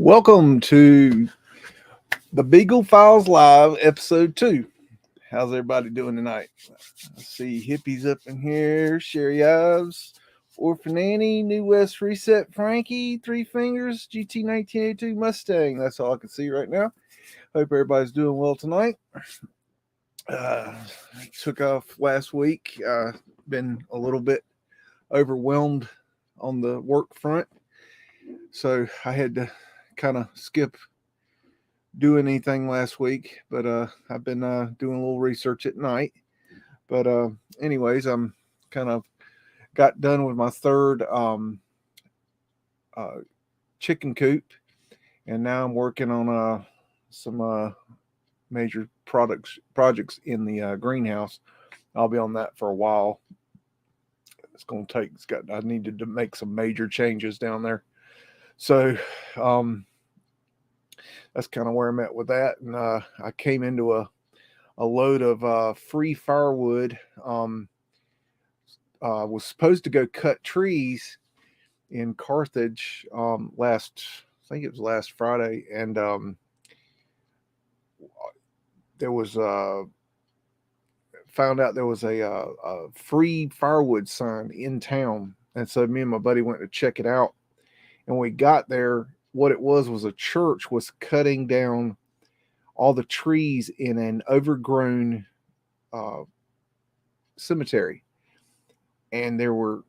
Welcome to the Beagle Files Live, episode 2. How's everybody doing tonight? I see hippies up in here, Sherry Ives, Orphan Annie, New West Reset Frankie, Three Fingers, GT 1982 Mustang. That's all I can see right now. Hope everybody's doing well tonight. Took off last week. Been a little bit overwhelmed on the work front, so I had to kind of skip doing anything last week, but I've been doing a little research at night. But anyways, I'm kind of got done with my third chicken coop, and now I'm working on some major projects in the greenhouse. I'll be on that for a while. I needed to make some major changes down there. So that's kind of where I'm at with that. And I came into a load of free firewood. Was supposed to go cut trees in Carthage I think it was last Friday, and there was found out there was a free firewood sign in town, and so me and my buddy went to check it out. And when we got there, what it was a church was cutting down all the trees in an overgrown cemetery, and there were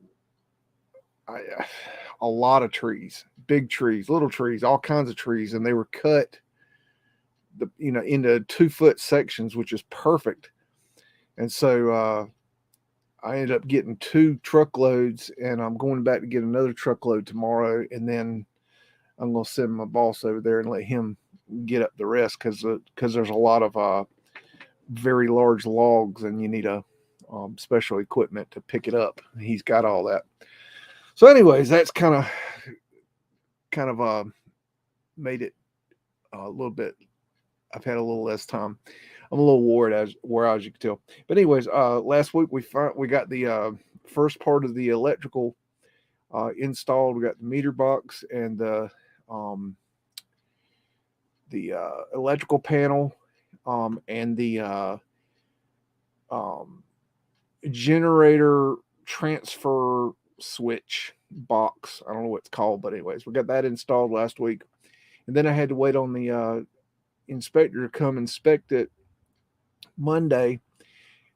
a lot of trees, big trees, little trees, all kinds of trees, and they were cut into 2-foot sections, which is perfect. And so I ended up getting 2 truckloads, and I'm going back to get another truckload tomorrow, and then I'm going to send my boss over there and let him get up the rest, because there's a lot of very large logs, and you need a special equipment to pick it up. He's got all that. So anyways, that's kind of made it a little bit. I've had a little less time. I'm a little wore out, as you can tell. But anyways, last week we got the first part of the electrical installed. We got the meter box and the electrical panel, and the generator transfer switch box. I don't know what it's called, but anyways, we got that installed last week. And then I had to wait on the inspector to come inspect it Monday,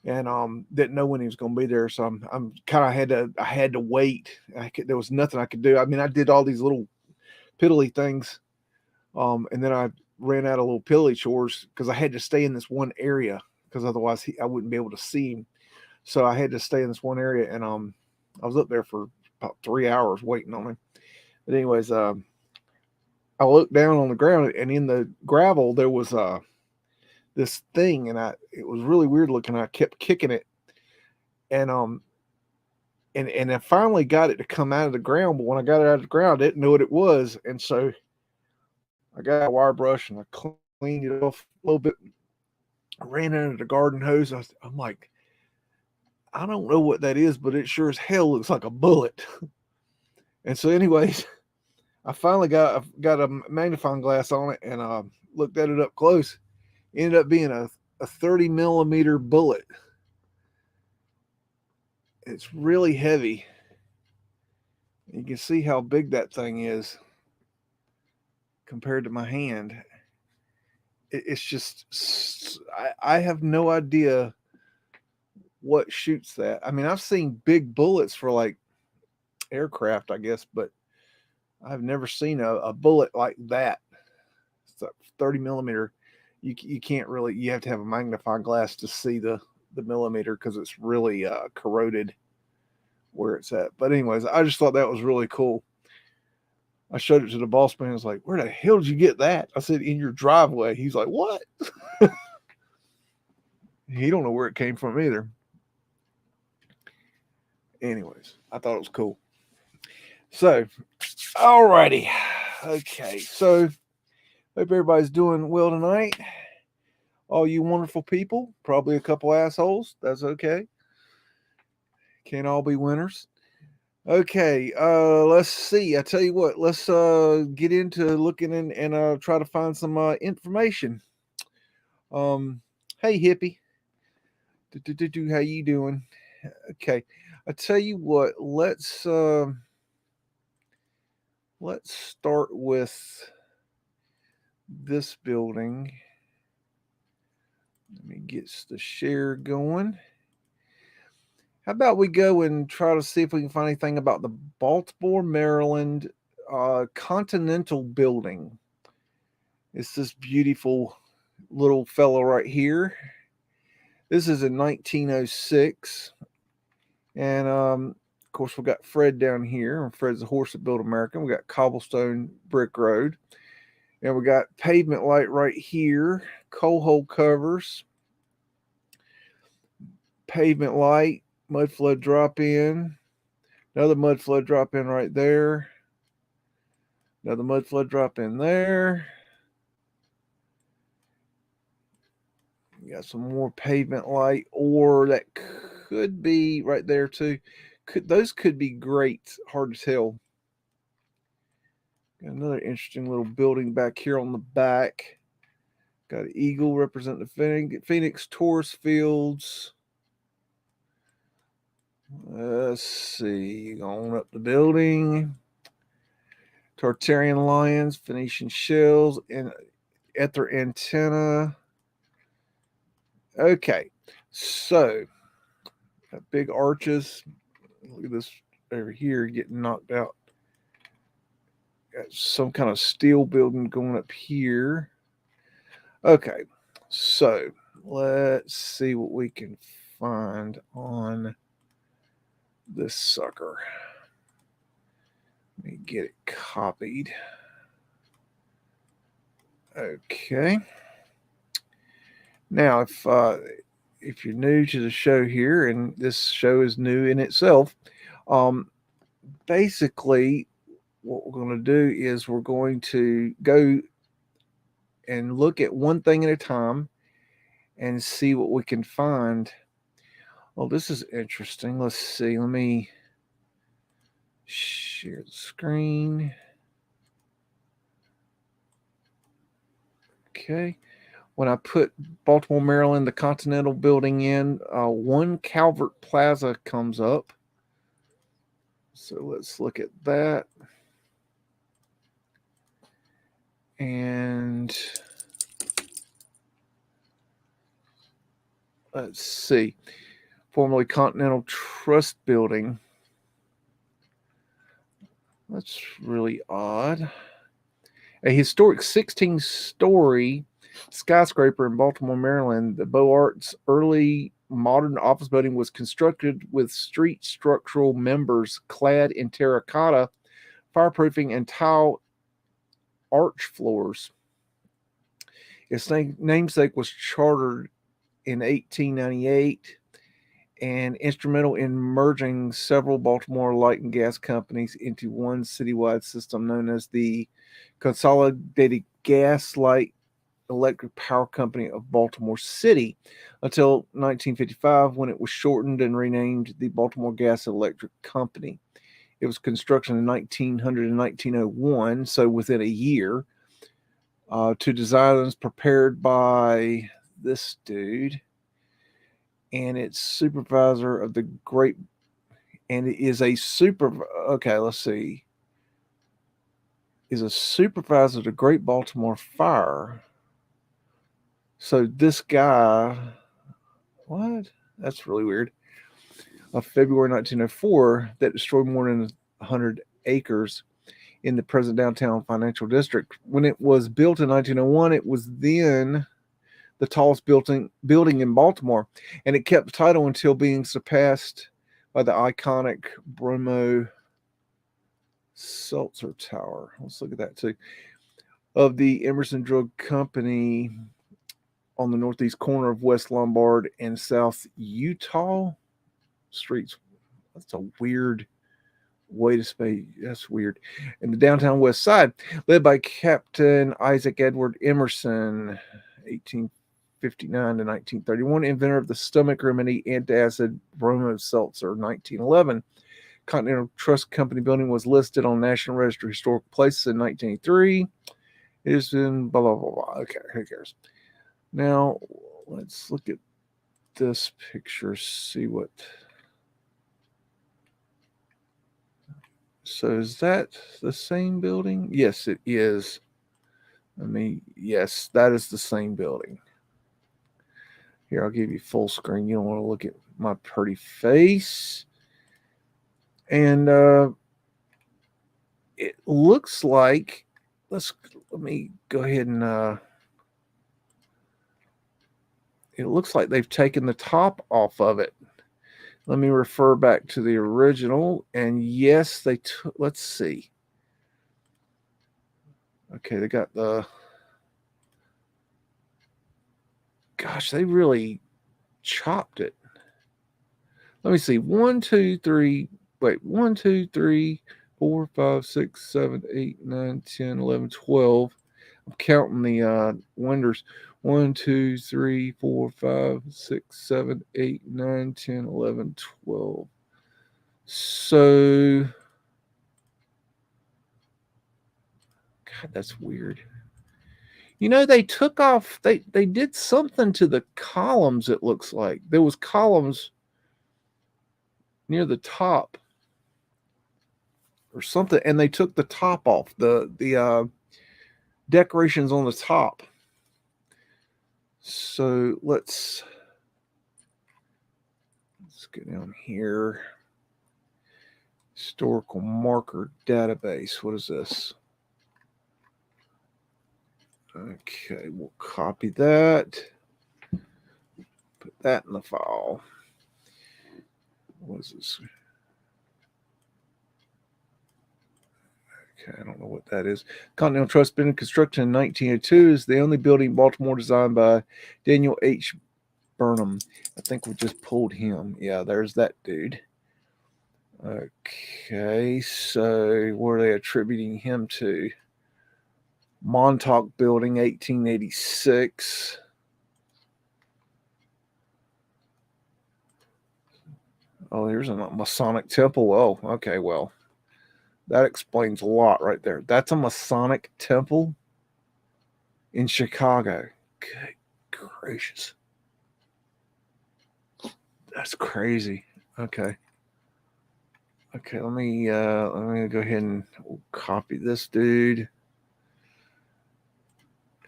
and didn't know when he was going to be there, so I'm kind of I had to wait. There was nothing I could do. I mean, I did all these little piddly things, and then I ran out of little piddly chores because I had to stay in this one area, because otherwise I wouldn't be able to see him. So I had to stay in this one area, and I was up there for about 3 hours waiting on him. But anyways, I looked down on the ground, and in the gravel there was this thing, and it was really weird looking. I kept kicking it, and I finally got it to come out of the ground. But when I got it out of the ground, I didn't know what it was, and so I got a wire brush and I cleaned it off a little bit. I ran under the garden hose. I'm like, I don't know what that is, but it sure as hell looks like a bullet. And so anyways, I finally got a magnifying glass on it, and looked at it up close. It ended up being a 30 millimeter bullet. It's really heavy. You can see how big that thing is compared to my hand. It's just, I have no idea what shoots that. I mean, I've seen big bullets for like aircraft, I guess, but I've never seen a bullet like that. It's a 30 millimeter. You can't really, you have to have a magnifying glass to see the millimeter, because it's really corroded where it's at. But anyways, I just thought that was really cool. I showed it to the boss man. I was like, where the hell did you get that? I said, in your driveway. He's like, what? He don't know where it came from either. Anyways, I thought it was cool. So, alrighty. Okay, so hope everybody's doing well tonight. All you wonderful people, probably a couple assholes. That's okay. Can't all be winners. Okay, let's see. I tell you what, let's get into looking in and try to find some information. Hey hippie, how you doing? Okay, I tell you what, let's start with this building. Let me get the share going. How about we go and try to see if we can find anything about the Baltimore, Maryland Continental Building? It's this beautiful little fellow right here. This is in 1906. And of course, we got Fred down here. Fred's the horse that built America. We got cobblestone brick road. And we got pavement light right here, coal hole covers, pavement light, mud flood drop in, another mud flood drop in right there, another mud flood drop in there. We got some more pavement light, or that could be right there too. Those could be great, hard to tell. Got another interesting little building back here on the back. Got an eagle representing the Phoenix Taurus fields. Let's see, going up the building. Tartarian lions, Phoenician shells, and ether antenna. Okay, so got big arches. Look at this over here getting knocked out. Got some kind of steel building going up here. Okay, so let's see what we can find on this sucker. Let me get it copied. Okay. Now, if you're new to the show here, and this show is new in itself, basically what we're going to do is we're going to go and look at one thing at a time and see what we can find. Well, this is interesting. Let's see. Let me share the screen. Okay. When I put Baltimore, Maryland, the Continental Building in, One Calvert Plaza comes up. So let's look at that. And let's see. Formerly Continental Trust Building. That's really odd. A historic 16-story skyscraper in Baltimore, Maryland. The Beaux-Arts early modern office building was constructed with street structural members clad in terracotta, fireproofing, and tile arch floors. Its namesake was chartered in 1898 and instrumental in merging several Baltimore light and gas companies into one citywide system known as the Consolidated Gas Light Electric Power Company of Baltimore City until 1955, when it was shortened and renamed the Baltimore Gas Electric Company. It was construction in 1900 and 1901, so within a year, to designs prepared by this dude, and it's supervisor of the great, and it is a okay, let's see, is a supervisor of the Great Baltimore Fire. So this guy, what? That's really weird. Of February 1904, that destroyed more than 100 acres in the present downtown financial district. When it was built in 1901, it was then the tallest building in Baltimore, and it kept the title until being surpassed by the iconic Bromo Seltzer Tower. Let's look at that too. Of the Emerson Drug Company on the northeast corner of West Lombard and South Utah streets. That's a weird way to say. That's weird. In the downtown west side, led by Captain Isaac Edward Emerson, 1859 to 1931, inventor of the stomach remedy antacid Bromo Seltzer, 1911. Continental Trust Company building was listed on National Register of Historical Places in 1983. It is in blah, blah, blah, blah. Okay, who cares? Now, let's look at this picture, see what... So is that the same building? Yes, it is. Yes, that is the same building. Here, I'll give you full screen. You don't want to look at my pretty face. And it looks like, let me go ahead and, it looks like they've taken the top off of it. Let me refer back to the original. And yes, they took, let's see. Okay, they got the, gosh, they really chopped it. Let me see. 1, 2, 3, 4, 5, 6, 7, 8, 9, 10, 11, 12. I'm counting the windows. 1, 2, 3, 4, 5, 6, 7, 8, 9, 10, 11, 12. So, God, that's weird. You know, they took off, they did something to the columns, it looks like. There was columns near the top or something, and they took the top off, the decorations on the top. So let's get down here. Historical marker database. What is this? Okay, we'll copy that. Put that in the file. What is this? Okay, I don't know what that is. Continental Trust building constructed in 1902 is the only building in Baltimore designed by Daniel H. Burnham. I think we just pulled him. Yeah, there's that dude. Okay, so what are they attributing him to? Montauk Building, 1886. Oh, here's a Masonic temple. Oh, okay, well, that explains a lot right there. That's a Masonic temple in Chicago. Good gracious. That's crazy. Okay. Okay, let me go ahead and copy this dude.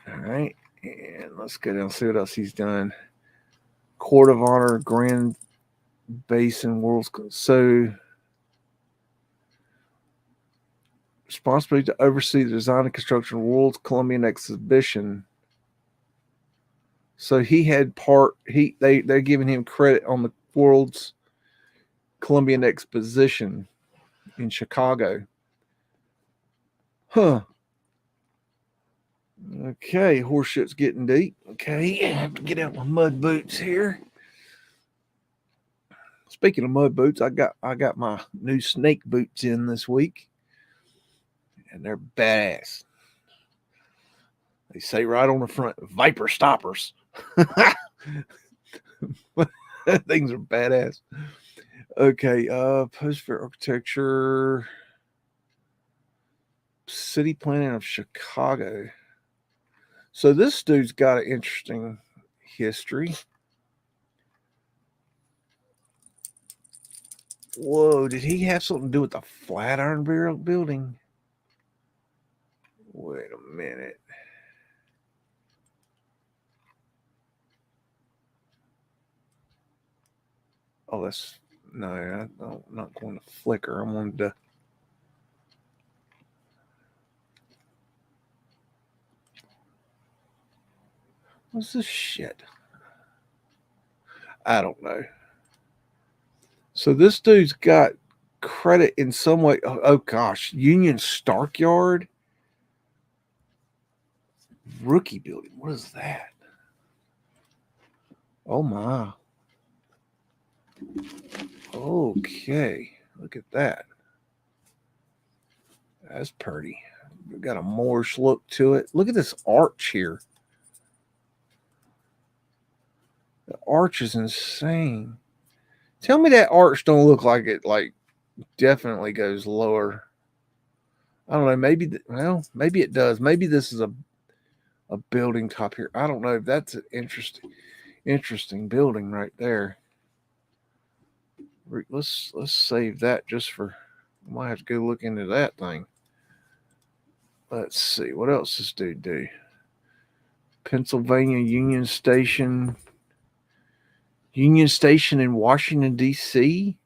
All right, and let's go down and see what else he's done. Court of Honor, Grand Basin, World's... So, responsibility to oversee the design and construction of World's Columbian Exhibition. So he had part. They're giving him credit on the World's Columbian Exposition in Chicago. Huh. Okay, horseshit's getting deep. Okay, I have to get out my mud boots here. Speaking of mud boots, I got my new snake boots in this week, and they're badass. They say right on the front, Viper Stoppers. Things are badass. Okay, post-fair architecture, city planning of Chicago. So this dude's got an interesting history. Whoa, did he have something to do with the Flatiron building? Wait a minute. Oh, that's... No, I'm not going to Flickr. I wanted to... What's this shit? I don't know. So this dude's got credit in some way. Oh gosh, Union Stockyard Rookie Building. What is that? Oh my. Okay, look at that. That's pretty. We've got a Moorish look to it. Look at this arch here. The arch is insane. Tell me that arch don't look like it like definitely goes lower. I don't know. Maybe, maybe it does. Maybe this is a building top here. I don't know. That's an interesting building right there. Let's save that just for. I might have to go look into that thing. Let's see what else this dude do. Pennsylvania Union Station in Washington D.C.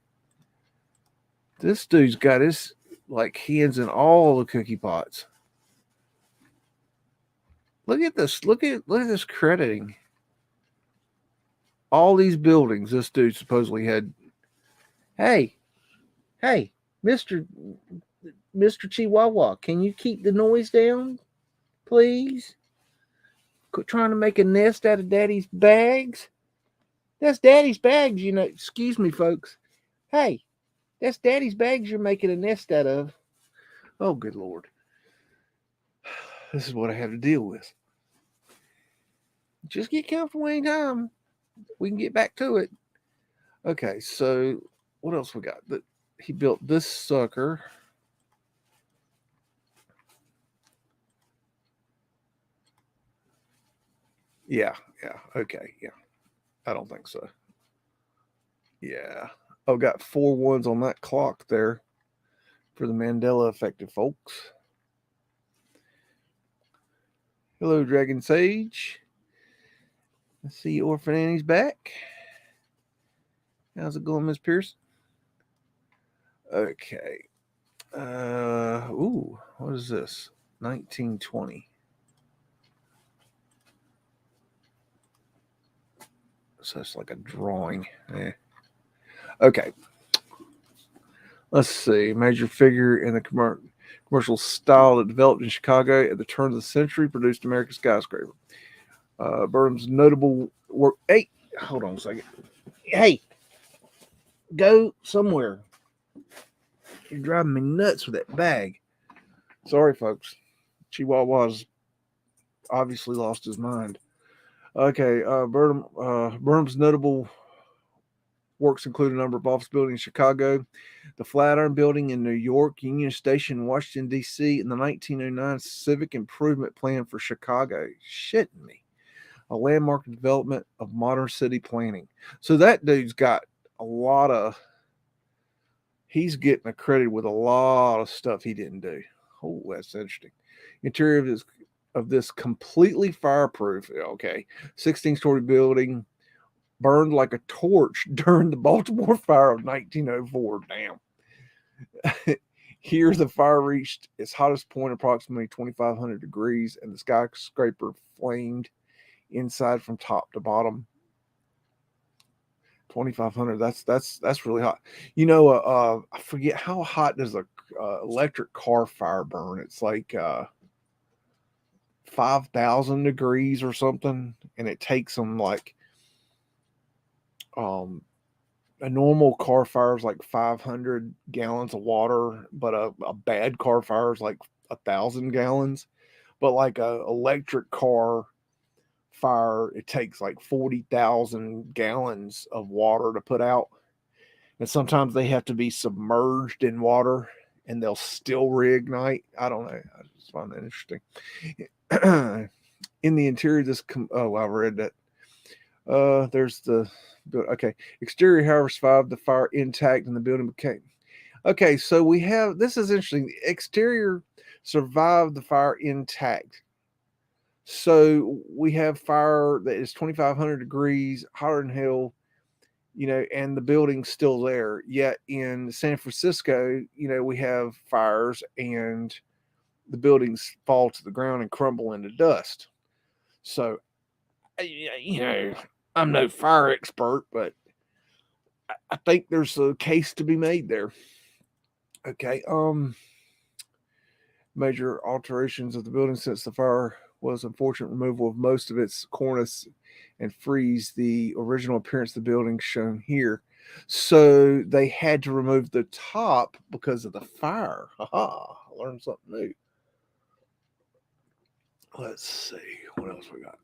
This dude's got his like hands in all the cookie pots. Look at this. Look at this crediting. All these buildings this dude supposedly had. Hey, Mister Chihuahua, can you keep the noise down, please? Quit trying to make a nest out of Daddy's bags. That's Daddy's bags, you know. Excuse me, folks. Hey, that's Daddy's bags you're making a nest out of. Oh, good Lord. This is what I have to deal with. Just get comfortable anytime. We can get back to it. Okay, so what else we got? He built this sucker. Yeah, okay, yeah. I don't think so. Yeah. Oh, got 4 ones on that clock there for the Mandela effect, folks. Hello, Dragon Sage. I see Orphan Annie's back. How's it going, Miss Pierce? Okay. Ooh, what is this? 1920. So it's like a drawing. Okay. Let's see. Major figure in the commercial style that developed in Chicago at the turn of the century, produced American skyscraper. Burnham's notable work. Hey, hold on a second. Hey, go somewhere. You're driving me nuts with that bag. Sorry, folks. Chihuahua's obviously lost his mind. Okay, Burnham's notable works include a number of office buildings in Chicago, the Flatiron Building in New York, Union Station in Washington, D.C., and the 1909 Civic Improvement Plan for Chicago. Shitting me. A landmark development of modern city planning. So that dude's got a lot of, he's getting accredited with a lot of stuff he didn't do. Oh, that's interesting. Interior of this completely fireproof, okay, 16-story building burned like a torch during the Baltimore fire of 1904. Damn. Here, the fire reached its hottest point, approximately 2,500 degrees, and the skyscraper flamed inside from top to bottom. 2,500. That's really hot. You know, I forget how hot does a electric car fire burn. It's like 5,000 degrees or something, and it takes them like a normal car fire is like 500 gallons of water, but a bad car fire is like 1,000 gallons. But like a electric car fire, it takes like 40,000 gallons of water to put out. And sometimes they have to be submerged in water and they'll still reignite. I don't know. I just find that interesting. In the interior, I read that. There's the okay. Exterior, however, survived the fire intact, and the building became okay. So we have this is interesting. The exterior survived the fire intact. So we have fire that is 2,500 degrees, hotter than hell, you know, and the building's still there. Yet in San Francisco, you know, we have fires and the buildings fall to the ground and crumble into dust. So, you know, I'm no fire expert, but I think there's a case to be made there. Okay. Major alterations of the building since the fire was unfortunate removal of most of its cornice and freeze the original appearance of the building shown here. So they had to remove the top because of the fire. Haha, I learned something new. Let's see what else we got.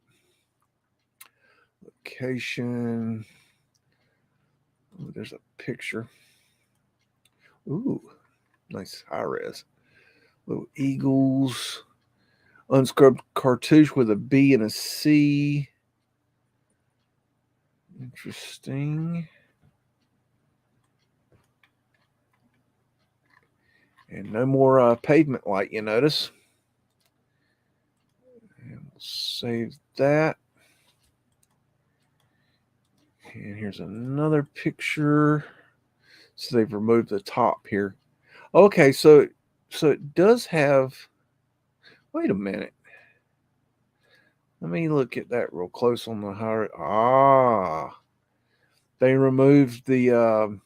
Location. There's a picture. Ooh, nice high res. Little eagles. Unscrubbed cartouche with a B and a C. Interesting. And no more pavement light, you notice. And we'll save that. And here's another picture. So they've removed the top here. Okay, so it does have. Wait a minute. Let me look at that real close on the higher. They removed the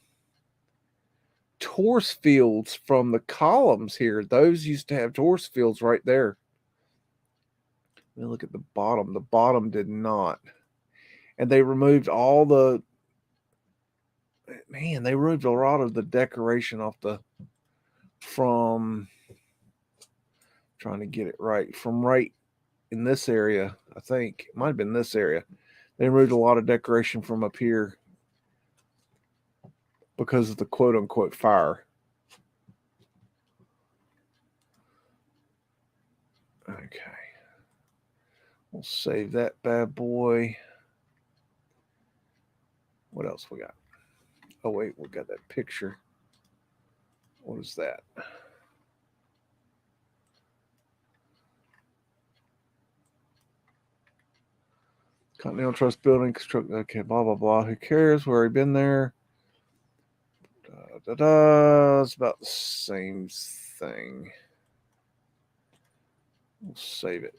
torus fields from the columns here. Those used to have torus fields right there. Let me look at the bottom. The bottom did not. And they removed all the. Man, they removed a lot of the decoration off from. Trying to get it right. From right in this area, I think. It might have been this area. They removed a lot of decoration from up here because of the quote unquote fire. Okay. We'll save that bad boy. What else we got? Oh, wait, we got that picture. What is that? Continental Trust Building, construct. Okay, blah, blah, blah. Who cares? Where he been there? It's about the same thing. We'll save it.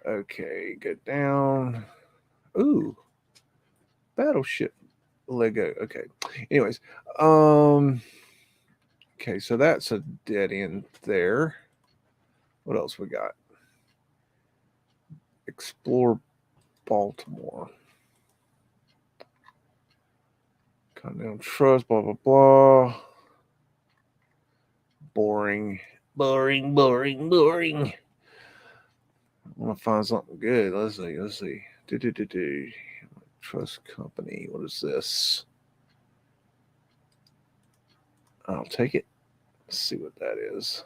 Okay, go down. Ooh, battleship Lego. Okay. Anyways, okay, so that's a dead end there. What else we got? Explore Baltimore. Continental Trust, blah, blah, blah. Boring. Boring, boring, boring. I want to find something good. Let's see. Trust company. What is this? I'll take it. Let's see what that is.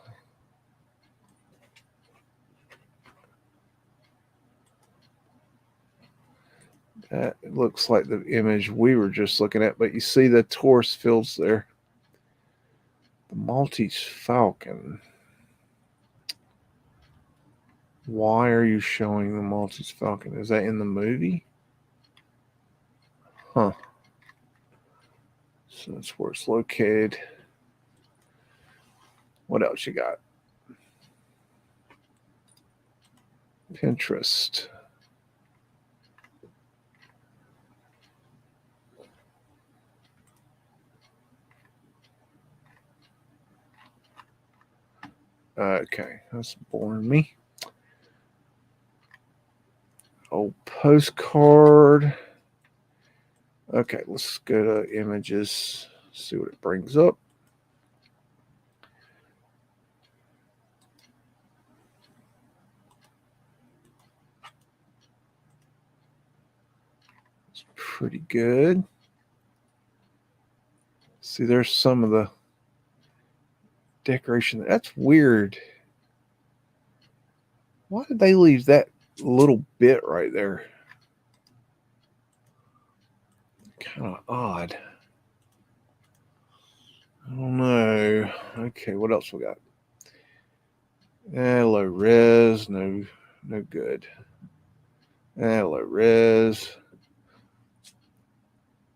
That looks like the image we were just looking at, but you see the torus fields there. The Maltese Falcon. Why are you showing the Maltese Falcon? Is that in the movie? Huh. So that's where it's located. What else you got? Pinterest. Okay, that's boring me. Old postcard. Okay, let's go to images, see what it brings up. It's pretty good. See, there's some of the decoration. That's weird. Why did they leave that little bit right there? Kind of odd. I don't know. Okay, what else we got? Low res, no good. Low res.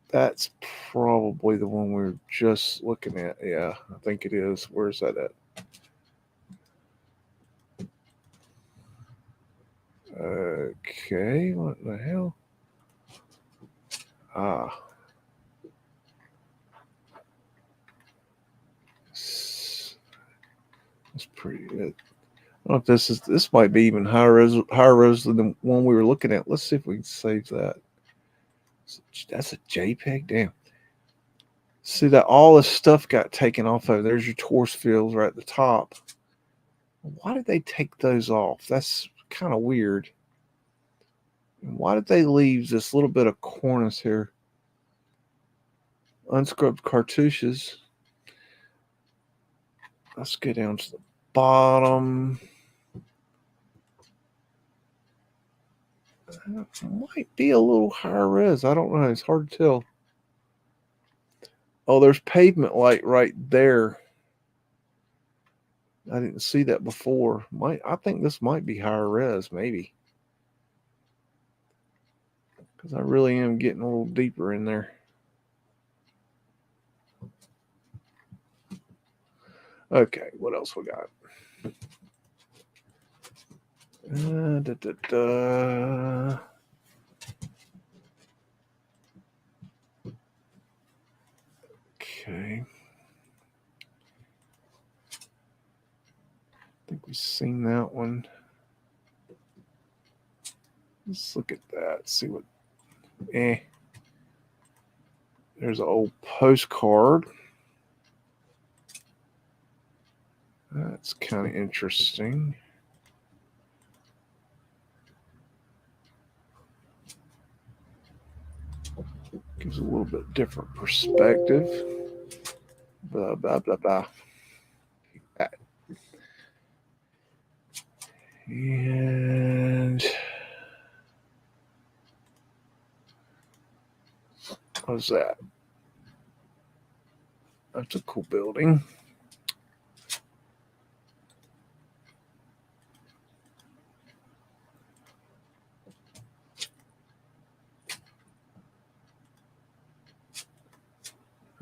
That's probably the one we were just looking at. Yeah, I think it is. Where's that at? Okay, what the hell? That's pretty good. I don't know if this might be even higher res than the one we were looking at. Let's see if we can save that. That's a JPEG. Damn. See that all this stuff got taken off of. There's your torus fields right at the top. Why did they take those off? That's kind of weird. And why did they leave this little bit of cornice here? Unscrubbed cartouches. Let's get down to the bottom. Might be a little higher res. I don't know. It's hard to tell. Oh, there's pavement light right there. I didn't see that before. I think this might be higher res, maybe. Because I really am getting a little deeper in there. Okay, what else we got? Okay. I think we've seen that one. Let's look at that. See what. There's an old postcard. That's kind of interesting. Gives a little bit different perspective. Blah, blah, blah, blah. And what's that? That's a cool building.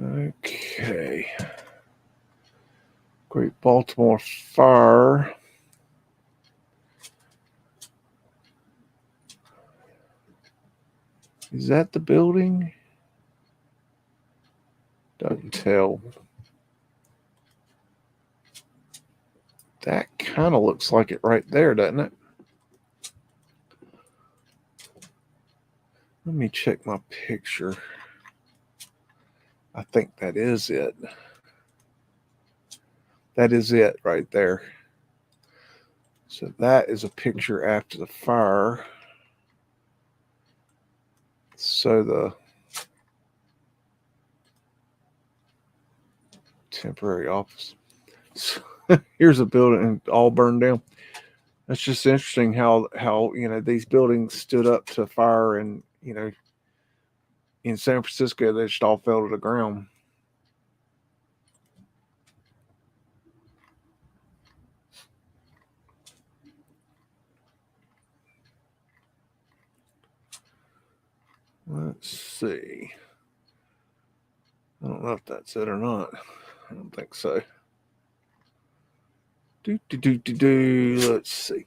Okay. Great Baltimore Fire. Is that the building? Doesn't tell. That kind of looks like it right there, doesn't it? Let me check my picture. I think that is it. That is it right there. So that is a picture after the fire. So the temporary office. So here's a building all burned down. That's just interesting how these buildings stood up to fire, and in San Francisco they just all fell to the ground. Let's see. I don't know if that's it or not. I don't think so. Let's see.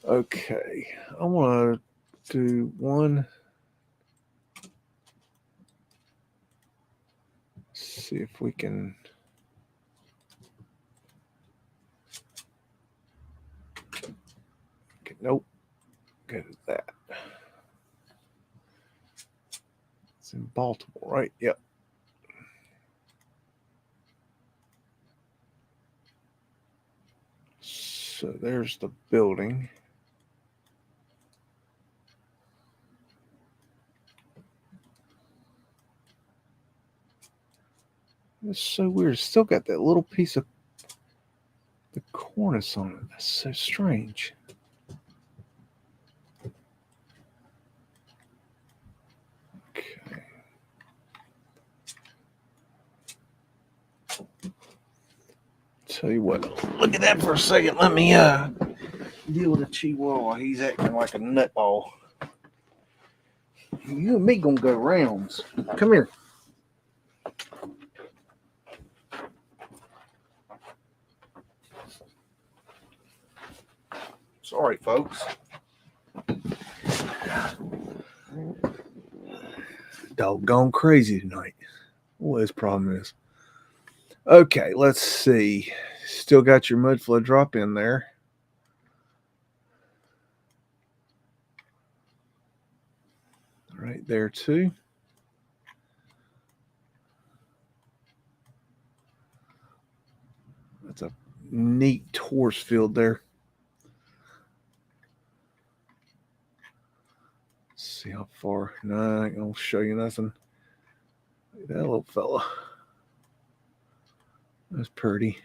Okay. I want to do one. See if we can. Okay, nope. Go to that. It's in Baltimore, right? Yep. So there's the building. It's so weird. It's still got that little piece of the cornice on it. That's so strange. Okay. Tell you what, look at that for a second. Let me deal with a chihuahua. He's acting like a nutball. You and me gonna go rounds. Come here. Sorry, folks. Dog gone crazy tonight. What his problem is. Okay, let's see. Still got your Mudflood drop in there. Right there too. That's a neat horse field there. Let's see how far. No, I ain't gonna show you nothing. Look at that little fella. That's pretty.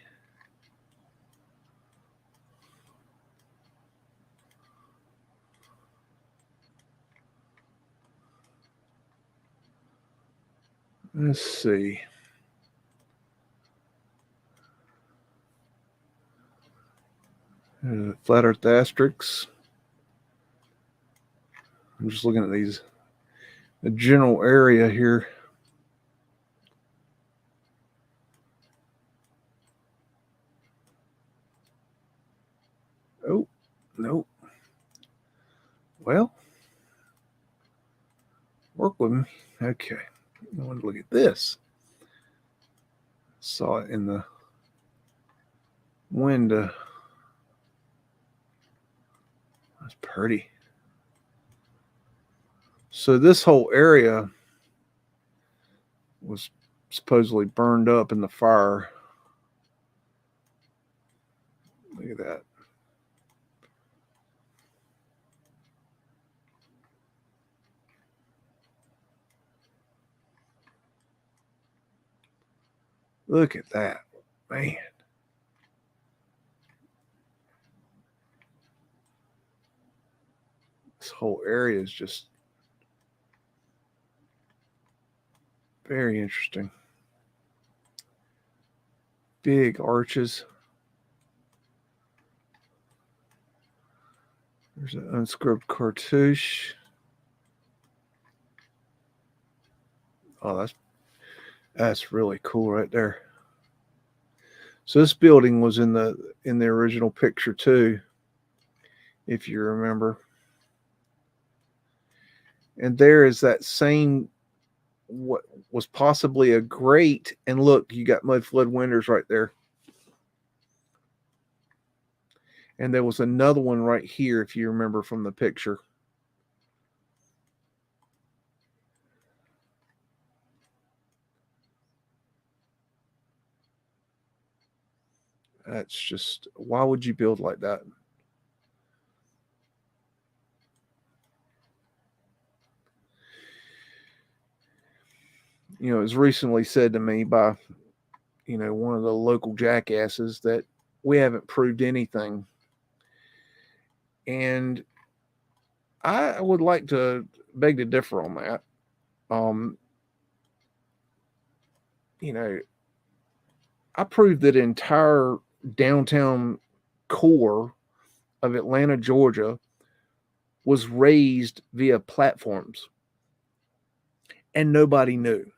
Let's see. Flat Earth asterisks. I'm just looking at these. The general area here. Oh, nope. Well, work with me. Okay. I want to look at this. Saw it in the window. That's pretty. So this whole area was supposedly burned up in the fire. Look at that. Look at that, man. This whole area is just very interesting. Big arches. There's an unscrubbed cartouche. Oh, that's really cool right there. So this building was in the original picture too, if you remember. And there is that same what was possibly a grate, and look, you got Mudflood windows right there. And there was another one right here, if you remember from the picture. That's just, why would you build like that? You know, it was recently said to me by, you know, one of the local jackasses that we haven't proved anything. And I would like to beg to differ on that. You know, I proved that entire downtown core of Atlanta, Georgia was raised via platforms. And nobody knew.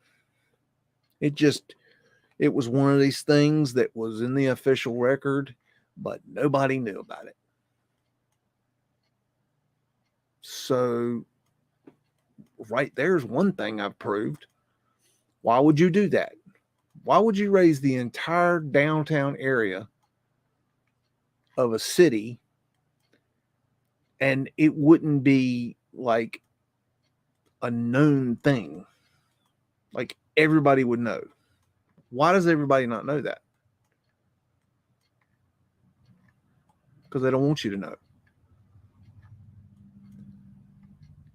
It was one of these things that was in the official record, but nobody knew about it. So right there's one thing I've proved. Why would you do that? Why would you raise the entire downtown area of a city and it wouldn't be like a known thing? Like everybody would know. Why does everybody not know that? Because they don't want you to know.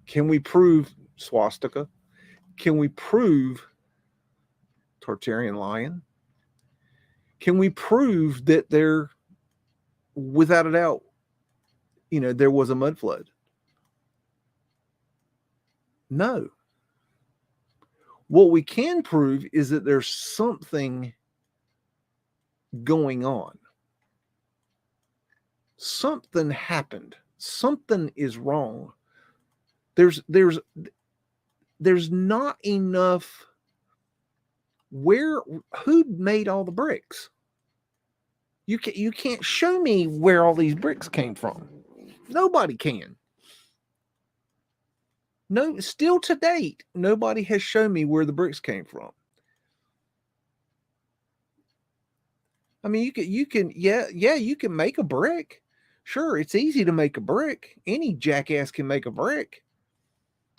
Can we prove swastika? Can we prove Tartarian lion? Can we prove that there, without a doubt, you know, there was a mud flood? No. What we can prove is that there's something going on. Something happened. Something is wrong. There's not enough. Who made all the bricks? You can't show me where all these bricks came from. Nobody can. No, still to date, nobody has shown me where the bricks came from. I mean, you can you can make a brick. Sure, it's easy to make a brick. Any jackass can make a brick.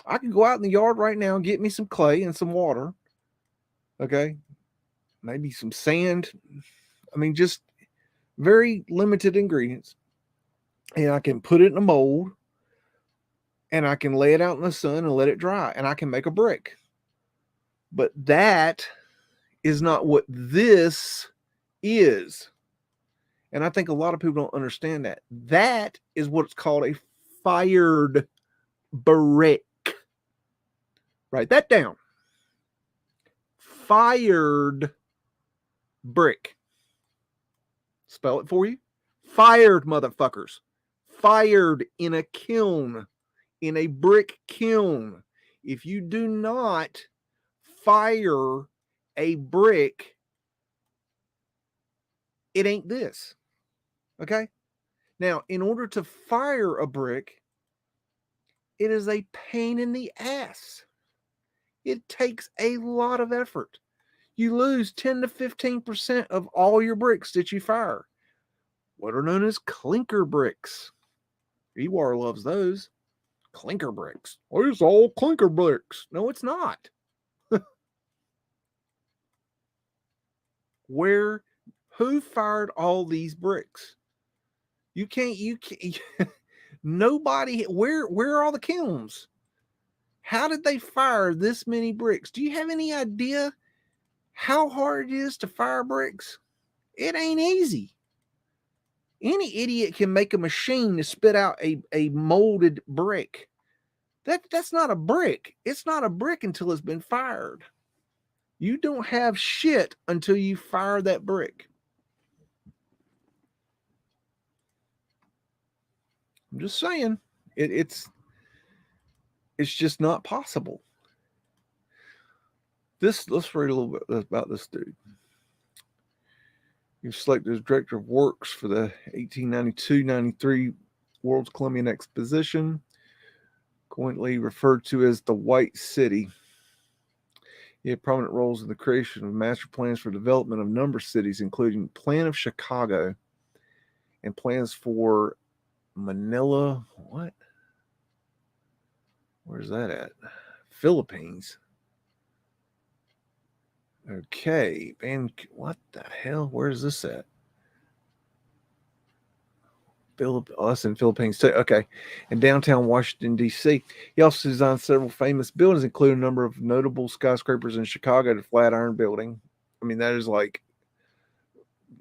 I can go out in the yard right now and get me some clay and some water. Okay. Maybe some sand. I mean, just very limited ingredients. And I can put it in a mold and I can lay it out in the sun and let it dry and I can make a brick. But that is not what this is. And I think a lot of people don't understand that. That is what's called a fired brick. Write that down. fired brick. Spell it for you. Fired, motherfuckers. Fired in a kiln, in a brick kiln. If you do not fire a brick, it ain't this. Okay? Now, in order to fire a brick, it is a pain in the ass. It takes a lot of effort. You lose 10 to 15% of all your bricks that you fire. What are known as clinker bricks. Ewar loves those. Clinker bricks. Oh, it's all clinker bricks. No, it's not. Who fired all these bricks? You can't, nobody, where are all the kilns? How did they fire this many bricks? Do you have any idea how hard it is to fire bricks? It ain't easy. Any idiot can make a machine to spit out a molded brick. That's not a brick. It's not a brick until it's been fired. You don't have shit until you fire that brick. I'm just saying, it's just not possible. Let's read a little bit about this dude. He was selected as director of works for the 1892-93 World's Columbian Exposition, coincidentally referred to as the White City. He had prominent roles in the creation of master plans for development of a number of cities, including Plan of Chicago and plans for Manila. What? Where's that at? Philippines. Okay, what the hell? Where's this at? That's in Philippines too. Okay, in downtown Washington D.C. He also designed several famous buildings, including a number of notable skyscrapers in Chicago. The Flatiron Building. I mean, that is like,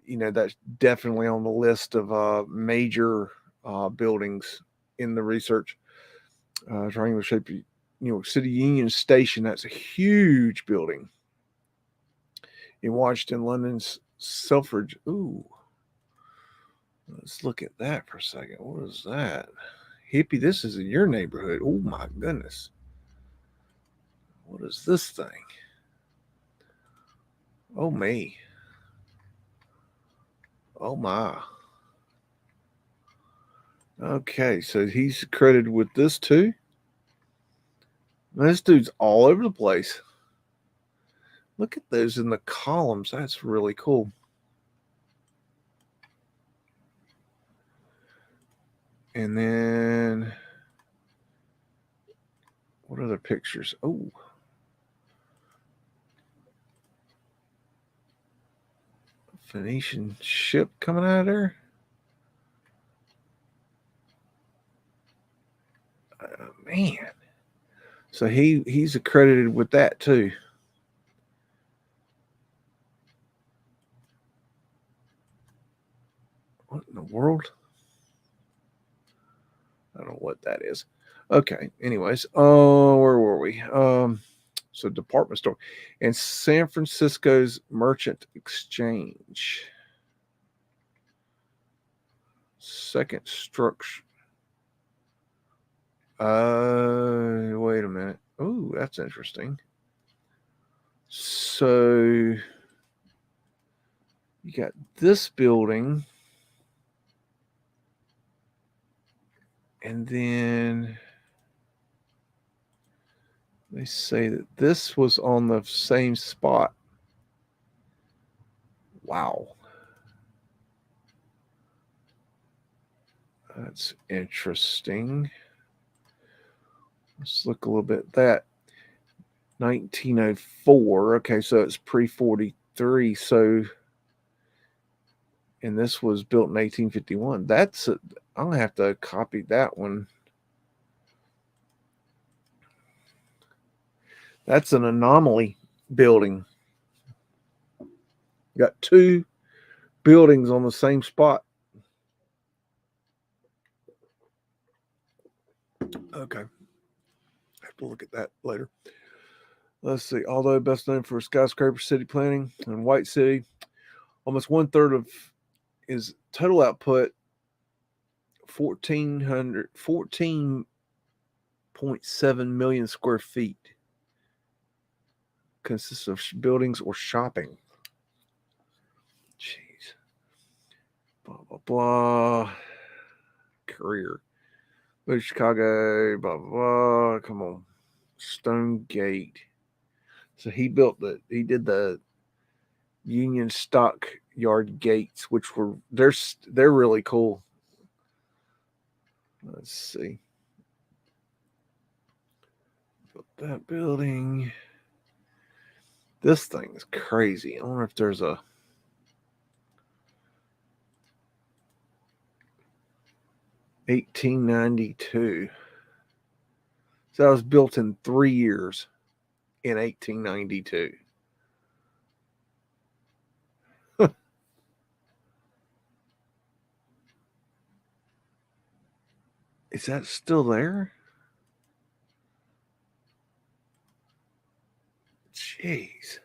that's definitely on the list of major buildings in the research. Triangular shaped New York City Union Station. That's a huge building. In Washington, London's Selfridge. Ooh. Let's look at that for a second. What is that? Hippie, this is in your neighborhood. Oh my goodness. What is this thing? Oh me. Oh my. Okay, so he's credited with this too. This dude's all over the place. Look at those in the columns. That's really cool. And then what other pictures? Oh. Phoenician ship coming out of there. Man. So he's accredited with that too. What in the world? I don't know what that is. Okay. Anyways, where were we? So department store and San Francisco's Merchant Exchange. Second structure. Wait a minute. Oh, that's interesting. So you got this building, and then they say that this was on the same spot. Wow. That's interesting. Let's look a little bit at that. 1904. Okay, so it's pre-43. So, and this was built in 1851. I'm going to have to copy that one. That's an anomaly building. Got two buildings on the same spot. Okay. I have to look at that later. Let's see. Although best known for skyscraper city planning and White City, almost 1/3 of his total output, 14.7 million square feet, consists of buildings or shopping. Jeez. Blah, blah, blah. Career. Moved to Chicago, blah, blah, blah. Come on. Stone Gate. So he did the Union Stockyard gates, which they're really cool. Let's see. Built that building. This thing is crazy. I wonder if there's a 1892. So that was built in 3 years in 1892. Is that still there? Jeez.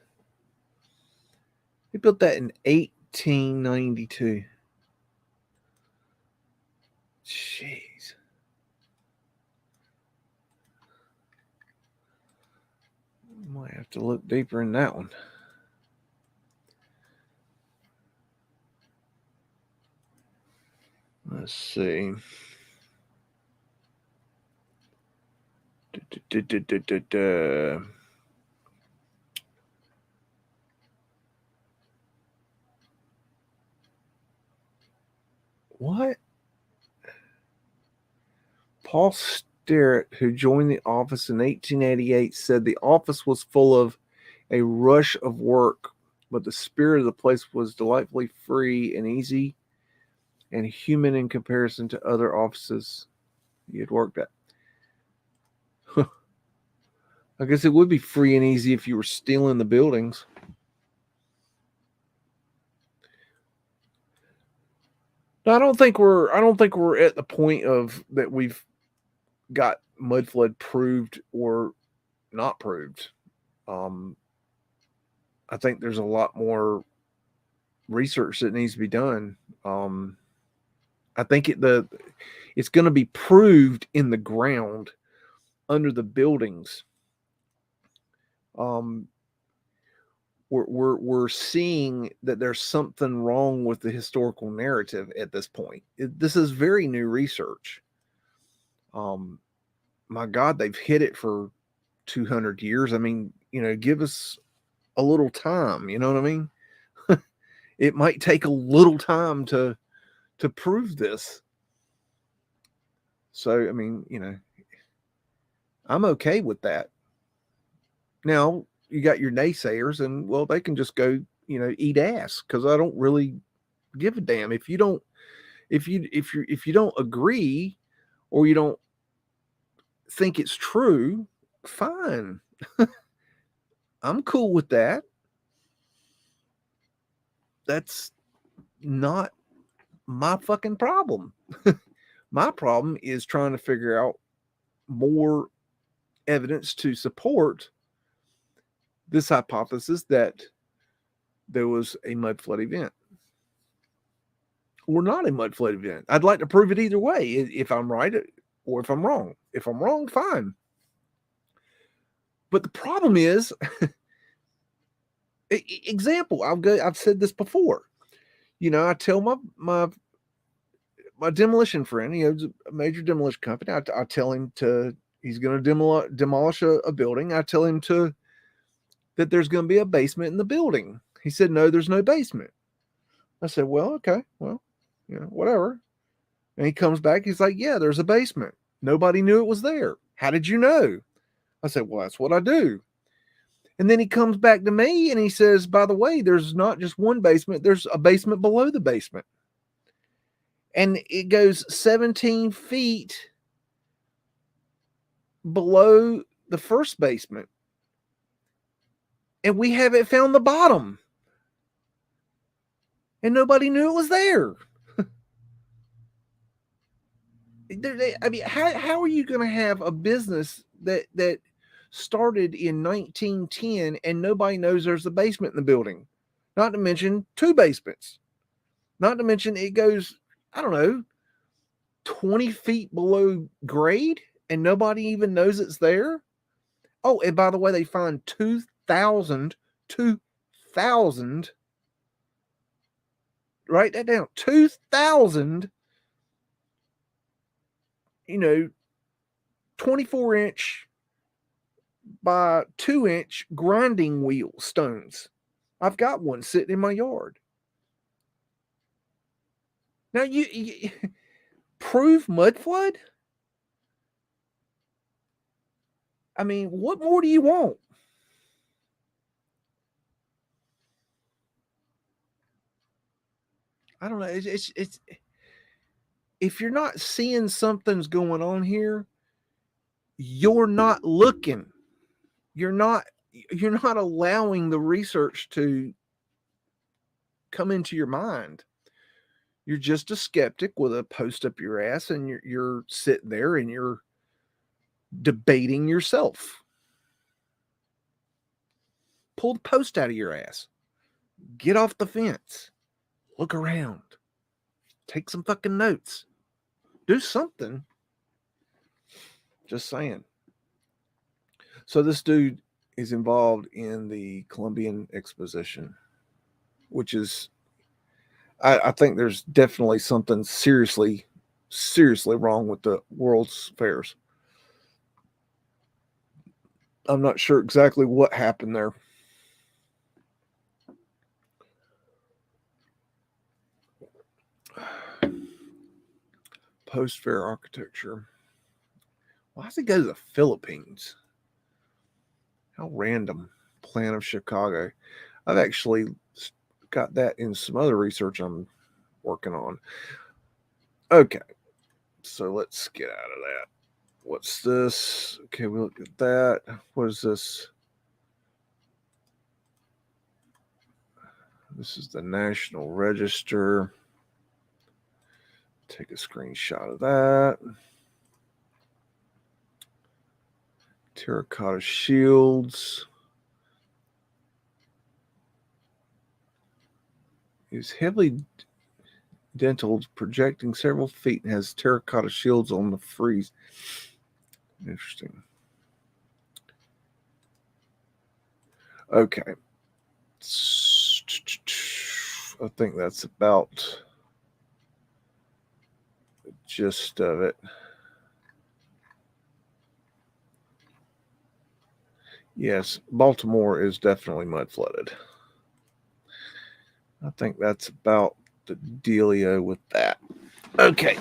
They built that in 1892. Jeez. Might have to look deeper in that one. Let's see. What? Paul Sterrett, who joined the office in 1888, said the office was full of a rush of work, but the spirit of the place was delightfully free and easy and human in comparison to other offices he had worked at. I guess it would be free and easy if you were stealing the buildings. I don't think we're at the point of that we've got mudflood proved or not proved. I think there's a lot more research that needs to be done. I think it's going to be proved in the ground under the buildings. We're seeing that there's something wrong with the historical narrative at this point. This is very new research. My God, they've hit it for 200 years. I mean, give us a little time. You know what I mean? It might take a little time to prove this. So, I mean, I'm okay with that. Now, you got your naysayers, and well, they can just go, eat ass, because I don't really give a damn if you don't agree or you don't think it's true. Fine. I'm cool with that. That's not my fucking problem. My problem is trying to figure out more evidence to support this hypothesis that there was a mud flood event or not a mud flood event. I'd like to prove it either way, if I'm right or if I'm wrong. If I'm wrong, fine. But the problem is, example, I've said this before. I tell my demolition friend, it's a major demolition company. I tell him he's going to demolish a building. I tell him that there's going to be a basement in the building. He said, no, there's no basement. I said, well, okay, well, whatever. And he comes back. He's like, yeah, there's a basement. Nobody knew it was there. How did you know? I said, well, that's what I do. And then he comes back to me and he says, by the way, there's not just one basement. There's a basement below the basement. And it goes 17 feet below the first basement. And we haven't found the bottom. And nobody knew it was there. I mean, how are you going to have a business that started in 1910 and nobody knows there's a basement in the building. Not to mention 2 basements. Not to mention it goes, I don't know, 20 feet below grade and nobody even knows it's there. Oh, and by the way, they find 2,000, write that down, 2,000, 24-inch by 2-inch grinding wheel stones. I've got one sitting in my yard. Now you prove Mudflood? I mean, what more do you want? I don't know. It's if you're not seeing something's going on here, you're not looking. You're not allowing the research to come into your mind. You're just a skeptic with a post up your ass, and you're sitting there and you're debating yourself. Pull the post out of your ass. Get off the fence. Look around. Take some fucking notes. Do something. Just saying. So this dude is involved in the Columbian Exposition, which is, I think there's definitely something seriously wrong with the World's Fairs. I'm not sure exactly what happened there. Post-fair architecture. Why does it go to the Philippines? How random. Plan of Chicago. I've actually got that in some other research I'm working on. Okay. So let's get out of that. What's this? Okay, we look at that. What is this? This is the National Register. Take a screenshot of that. Terracotta shields. Is heavily dentiled, projecting several feet, and has terracotta shields on the frieze. Interesting. Okay. I think that's about the gist of it. Yes, Baltimore is definitely mud flooded. I think that's about the dealio with that. Okay.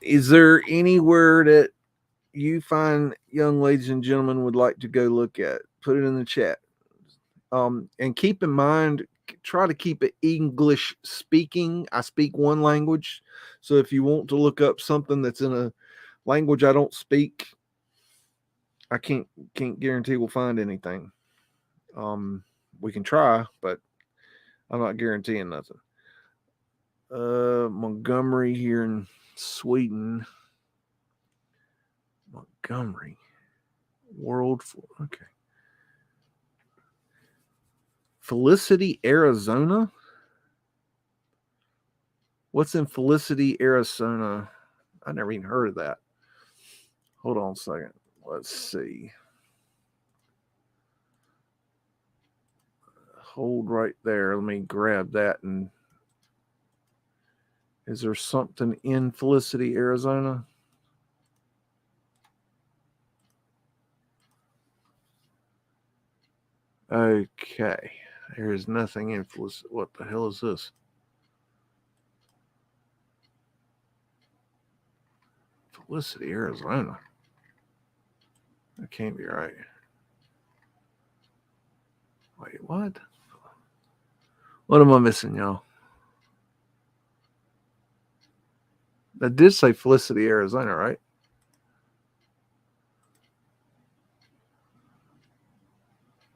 Is there anywhere that you find young ladies and gentlemen would like to go look at? Put it in the chat. And keep in mind, try to keep it English speaking. I speak one language, so if you want to look up something that's in a language I don't speak, I can't guarantee we'll find anything. We can try, but I'm not guaranteeing nothing. Montgomery here in Sweden. Montgomery. Okay. Felicity, Arizona? What's in Felicity, Arizona? I never even heard of that. Hold on a second. Let's see. Hold right there. Let me grab that. And is there something in Felicity, Arizona? Okay. There is nothing in Felicity. What the hell is this? Felicity, Arizona. That can't be right. Wait, what? What am I missing, y'all? That did say Felicity, Arizona, right?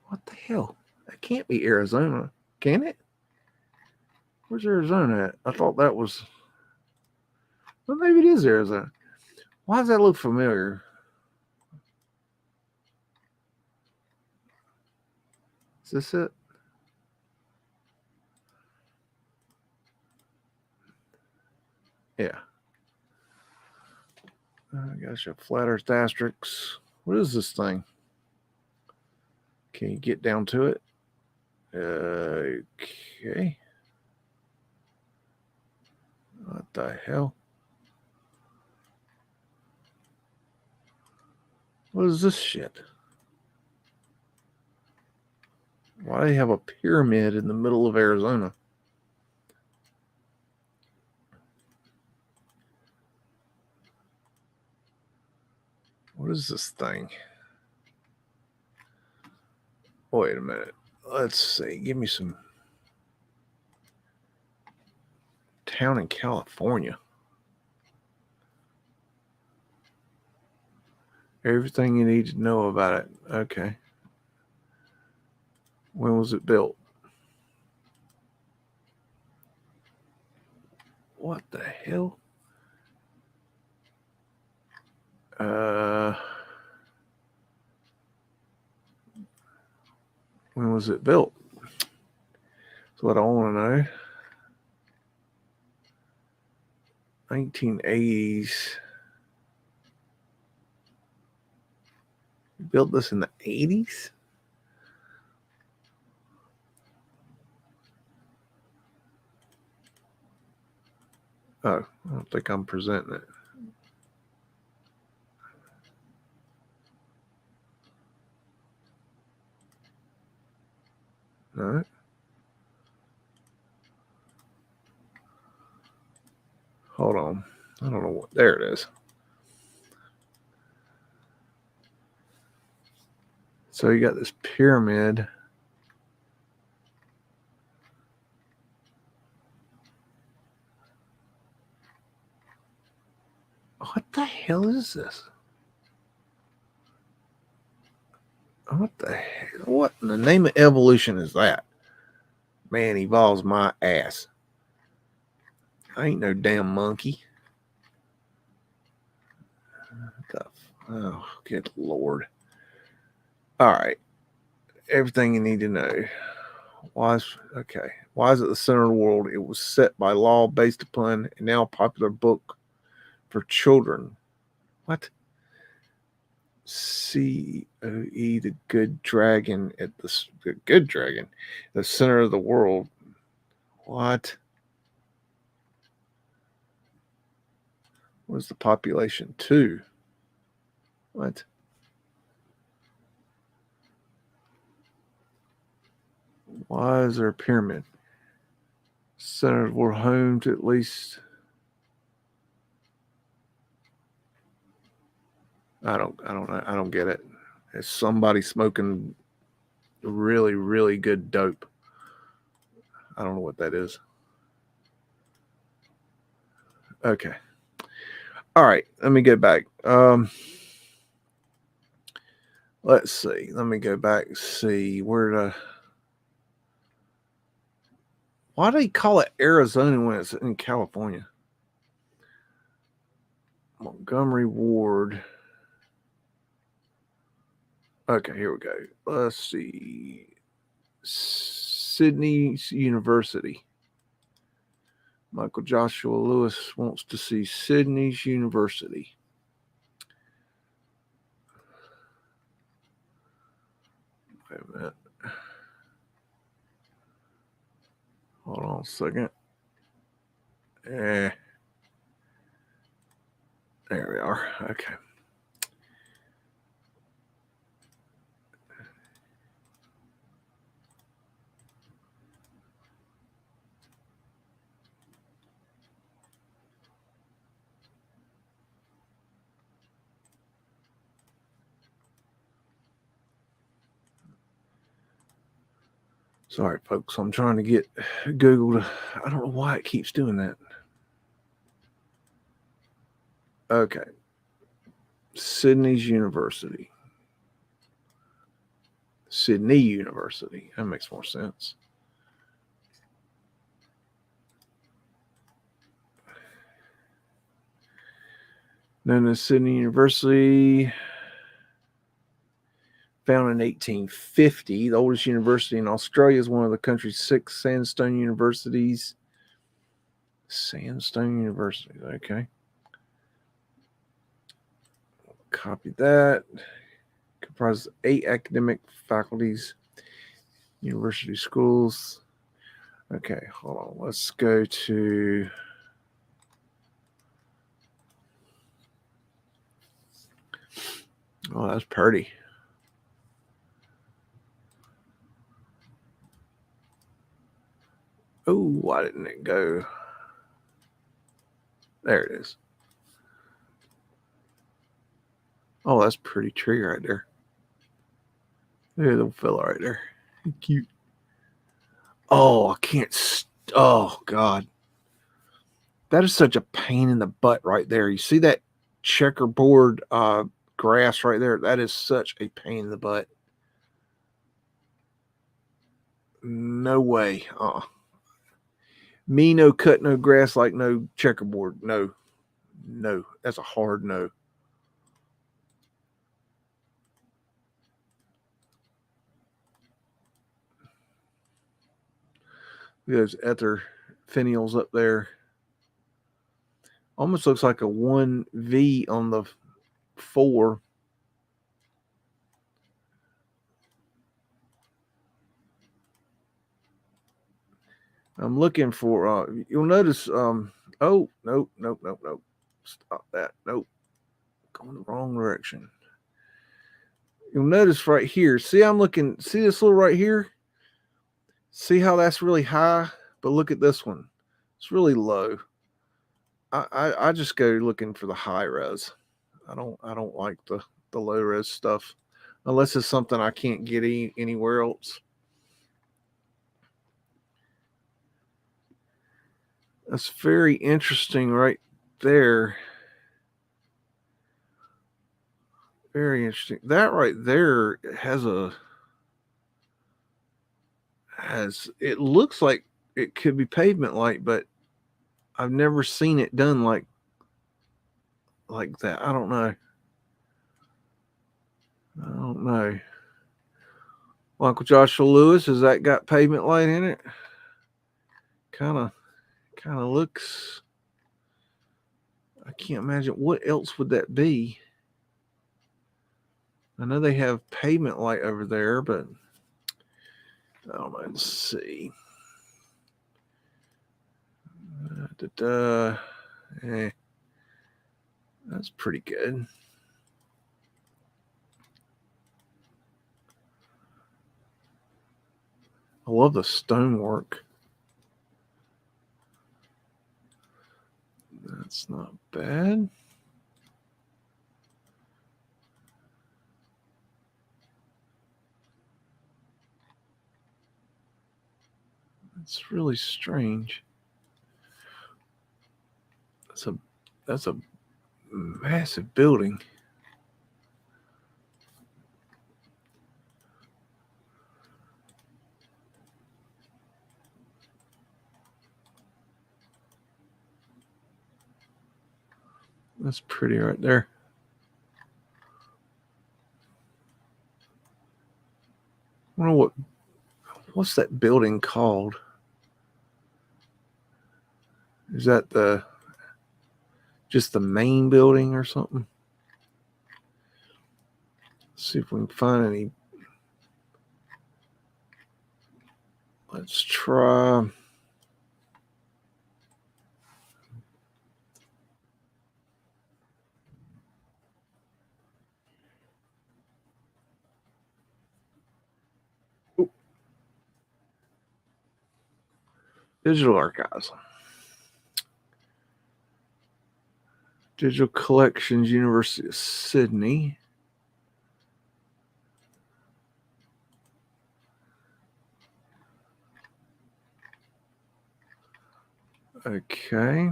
What the hell? That can't be Arizona, can it? Where's Arizona at? I thought that was... Well, maybe it is Arizona. Why does that look familiar? Is this it? Yeah. I got your flat earth asterisks. What is this thing? Can you get down to it? Okay. What the hell? What is this shit? Why do they have a pyramid in the middle of Arizona? What is this thing? Wait a minute. Let's see. Give me some town in California. Everything you need to know about it. Okay. When was it built? What the hell? When was it built? That's what I want to know. 1980s. You built this in the 80s? Oh, I don't think I'm presenting it. No. Hold on. I don't know what. There it is. So you got this pyramid. What the hell is this? What the hell? What in the name of evolution is that? Man evolves my ass. I ain't no damn monkey. Oh, good Lord. All right. Everything you need to know. Why is it the center of the world? It was set by law based upon a now popular book for children. What? COE, the good dragon the good dragon, the center of the world. What? What's the population? 2. What? Why is there a pyramid? Center of the world, home to at least. I don't know. I don't get it. It's somebody smoking really, really good dope. I don't know what that is. Okay. All right. Let me get back. Let's see. Let me go back and see where why do they call it Arizona when it's in California? Montgomery Ward. Okay, here we go. Let's see. Sydney's University. Michael Joshua Lewis wants to see Sydney's University. Wait a minute. Hold on a second. There we are. Okay. Sorry, folks. I'm trying to get Google to. I don't know why it keeps doing that. Okay. Sydney's University. Sydney University. That makes more sense. Known as Sydney University. Founded in 1850. The oldest university in Australia is one of the country's 6 sandstone universities. Sandstone universities, okay. Copy that. Comprises 8 academic faculties, university schools. Okay, hold on. Let's go to... Oh, that's pretty. Oh, why didn't it go? There it is. Oh, that's a pretty tree right there. There's a little fella right there. Cute. Oh, I can't. Oh, God. That is such a pain in the butt right there. You see that checkerboard grass right there? That is such a pain in the butt. No way. Me no cut no grass like no checkerboard. No. No. That's a hard no. Those ether finials up there. Almost looks like a 1V on the 4. I'm looking for, you'll notice, oh, nope. Stop that. Nope. Going the wrong direction. You'll notice right here. See, I'm looking, see this little right here? See how that's really high? But look at this one. It's really low. I just go looking for the high res. I don't like the low res stuff unless it's something I can't get anywhere else. That's very interesting right there. Very interesting. That right there it looks like it could be pavement light, but I've never seen it done like that. I don't know. Uncle Joshua Lewis, has that got pavement light in it? Kind of looks. I can't imagine what else would that be. I know they have pavement light over there, but I don't know. Let's see. That's pretty good. I love the stonework. That's not bad. It's really strange. That's a massive building. That's pretty right there. I wonder what's that building called? Is that just the main building or something? Let's see if we can find any. Let's try. Ooh. Digital Archives. Digital Collections, University of Sydney. Okay.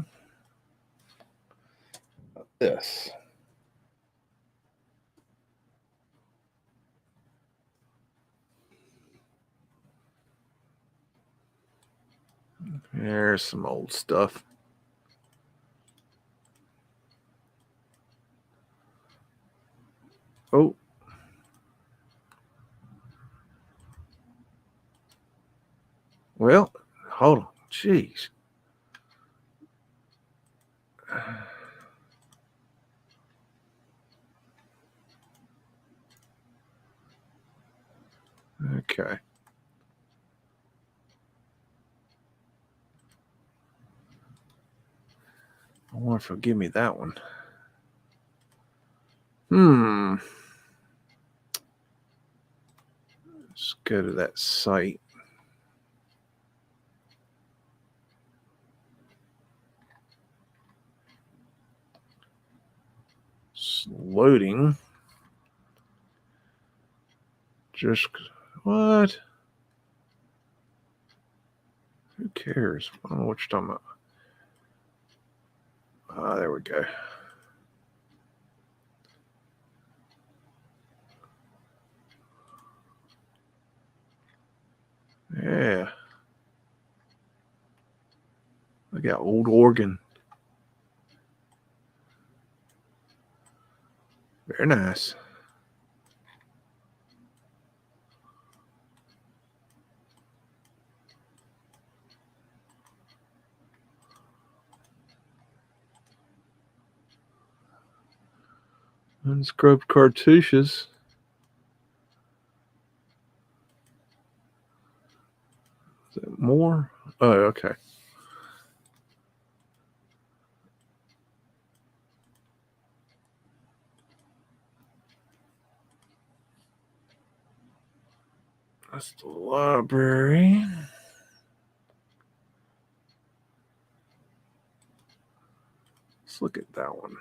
This. There's some old stuff. Oh. Well, hold on. Jeez. Okay. I wonder if he'll give me that one. Let's go to that site. It's loading. Just what? Who cares? I don't know what you're talking about. There we go. Yeah. I got old Oregon. Very nice. Unscrubbed cartouches. Is it more? Oh, okay. That's the library. Let's look at that one.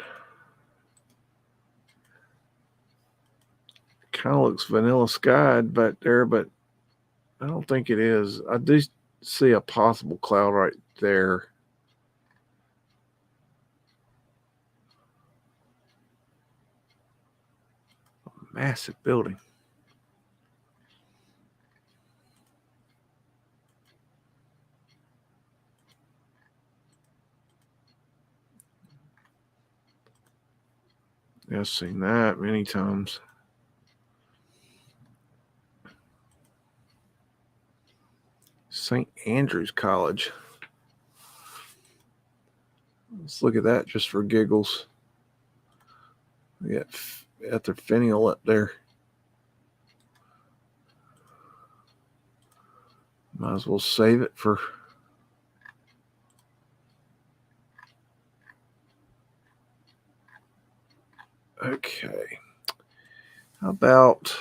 Kind of looks vanilla skied back there, but I don't think it is. I do see a possible cloud right there. A massive building. Yeah, I've seen that many times. St. Andrew's College. Let's look at that just for giggles. We got ether finial up there. Might as well save it for. Okay. How about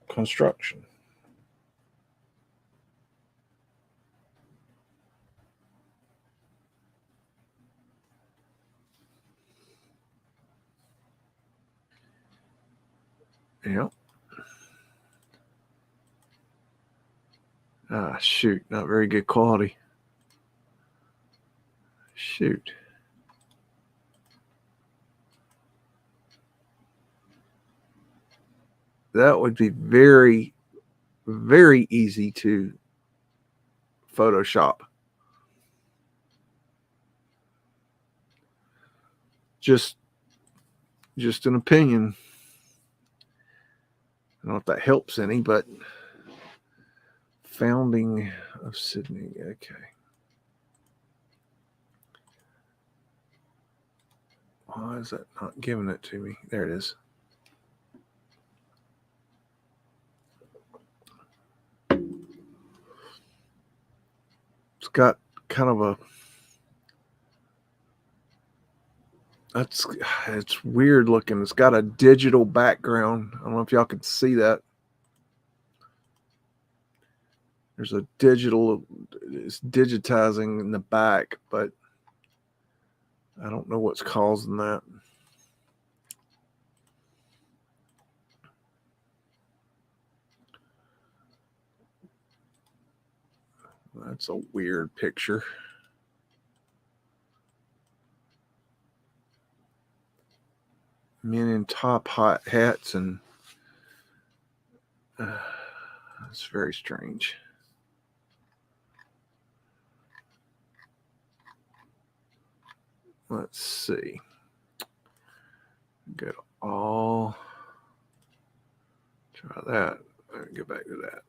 construction? Yep. Shoot. Not very good quality. Shoot. That would be very, very easy to Photoshop. Just an opinion. I don't know if that helps any, but founding of Sydney. Okay. Why is that not giving it to me? There it is. It's got kind of a. It's weird looking. It's got a digital background. I don't know if y'all can see that. There's a digital, it's digitizing in the back, but I don't know what's causing that. That's a weird picture. Men in top hot hats, and it's very strange. Let's see. Go to all. Try that. All right, go back to that.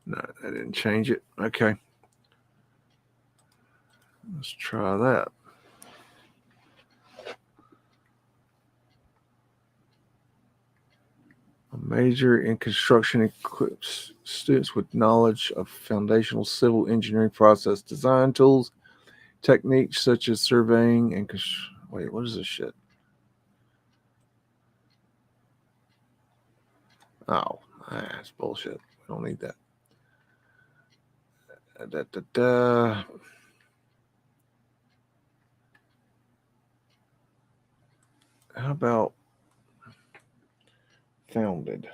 No, I didn't change it. Okay. Let's try that. A major in construction equips students with knowledge of foundational civil engineering process design tools, techniques such as surveying and wait, what is this shit? Oh, that's bullshit. We don't need that. How about founded?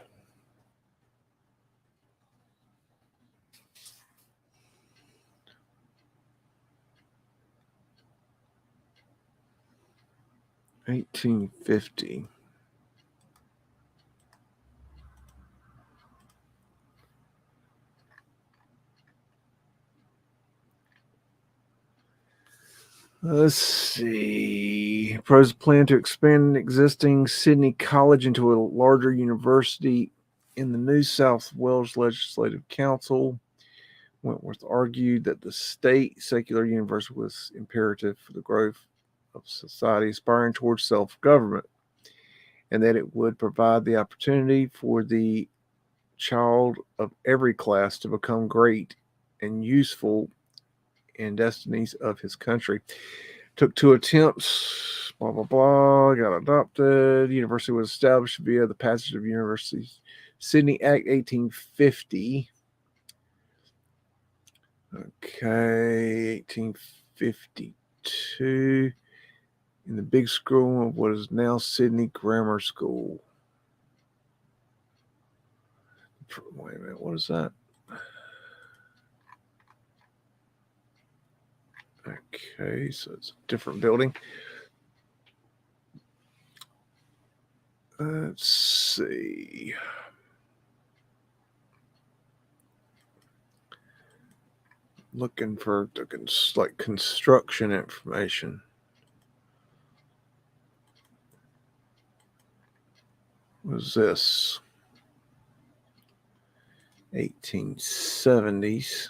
$1850. Let's see. Proposed plan to expand existing Sydney College into a larger university in the New South Wales Legislative Council. Wentworth argued that the state secular university was imperative for the growth of society aspiring towards self-government, and that it would provide the opportunity for the child of every class to become great and useful in destinies of his country. Took 2 attempts, blah, blah, blah, got adopted. University was established via the passage of University Sydney Act 1850. Okay, 1852. In the big school of what is now Sydney Grammar School. Wait a minute, what is that? Okay, so it's a different building. Let's see. Looking for like construction information. What is this? 1870s.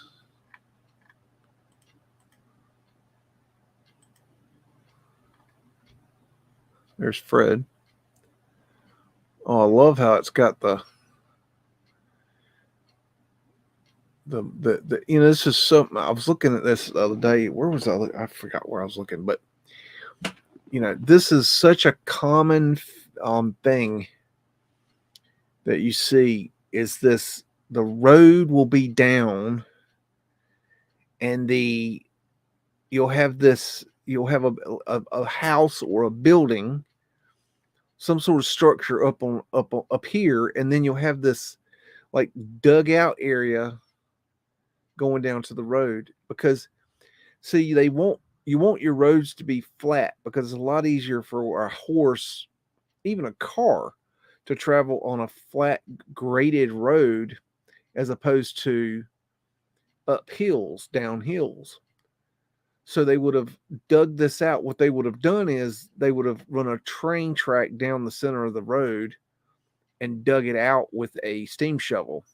There's Fred. Oh, I love how it's got the this is something I was looking at this the other day. Where was I forgot where I was looking, but this is such a common thing that you see is this: the road will be down and you'll have a house or a building, some sort of structure up here, and then you'll have this like dugout area going down to the road, because see, you want your roads to be flat, because it's a lot easier for a horse, even a car, to travel on a flat graded road as opposed to up hills, down hills. So they would have dug this out. What they would have done is they would have run a train track down the center of the road and dug it out with a steam shovel,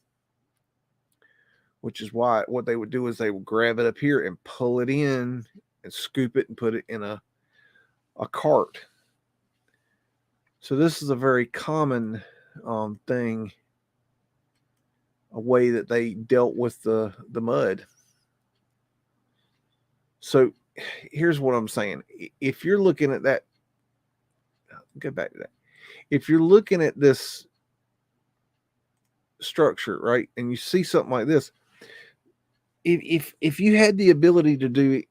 which is why what they would do is they would grab it up here and pull it in and scoop it and put it in a cart. So this is a very common thing, a way that they dealt with the mud. So here's what I'm saying. If you're looking at that, go back to that. If you're looking at this structure, right, and you see something like this, if you had the ability to do,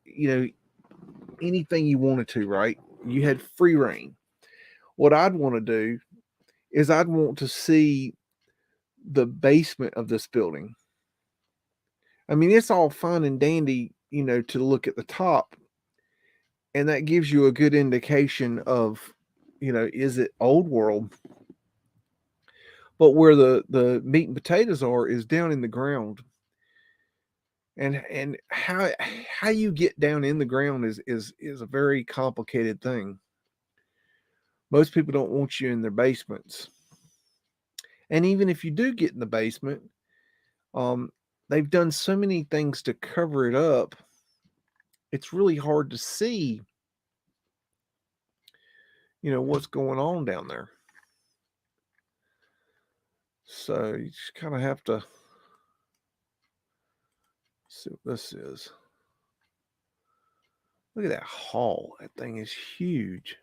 anything you wanted to, right, you had free reign. What I'd want to do is I'd want to see the basement of this building. I mean, it's all fine and dandy, to look at the top, and that gives you a good indication of, is it old world? But where the meat and potatoes is down in the ground. And how you get down in the ground is a very complicated thing. Most people don't want you in their basements. And even if you do get in the basement, they've done so many things to cover it up. It's really hard to see, what's going on down there. So you just kind of have to see what this is. Look at that hall. That thing is huge.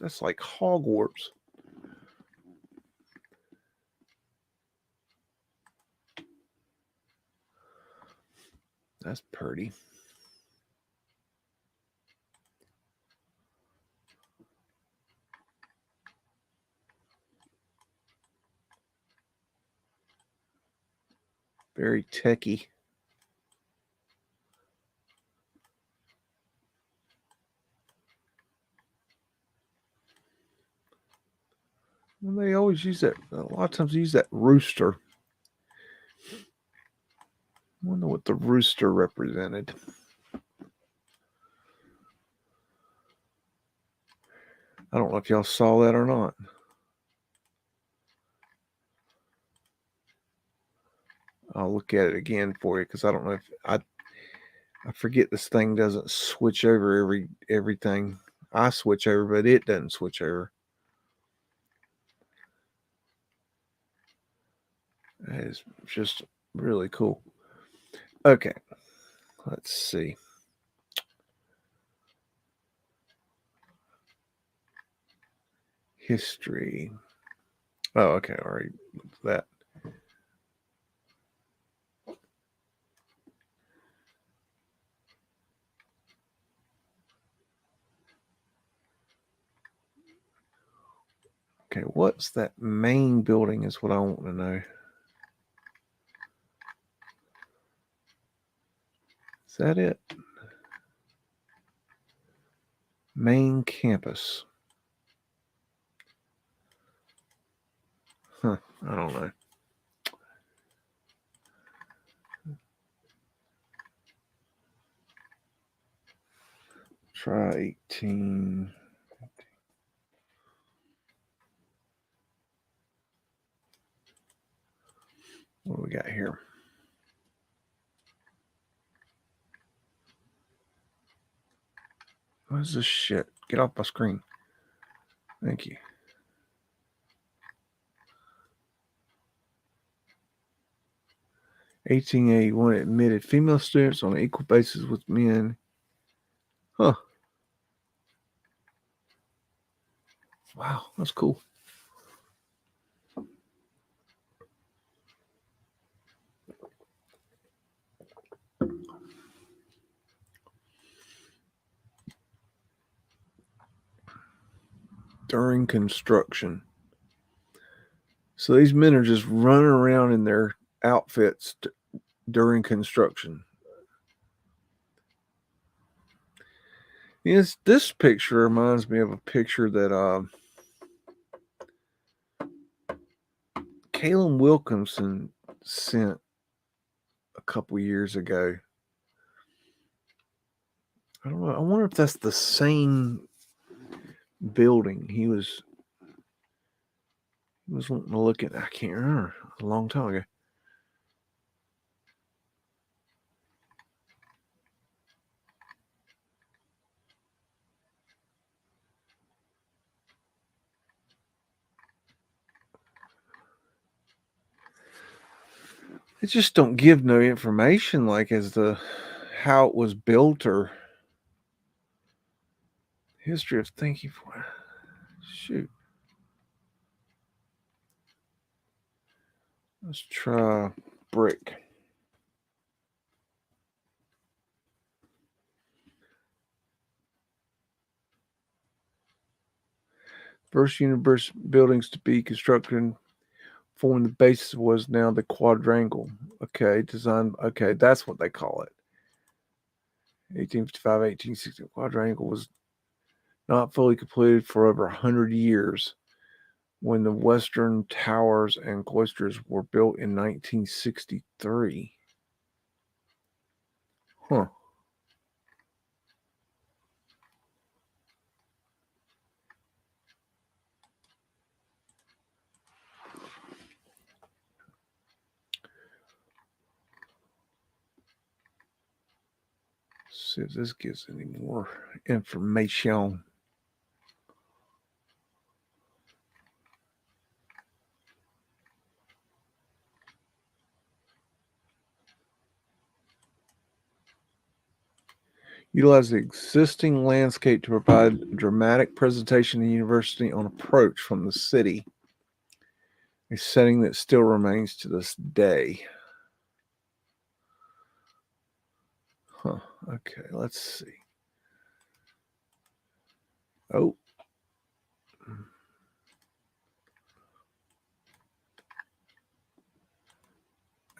That's like Hogwarts. That's pretty. Very techy. Well, they always use that. A lot of times they use that rooster. I wonder what the rooster represented. I don't know if y'all saw that or not. I'll look at it again for you because I don't know if I forget this thing doesn't switch over everything. I switch over, but it doesn't switch over. That is just really cool. Okay, let's see. History. Oh, okay, all right. That. Okay, what's that main building is what I want to know. Is that it? Main campus. Huh, I don't know. Try 18. What do we got here? What is this shit? Get off my screen. Thank you. (1881) admitted female students on an equal basis with men. Huh. Wow, that's cool. During construction. So these men are just running around in their outfits during construction. Yes, this picture reminds me of a picture that Caleb Wilkinson sent a couple years ago. I don't know. I wonder if that's the same building he was wanting to look at. I can't remember. A long time ago. They just don't give no information like as to how it was built or history of thinking for. Shoot. Let's try brick. First university buildings to be constructed forming the basis was now the quadrangle. Okay, design. Okay, that's what they call it. 1855, 1860. Quadrangle was not fully completed for over 100 years when the western towers and cloisters were built in 1963. Huh. see if this gives any more information. Utilize the existing landscape to provide a dramatic presentation of the university on approach from the city, a setting that still remains to this day. Huh. Okay, let's see. Oh.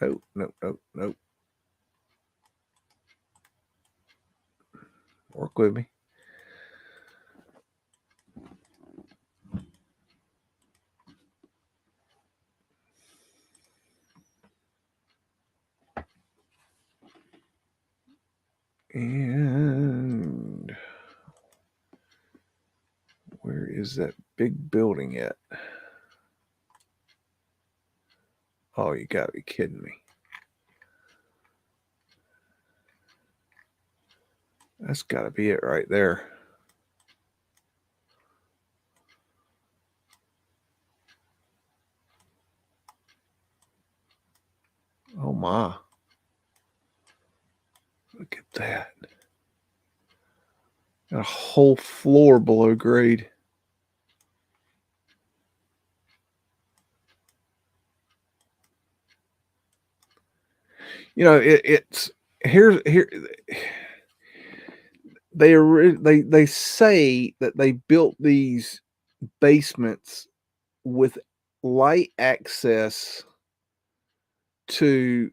Oh, no. Work with me. And where is that big building at? Oh, you gotta be kidding me. That's gotta be it right there. Oh my. Look at that. Got a whole floor below grade. You know, it's here. They say that they built these basements with light access to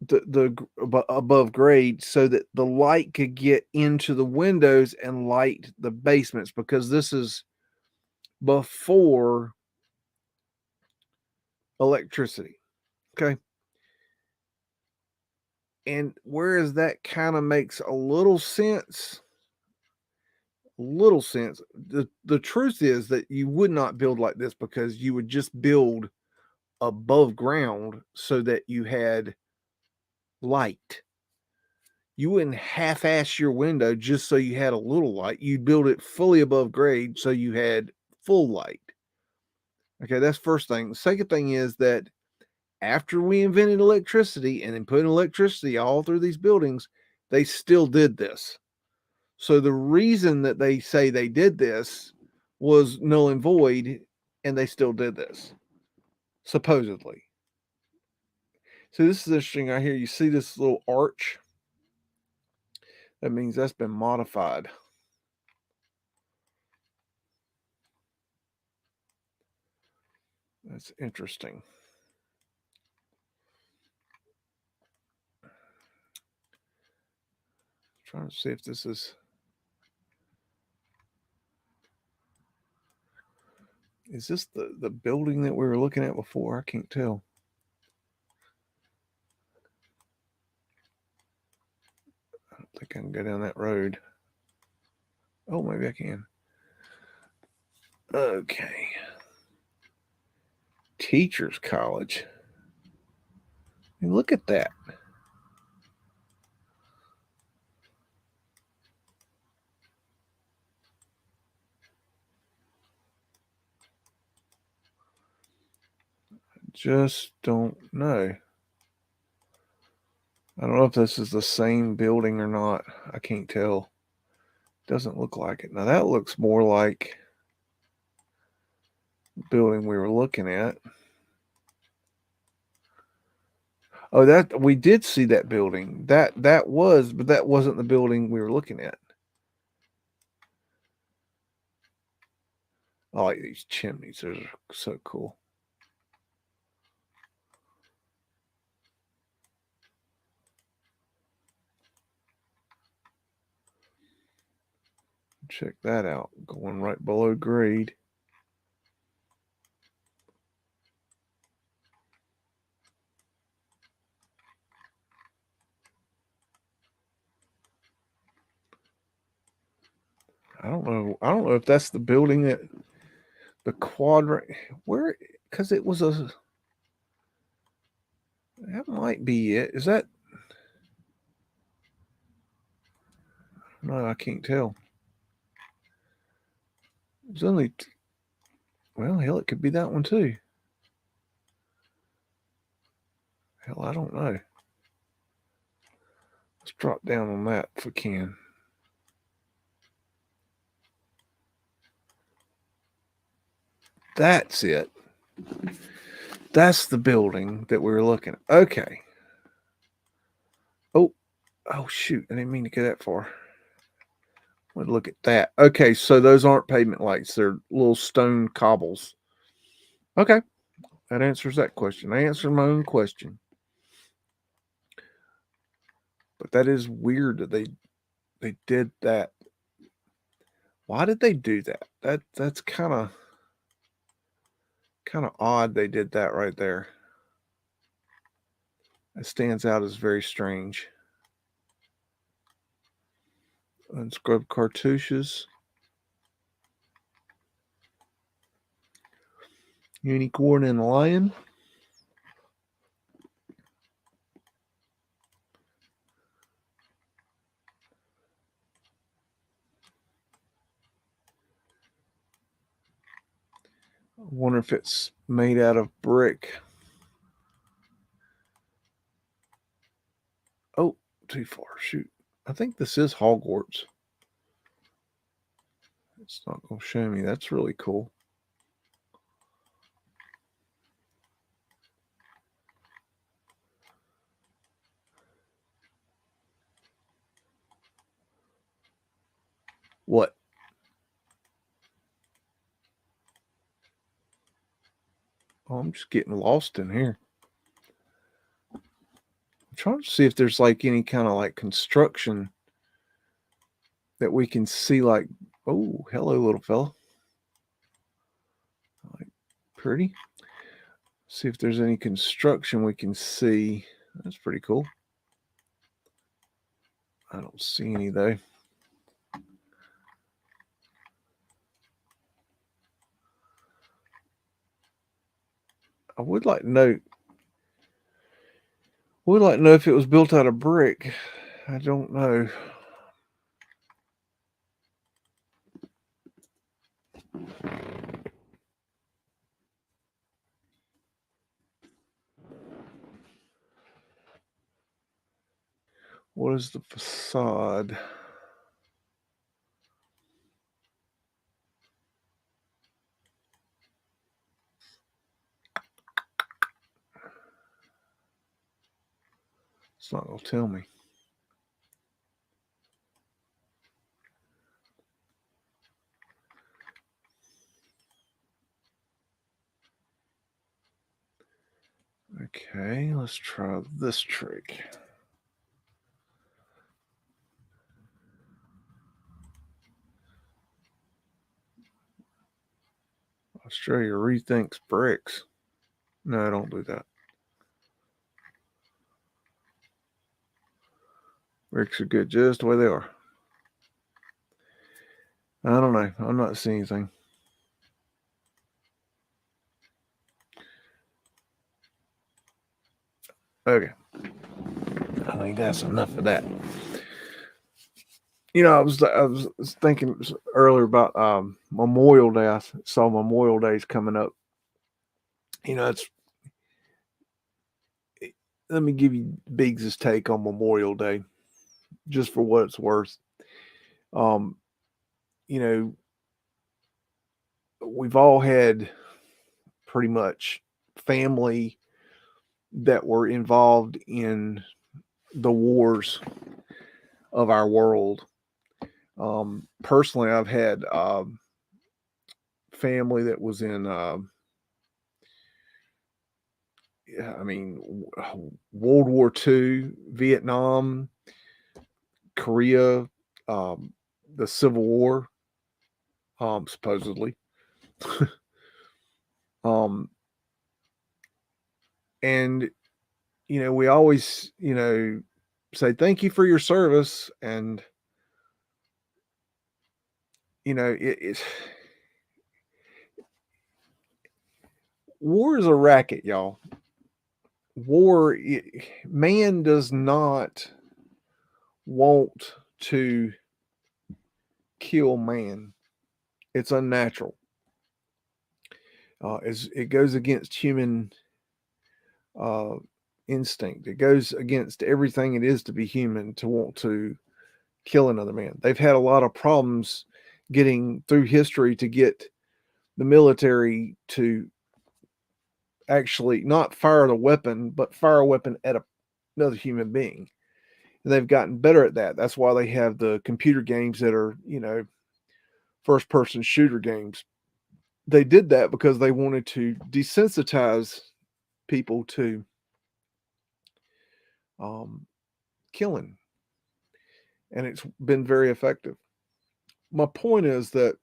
the above grade so that the light could get into the windows and light the basements, because this is before electricity. Okay. And whereas that kind of makes a little sense, the truth is that you would not build like this, because you would just build above ground so that you had light. You wouldn't half-ass your window just so you had a little light. You'd build it fully above grade so you had full light. Okay, that's first thing. The second thing is that after we invented electricity and then putting electricity all through these buildings, they still did this. So the reason that they say they did this was null and void, and they still did this, supposedly. So this is interesting right here. You see this little arch? That means that's been modified. That's interesting. Trying to see if this is this the building that we were looking at before? I can't tell. I don't think I can go down that road. Oh, maybe I can. Okay. Teachers College. And look at that. Just don't know. I don't know if this is the same building or not. I can't tell. Doesn't look like it. Now that looks more like the building we were looking at. Oh, that we did see that building. But that wasn't the building we were looking at. I like these chimneys. They're so cool. Check that out. Going right below grade. I don't know if that's the building that the quadrant where, because it was a, that might be it. Is that No, I can't tell. There's only, well, hell, it could be that one too. Hell, I don't know. Let's drop down on that if we can. That's it. That's the building that we were looking at. Okay. Oh shoot. I didn't mean to go that far. Let's look at that. Okay, so those aren't pavement lights. They're little stone cobbles. Okay. That answers that question. I answered my own question. But that is weird that they did that. Why did they do that? That's kind of odd they did that right there. It stands out as very strange. Unscrubbed cartouches. Unicorn and lion. I wonder if it's made out of brick. Oh, too far. Shoot. I think this is Hogwarts. It's not going to show me. That's really cool. What? Oh, I'm just getting lost in here. I'm trying to see if there's like any kind of like construction that we can see, like, oh, hello, little fella. Like, pretty. See if there's any construction we can see. That's pretty cool. I don't see any though. I would like to know. Would like to know if it was built out of brick. I don't know. What is the facade? It's not going to tell me. Okay, let's try this trick. Australia rethinks bricks. No, don't do that. Bricks are good just the way they are. I don't know. I'm not seeing anything. Okay. I think that's enough of that. You know, I was thinking earlier about Memorial Day. I saw Memorial Day's coming up. You know, let me give you Biggs' take on Memorial Day, just for what it's worth. You know, we've all had pretty much family that were involved in the wars of our world. Personally, I've had family that was in, World War II, Vietnam, Korea, the Civil War, supposedly. And, you know, we always, you know, say thank you for your service. And, you know, it's war is a racket, y'all. War, man does not want to kill man. It's unnatural. It goes against human instinct. It goes against everything it is to be human to want to kill another man. They've had a lot of problems getting through history to get the military to actually not fire the weapon, but fire a weapon at another human being. And they've gotten better at that. That's why they have the computer games that are, first person shooter games. They did that because they wanted to desensitize people to killing. And it's been very effective. My point is that,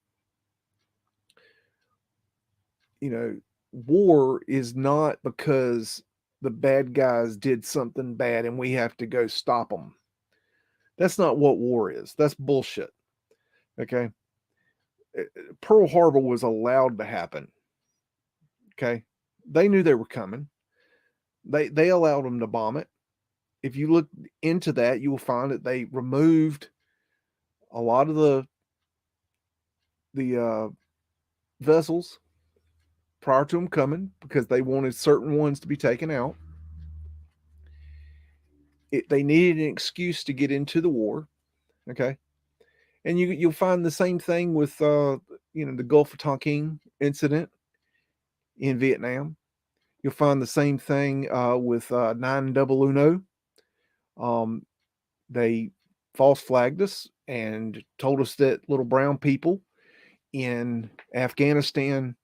war is not because the bad guys did something bad and we have to go stop them. That's not what war is. That's bullshit. Okay. Pearl Harbor was allowed to happen. Okay. They knew they were coming. They allowed them to bomb it. If you look into that, you will find that they removed a lot of the vessels prior to them coming because they wanted certain ones to be taken out. They needed an excuse to get into the war. Okay. And you'll find the same thing with the Gulf of Tonkin incident in Vietnam. You'll find the same thing with 900. They false flagged us and told us that little brown people in Afghanistan,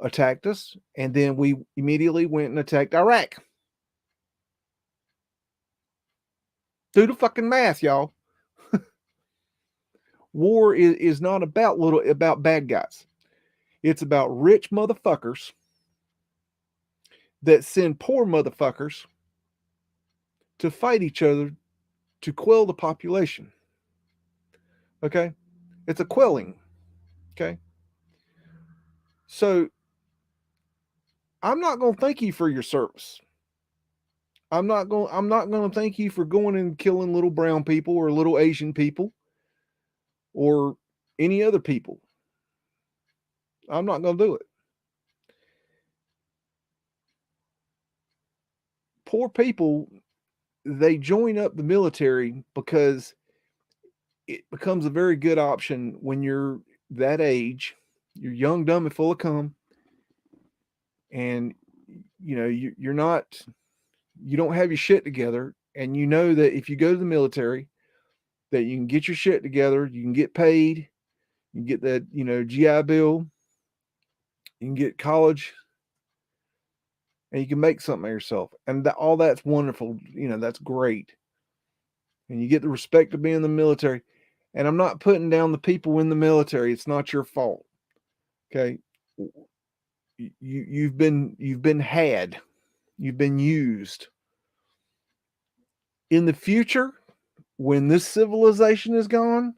attacked us, and then we immediately went and attacked Iraq. Do the fucking math, y'all. War is not about bad guys. It's about rich motherfuckers that send poor motherfuckers to fight each other to quell the population. Okay? It's a quelling. Okay? So I'm not going to thank you for your service. I'm not going to thank you for going and killing little brown people or little Asian people or any other people. I'm not going to do it. Poor people, they join up the military because it becomes a very good option when you're that age. You're young, dumb, and full of cum, and you're not, you don't have your shit together, and you know that if you go to the military, that you can get your shit together, you can get paid, you can get that GI Bill, you can get college, and you can make something of yourself, and all that's wonderful. That's great, and you get the respect of being in the military. And I'm not putting down the people in the military. It's not your fault. Okay. You've been had. You've been used. In the future, when this civilization is gone,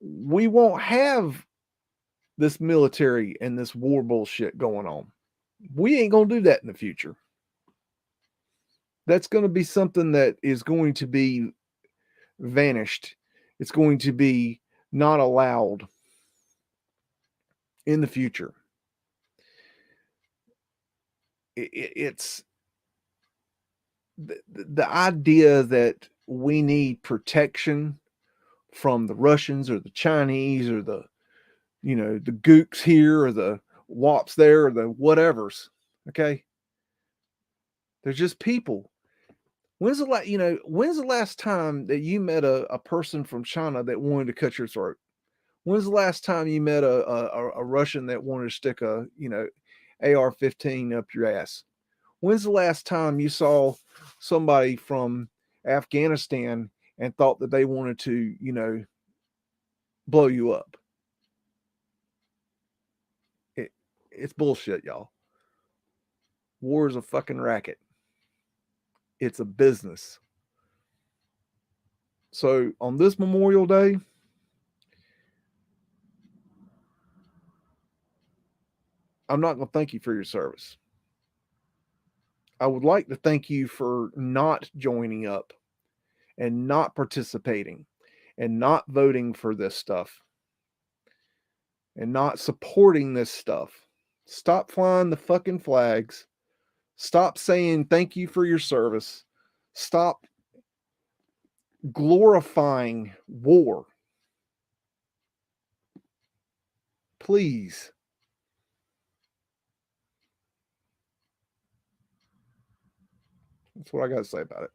we won't have this military and this war bullshit going on. We ain't going to do that in the future. That's going to be something that is going to be vanished. It's going to be not allowed in the future. It's the idea that we need protection from the Russians or the Chinese or the gooks here or the wops there or the whatevers. Okay, they're just people. When's the last time that you met a person from China that wanted to cut your throat? When's the last time you met a Russian that wanted to stick a AR-15 up your ass? When's the last time you saw somebody from Afghanistan and thought that they wanted to, blow you up? It's bullshit, y'all. War is a fucking racket. It's a business. So on this Memorial Day, I'm not going to thank you for your service. I would like to thank you for not joining up and not participating and not voting for this stuff and not supporting this stuff. Stop flying the fucking flags. Stop saying thank you for your service. Stop glorifying war. Please. That's what I got to say about it.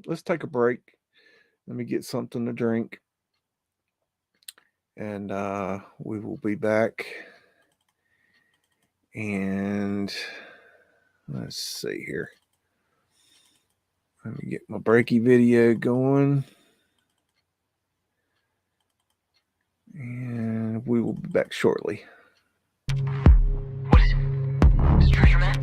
Let's take a break. Let me get something to drink. And we will be back. And let's see here. Let me get my breaky video going. And we will be back shortly. What is it? Is it treasure map?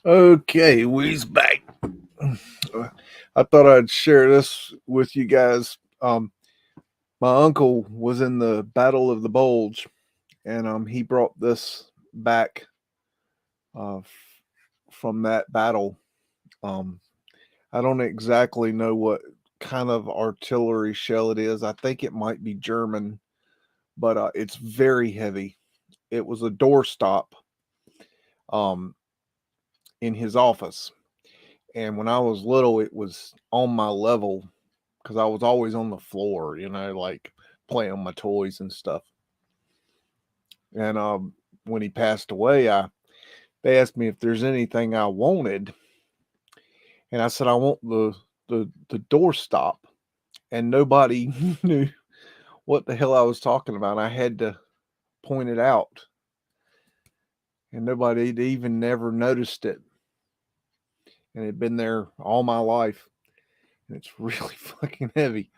Okay, we's back. I thought I'd share this with you guys. My uncle was in the Battle of the Bulge, and he brought this back from that battle. Um, I don't exactly know what kind of artillery shell it is. I think it might be German, but it's very heavy. It was a doorstop um, in his office. And when I was little, it was on my level because I was always on the floor, like playing with my toys and stuff. And when he passed away, they asked me if there's anything I wanted, and I said I want the doorstop, and nobody knew what the hell I was talking about. I had to point it out, and nobody even never noticed it, and it had been there all my life, and it's really fucking heavy.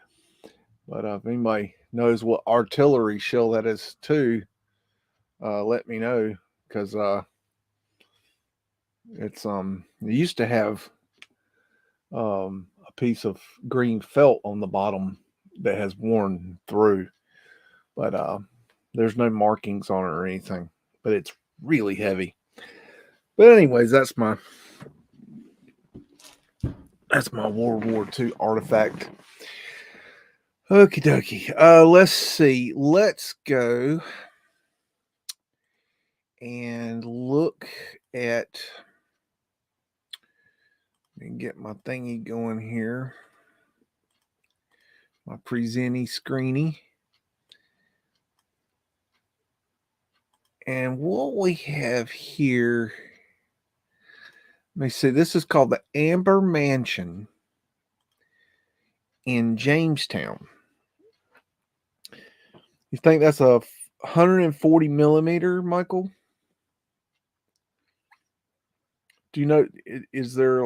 But if anybody knows what artillery shell that is too, let me know because it's it used to have a piece of green felt on the bottom that has worn through, but there's no markings on it or anything. But it's really heavy. But anyways, that's my World War II artifact. Okie dokie. Let's see. Let's go and look at. Let me get my thingy going here. My presenty screeny. And what we have here, let me see, this is called the Amber Mansion in Jamestown. You think that's a 140 millimeter, Michael? Do you know? Is there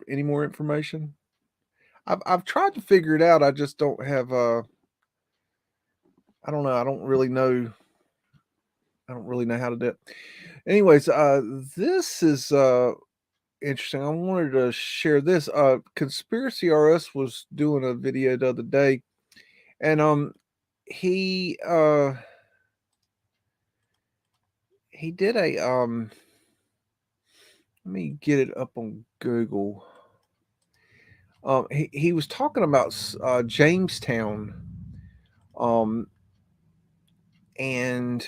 any more information? I've tried to figure it out. I just don't have I don't know. I don't really know. I don't really know how to do it. Anyways, this is interesting. I wanted to share this. Conspiracy RS was doing a video the other day, and he did a let me get it up on Google. He was talking about Jamestown, um, and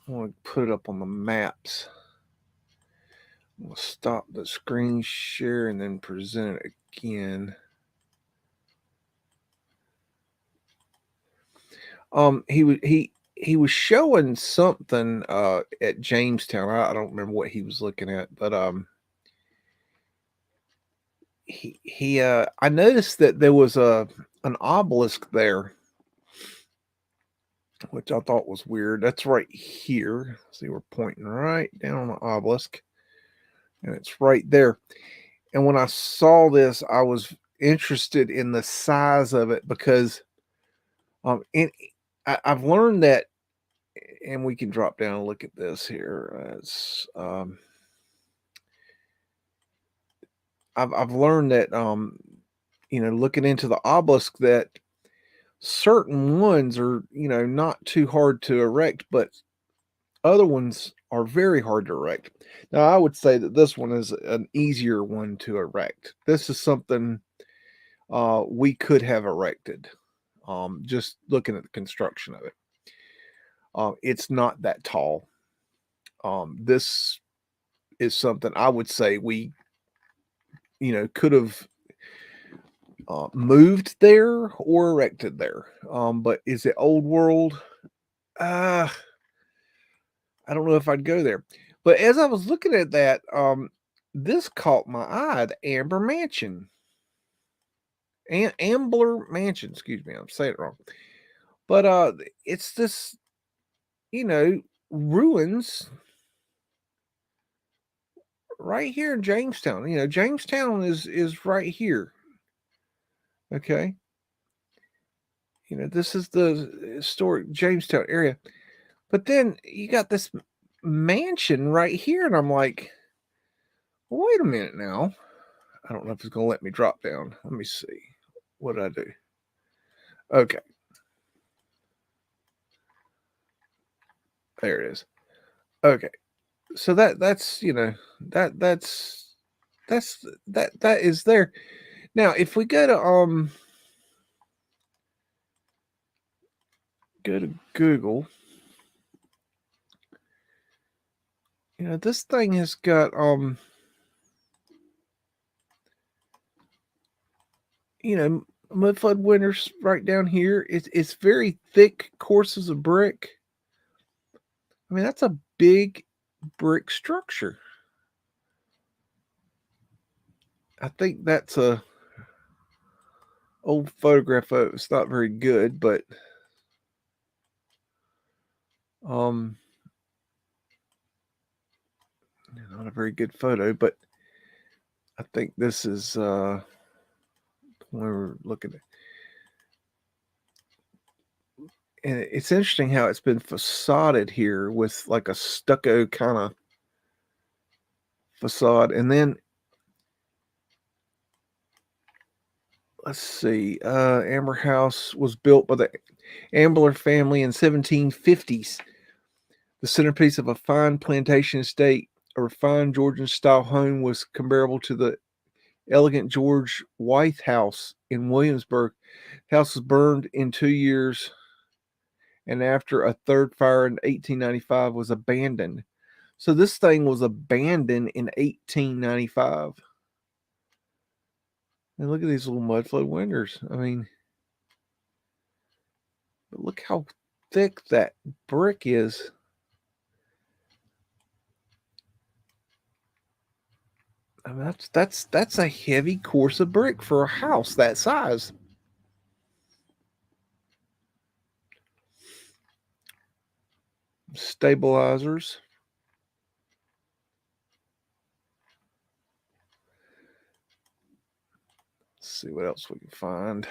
I want to put it up on the maps. I'm gonna stop the screen share and then present it again. He was showing something at Jamestown. I don't remember what he was looking at, but he I noticed that there was an obelisk there, which I thought was weird. That's right here. See, we're pointing right down on the obelisk, and it's right there. And when I saw this, I was interested in the size of it because I've learned that, and we can drop down and look at this here. I've learned that looking into the obelisk, that certain ones are not too hard to erect, but other ones are very hard to erect. Now, I would say that this one is an easier one to erect. This is something we could have erected. Just looking at the construction of it, it's not that tall. This is something I would say we, could have moved there or erected there. But is it old world? I don't know if I'd go there. But as I was looking at that, this caught my eye, the Amber Mansion. Ambler Mansion, excuse me, I'm saying it wrong. But it's this, ruins right here in Jamestown. Jamestown is right here. Okay. This is the historic Jamestown area. But then you got this mansion right here, and I'm like, well, wait a minute now. I don't know if it's going to let me drop down. Let me see. What did I do? Okay. There it is. Okay. So that's that is there. Now, if we go to Google, this thing has got Mudflood winters right down here. It's very thick courses of brick. I mean, that's a big brick structure. I think that's a old photograph of it. It's not very good, but not a very good photo. But I think this is when we're looking at. And it's interesting how it's been facaded here with like a stucco kind of facade. And then let's see, Amber House was built by the Ambler family in 1750s. The centerpiece of a fine plantation estate, a refined Georgian-style home, was comparable to the elegant George Wythe House in Williamsburg. The house was burned in 2 years, and after a third fire in 1895 was abandoned. So this thing was abandoned in 1895. And look at these little Mudflood windows. I mean, but look how thick that brick is. I mean, that's a heavy course of brick for a house that size. Stabilizers. Let's see what else we can find.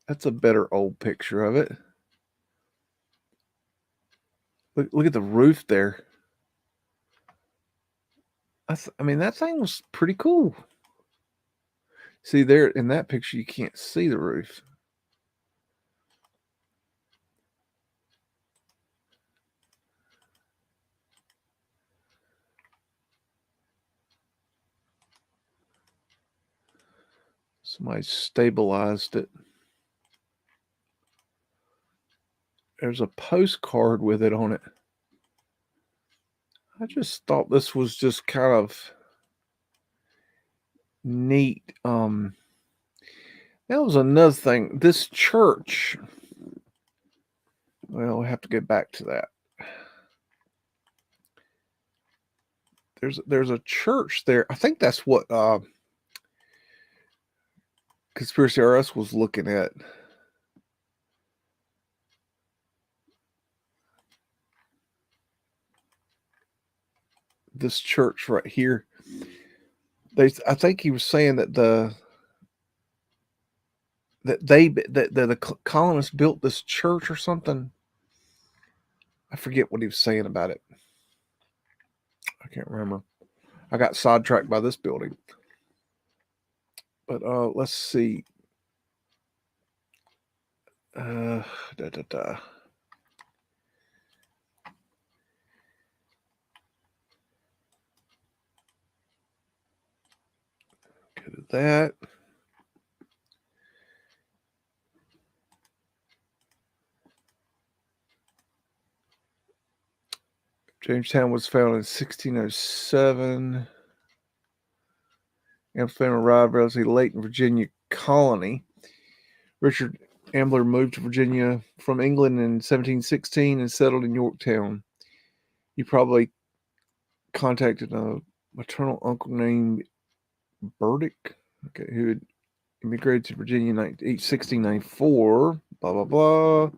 That's a better old picture of it. Look at the roof there. I mean, that thing was pretty cool. See, there in that picture, you can't see the roof. Somebody stabilized it. There's a postcard with it on it. I just thought this was just kind of neat. That was another thing. This church. Well, we have to get back to that. There's a church there. I think that's what Conspiracy RS was looking at. This church right here. I think he was saying that the colonists built this church or something. I forget what he was saying about it. I can't remember. I got sidetracked by this building. But let's see. Go to that. Jamestown was founded in 1607. Amsterdam arrived relatively late in Virginia colony. Richard Ambler moved to Virginia from England in 1716 and settled in Yorktown. He probably contacted a maternal uncle named Burdick, who had immigrated to Virginia in 1694. Blah, blah, blah.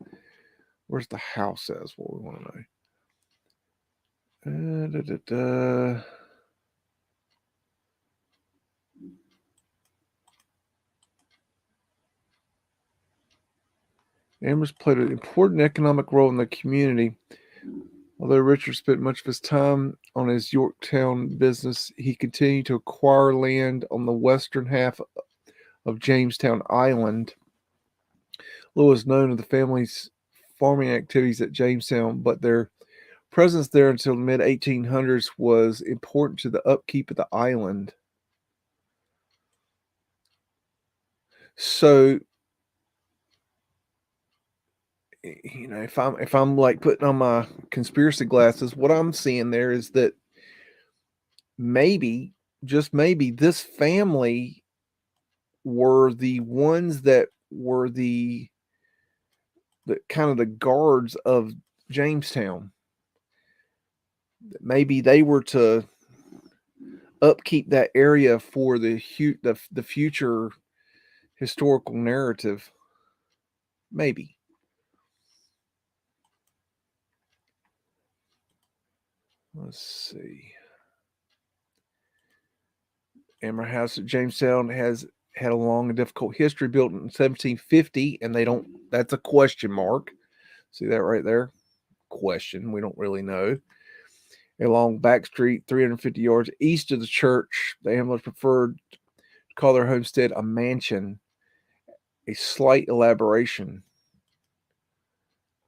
Where's the house as? What we want to know. Amherst played an important economic role in the community. Although Richard spent much of his time on his Yorktown business, he continued to acquire land on the western half of Jamestown Island. Little is known of the family's farming activities at Jamestown, but their presence there until the mid 1800s was important to the upkeep of the island. So, if I'm like putting on my conspiracy glasses, what I'm seeing there is that maybe, just maybe, this family were the ones that were the kind of the guards of Jamestown. Maybe they were to upkeep that area for the future historical narrative. Maybe. Let's see. Amber House at Jamestown has had a long and difficult history, built in 1750, and they don't. That's a question mark. See that right there? Question. We don't really know. Along Back Street, 350 yards east of the church, the Amblers preferred to call their homestead a mansion. A slight elaboration.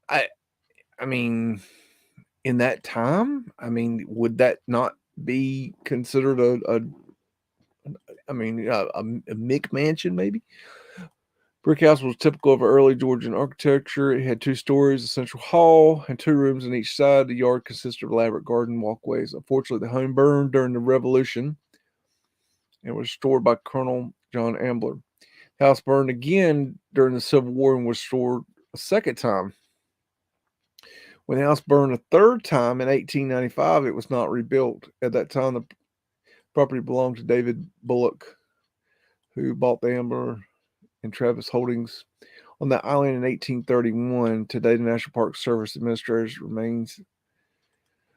I I mean, in that time, I mean, would that not be considered a McMansion maybe? Brick house was typical of early Georgian architecture. It had 2 stories, a central hall, and 2 rooms on each side. The yard consisted of elaborate garden walkways. Unfortunately, the home burned during the Revolution and was restored by Colonel John Ambler. The house burned again during the Civil War and was restored a second time. When the house burned a third time in 1895, it was not rebuilt. At that time, the property belonged to David Bullock, who bought the Ambler and Travis Holdings on that island in 1831. Today, the National Park Service Administrator remains.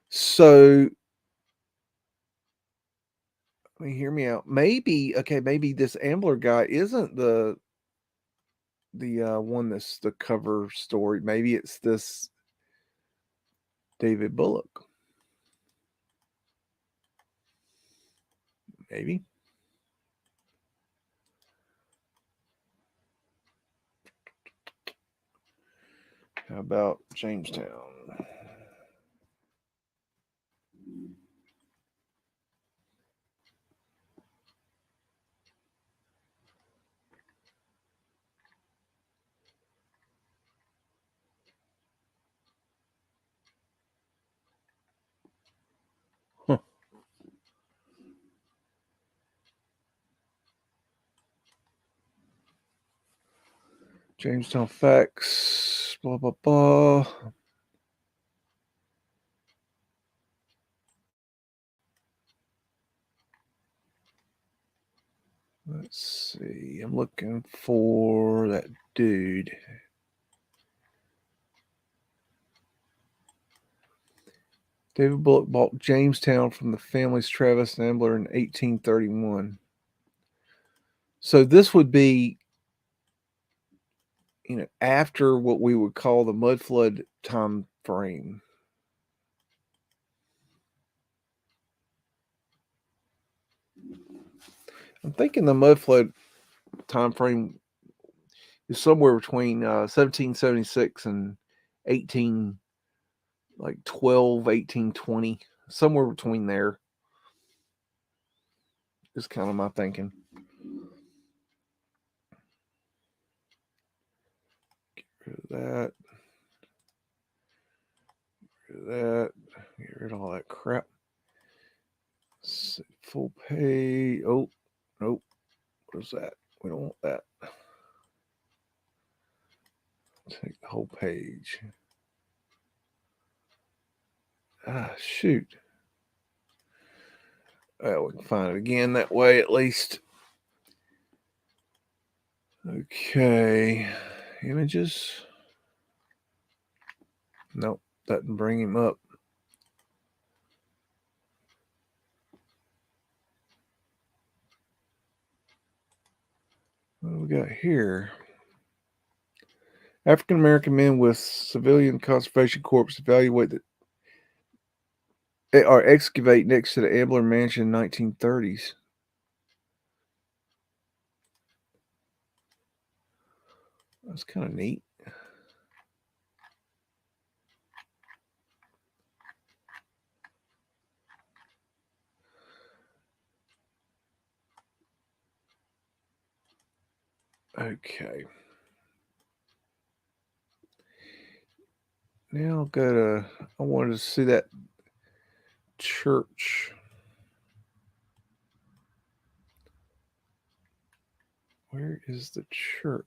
So, hear me out. Maybe this Ambler guy isn't the one that's the cover story. Maybe it's this David Bullock. Maybe. How about Jamestown? Huh. Jamestown facts. Blah blah blah. Let's see. I'm looking for that dude. David Bullock bought Jamestown from the families Travis and Ambler in 1831. So this would be, after what we would call the Mudflood time frame. I'm thinking the Mudflood time frame is somewhere between 1776 and 18 like 12, 1820, somewhere between there is kind of my thinking. Get rid of that. Get rid of that. Get rid of all that crap. Full page. Oh, nope. What is that? We don't want that. Take the whole page. Ah, shoot. Well, we can find it again that way at least. Okay. Images. Nope, doesn't bring him up. What do we got here? African American men with civilian conservation corps evaluate that or excavate next to the Ambler Mansion in 1930s. That's kind of neat. Okay. Now I wanted to see that church. Where is the church?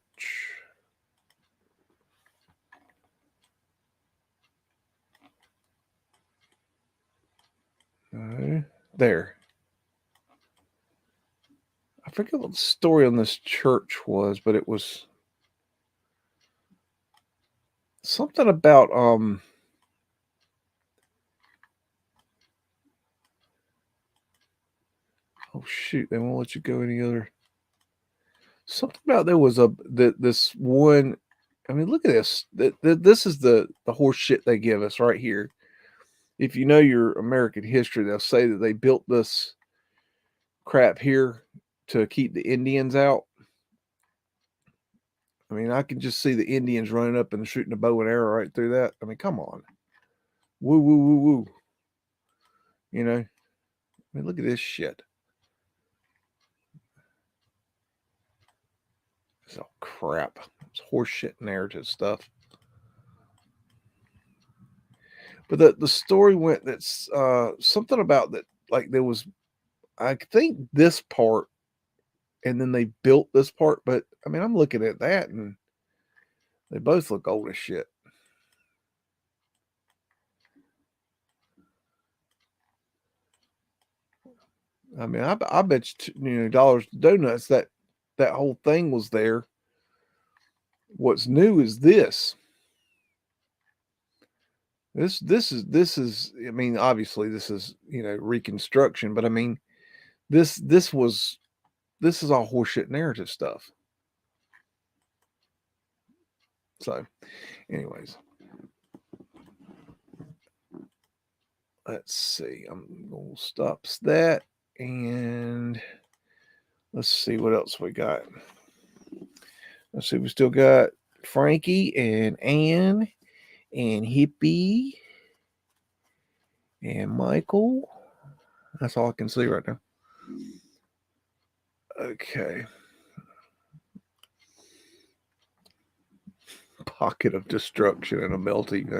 There. I forget what the story on this church was, but it was something about oh shoot, they won't let you go any other. Something about there was this one. I mean, look at this. This is the horse shit they give us right here. If you know your American history, they'll say that they built this crap here to keep the Indians out. I mean, I can just see the Indians running up and shooting a bow and arrow right through that. I mean, come on. Woo, woo, woo, woo. You know? I mean, look at this shit. It's all crap. It's horseshit narrative stuff. But the story went that's something about that, like there was, I think this part, and then they built this part. But I mean, I'm looking at that and they both look old as shit. I mean, I bet you, dollars to donuts that whole thing was there. What's new is this. This is. I mean, obviously this is reconstruction, but I mean, this is all horseshit narrative stuff. So, anyways, let's see. I'm gonna stop that and let's see what else we got. Let's see. We still got Frankie and Ann and Hippie and Michael. That's all I can see right now. Okay. Pocket of destruction and a melting.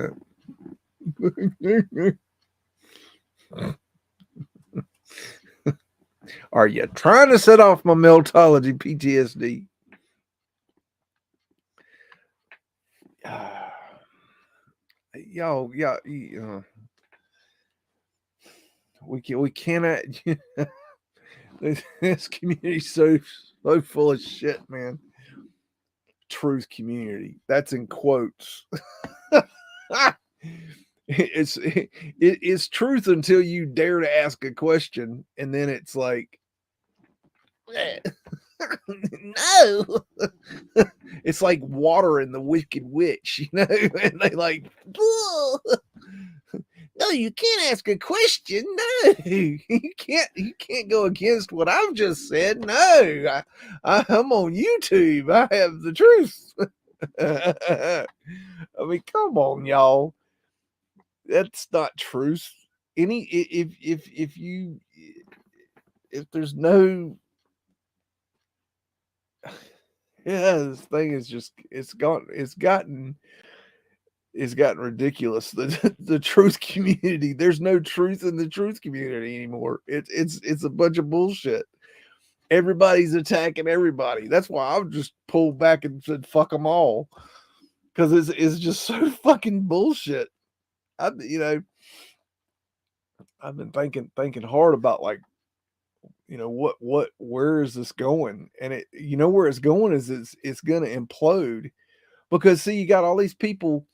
Are you trying to set off my Meltology PTSD? Yo, yeah, we cannot. This community's so full of shit, man. Truth community. That's in quotes. It's truth until you dare to ask a question, and then it's like, no. It's like water in the Wicked Witch, and they like, no, you can't ask a question. No, you can't go against what I've just said. No, I'm on YouTube. I have the truth. I mean, come on, y'all. That's not truth. If there's no, this thing is just it's gotten ridiculous. The truth community, there's no truth in the truth community anymore. It's a bunch of bullshit. Everybody's attacking everybody. That's why I've just pulled back and said fuck them all, because it's just so fucking bullshit. I've been thinking hard about, like, where is this going? And where it's going is it's gonna implode, because see, you got all these people,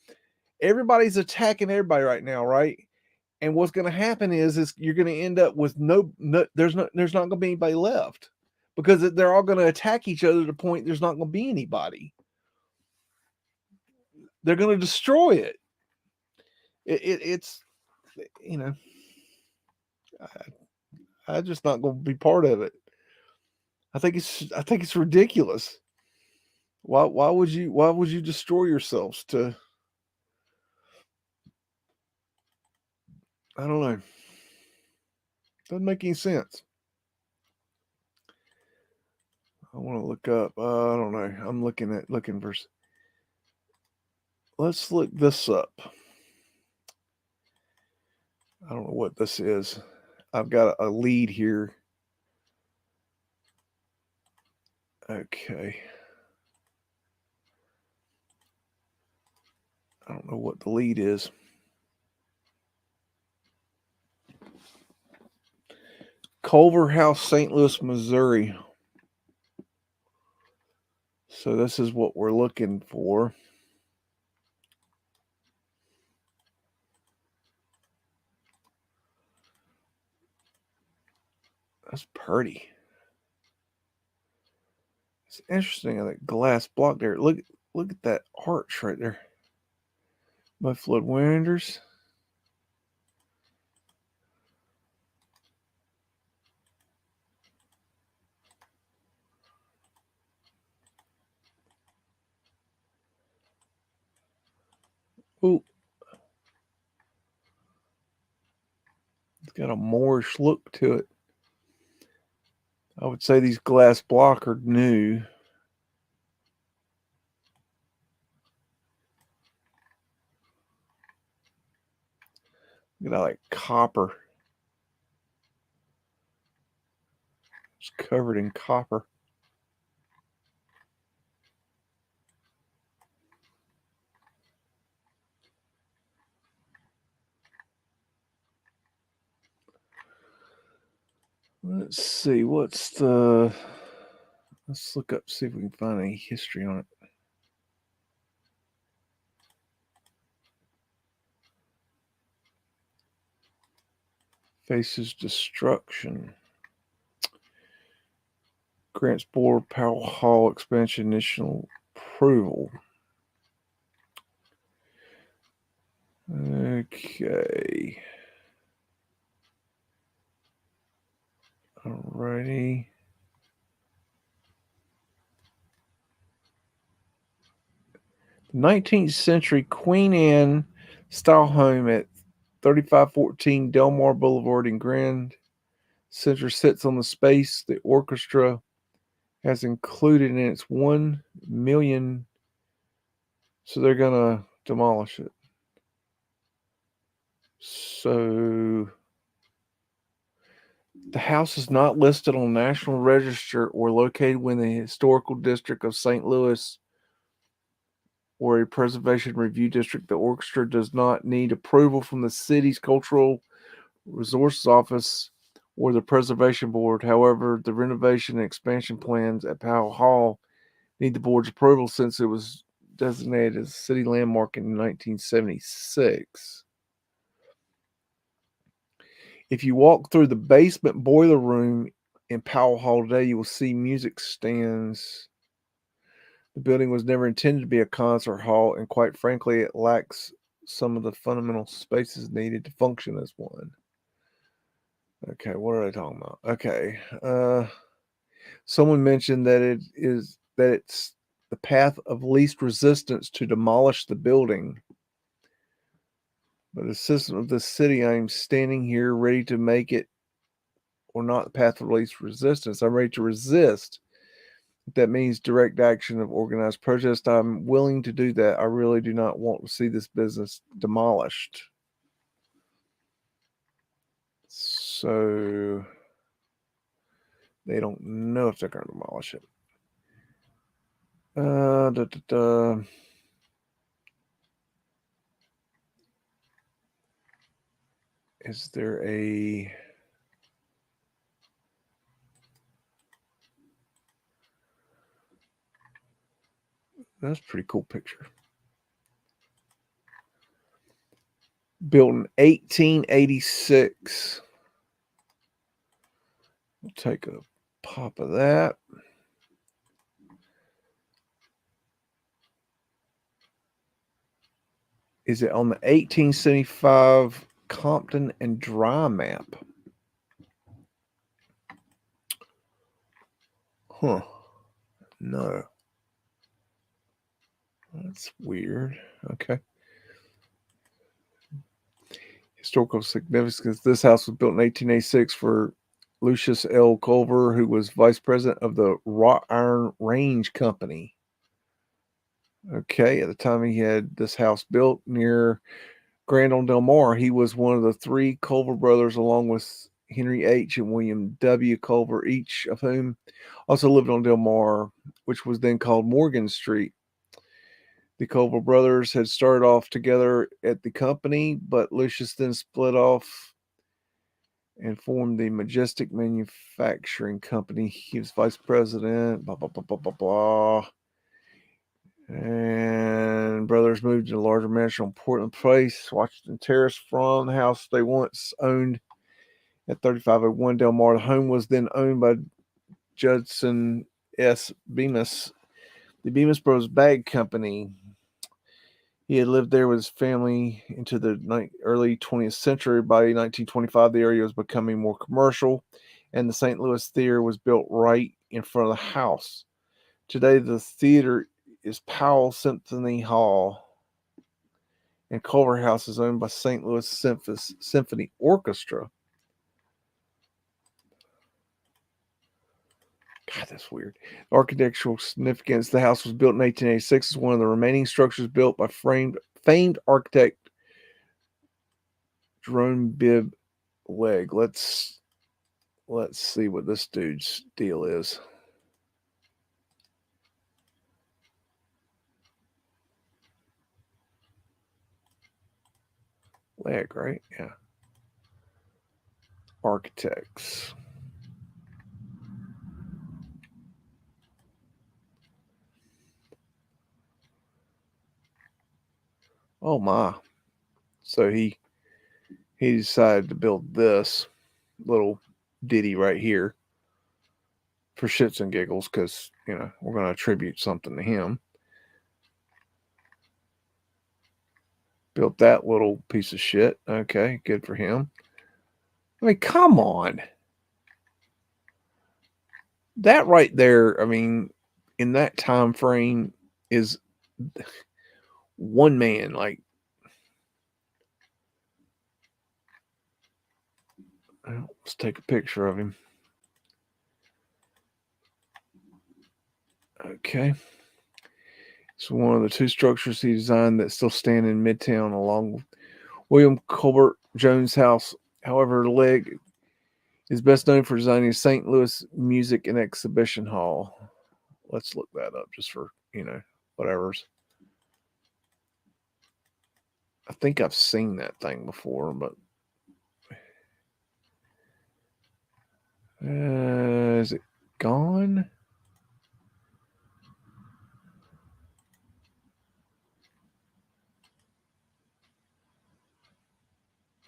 everybody's attacking everybody right now, right? And what's going to happen is you're going to end up with there's not going to be anybody left, because they're all going to attack each other to the point there's not going to be anybody. they're going to destroy it. It's, you know, I'm just not going to be part of it. I think it's ridiculous. Why would you destroy yourselves to? I don't know. Doesn't make any sense. I want to look up. I don't know. I'm looking for. Let's look this up. I don't know what this is. I've got a lead here. Okay. I don't know what the lead is. Culver House, St. Louis, Missouri. So this is what we're looking for. That's pretty. It's interesting, that glass block there. Look at that arch right there. Mudflood windows. Ooh. It's got a Moorish look to it. I would say these glass block are new. Look at that, like copper. It's covered in copper. Let's see, let's look up, see if we can find any history on it. Faces destruction. Grants Board Powell Hall expansion initial approval. Okay. Alrighty. The 19th century Queen Anne style home at 3514 Delmar Boulevard in Grand Center sits on the space the orchestra has included in its 1 million. So they're going to demolish it. So the house is not listed on National Register or located within the historical district of St. Louis or a preservation review district. The orchestra does not need approval from the city's cultural resources office or the preservation board. However, the renovation and expansion plans at Powell Hall need the board's approval since it was designated as a city landmark in 1976. If you walk through the basement boiler room in Powell Hall today, you will see music stands. The building was never intended to be a concert hall, and quite frankly, it lacks some of the fundamental spaces needed to function as one. Okay, what are they talking about? Okay, someone mentioned that it's the path of least resistance to demolish the building. But assistant of the city, I am standing here ready to make it, or not the path of least resistance. I'm ready to resist. That means direct action of organized protest. I'm willing to do that. I really do not want to see this business demolished. So they don't know if they're going to demolish it. Is there a... That's a pretty cool picture. Built in 1886. We'll take a pop of that. Is it on the 1875 Compton and Dry map? Huh. No. That's weird. Okay. Historical significance. This house was built in 1886 for Lucius L. Culver, who was vice president of the Wrought Iron Range Company. Okay, at the time he had this house built near Grand on Del Mar, he was one of the three Culver brothers, along with Henry H. and William W. Culver, each of whom also lived on Del Mar, which was then called Morgan Street. The Culver brothers had started off together at the company, but Lucius then split off and formed the Majestic Manufacturing Company. He was vice president, blah, blah, blah, blah, blah, blah. And brothers moved to a larger mansion on Portland Place, Washington Terrace, from the house they once owned at 3501 Del Mar. The home was then owned by Judson S. Bemis, the Bemis Bros. Bag Company. He had lived there with his family into the early 20th century. By 1925, the area was becoming more commercial, and the St. Louis Theater was built right in front of the house. Today, the theater is Powell Symphony Hall, and Culver House is owned by St. Louis Symphony Orchestra. God, that's weird. Architectural significance. The house was built in 1886. It's one of the remaining structures built by famed architect Jerome Bibb Legg. Let's see what this dude's deal is. Legg, right? Yeah. Architects. Oh my. So he decided to build this little ditty right here for shits and giggles, because, you know, we're going to attribute something to him. Built that little piece of shit. Okay, good for him. I mean, come on. That right there, I mean, in that time frame is one man. Like, let's take a picture of him. Okay. It's one of the two structures he designed that still stand in Midtown, along with William Colbert Jones' house. However, Legg is best known for designing St. Louis Music and Exhibition Hall. Let's look that up just for, whatever's. I think I've seen that thing before, but is it gone?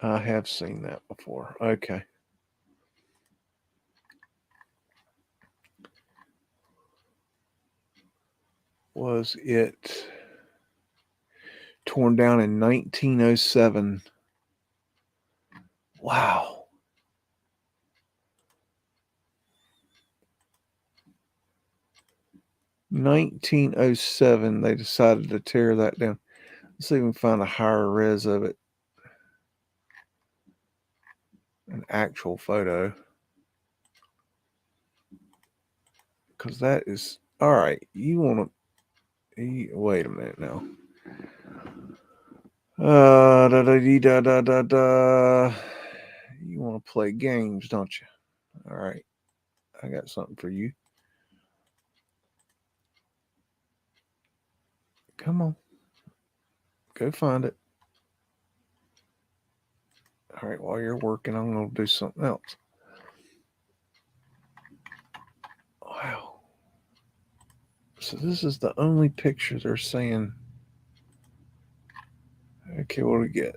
I have seen that before. Okay. Was it torn down in 1907? Wow. $1907, they decided to tear that down. Let's see if we can find a higher res of it. An actual photo. Because that is... All right, you want to... Wait a minute now. Da da da da da da. You want to play games, don't you? All right. I got something for you. Come on. Go find it. All right, while you're working, I'm going to do something else. Wow. So this is the only picture they're saying. Okay, what do we get?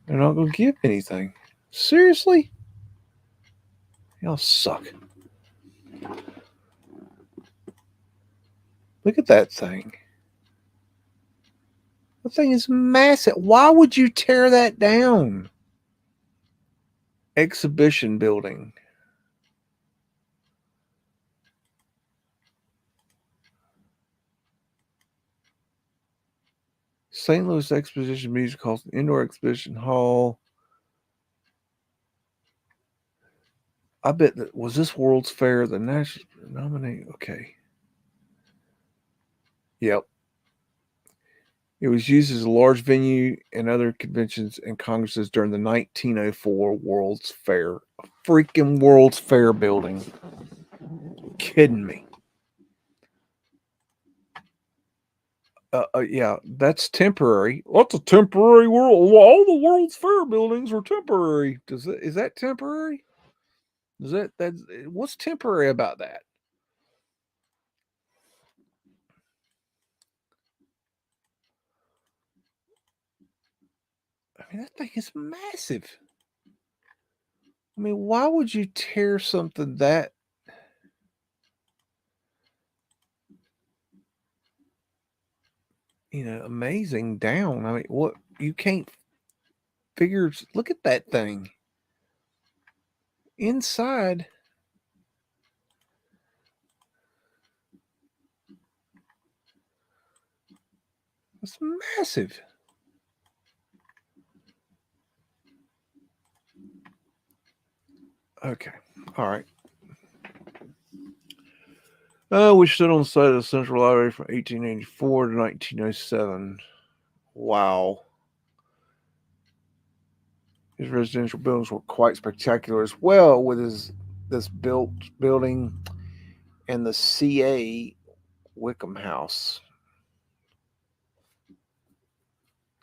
They're not going to give anything. Seriously? Y'all suck. Look at that thing. The thing is massive. Why would you tear that down? Exhibition building. St. Louis Exposition Music Hall, Indoor Exhibition Hall. I bet that was this World's Fair, the national nominee. Okay. Yep. It was used as a large venue and other conventions and congresses during the 1904 World's Fair. A freaking World's Fair building. Kidding me. Yeah, that's temporary. What's a temporary world? Well, all the World's Fair buildings are temporary. Is that temporary? That's what's temporary about that? I mean, that thing is massive. I mean, why would you tear something that amazing down? I mean, what you can't figure. Look at that thing inside. It's massive. Okay, all right. We stood on the site of the Central Library from 1884 to 1907. Wow. His residential buildings were quite spectacular as well, with this building and the C.A. Wickham House.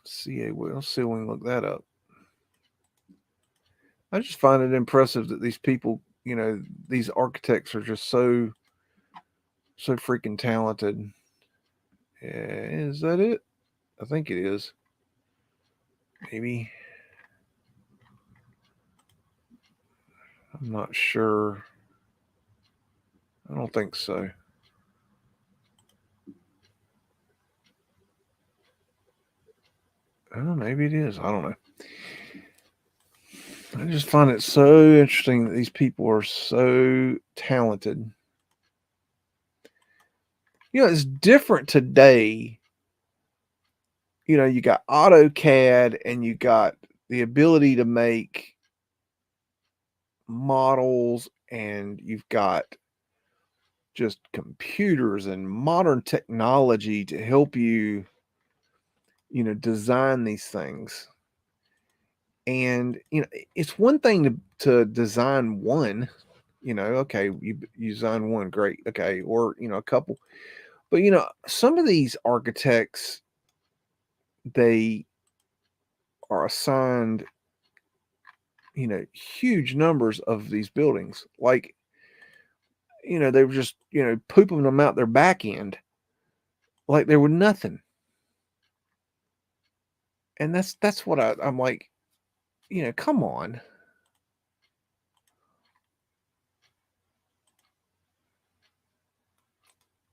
C.A. Let's see if we can look that up. I just find it impressive that these people, these architects are just so freaking talented. Is that it? I think it is. Maybe. I'm not sure. I don't think so. Oh, maybe it is. I don't know. I just find it so interesting that these people are so talented. It's different today. You got AutoCAD and you got the ability to make models, and you've got just computers and modern technology to help you, design these things. And, it's one thing to design one, okay, you design one, great, okay, or, a couple. But, some of these architects, they are assigned, huge numbers of these buildings. Like, they were just, pooping them out their back end like they were nothing. And that's what I'm like, come on.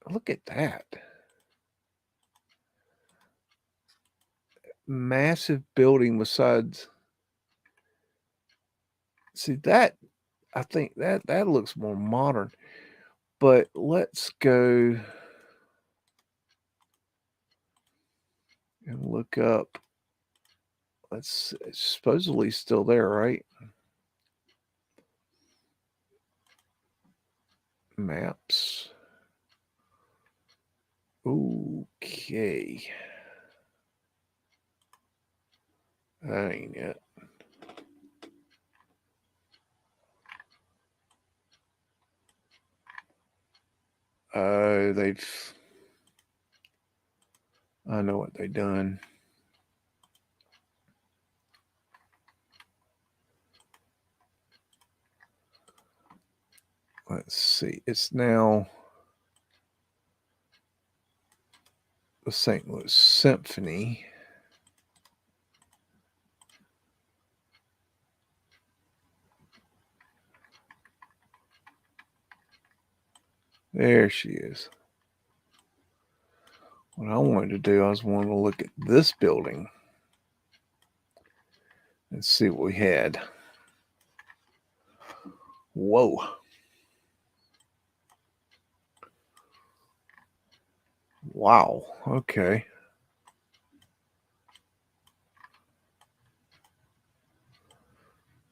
Look at that. Massive building besides. See that, I think that looks more modern. But let's go and look up. It's supposedly still there, right? Maps. Okay. That ain't it. I know what they done. Let's see. It's now the St. Louis Symphony. There she is. What I wanted to do, I was wanting to look at this building and see what we had. Whoa. Wow. Okay.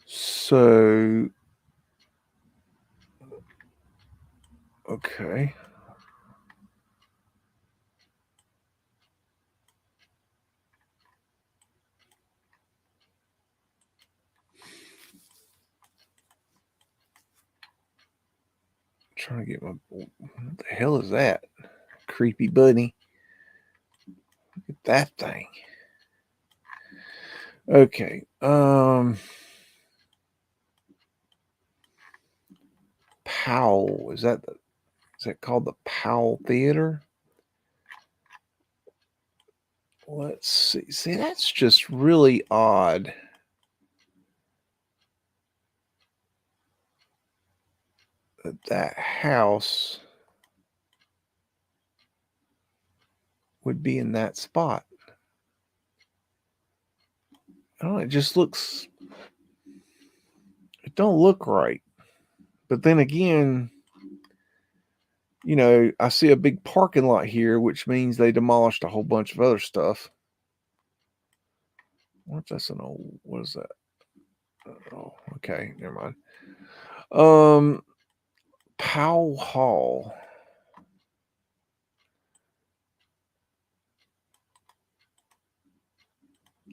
So, okay. Trying to get my. What the hell is that? Creepy bunny. Look at that thing. Okay. Powell. Is that called the Powell Theater? Let's see. See, that's just really odd. That house would be in that spot. I don't know, it just looks. It don't look right. But then again, you know, I see a big parking lot here, which means they demolished a whole bunch of other stuff. What if that's an old? What is that? Oh, okay, never mind. Powell Hall.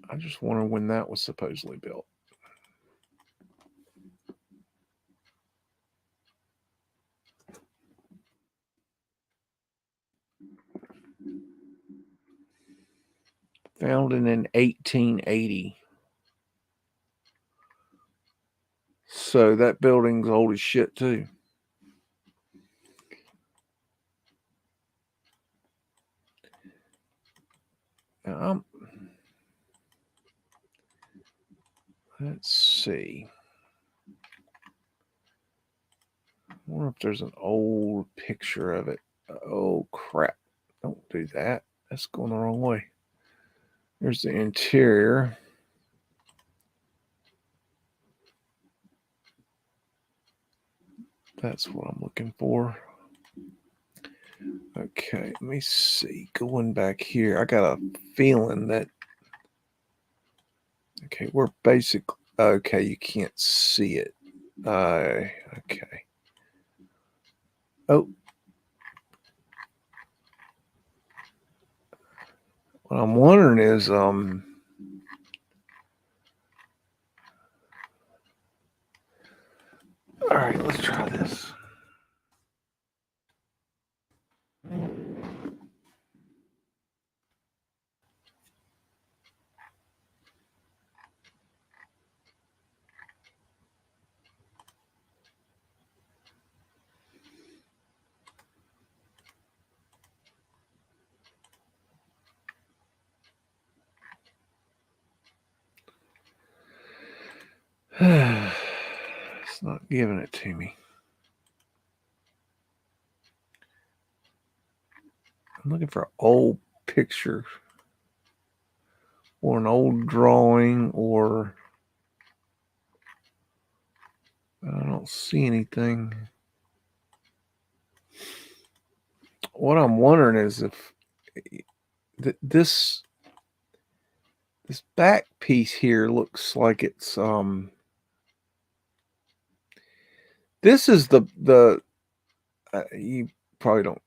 I just wonder when that was supposedly built. Founded in 1880. So that building's old as shit too. Now, let's see. I wonder if there's an old picture of it. Oh crap. Don't do that. That's going the wrong way. There's the interior. That's what I'm looking for. Okay, let me see. Going back here, I got a feeling that. Okay, we're basic. Okay, you can't see it. Okay. Oh. What I'm wondering is, all right, let's try this. It's not giving it to me. I'm looking for an old picture or an old drawing, or I don't see anything. What I'm wondering is if this back piece here looks like it's this is the you probably don't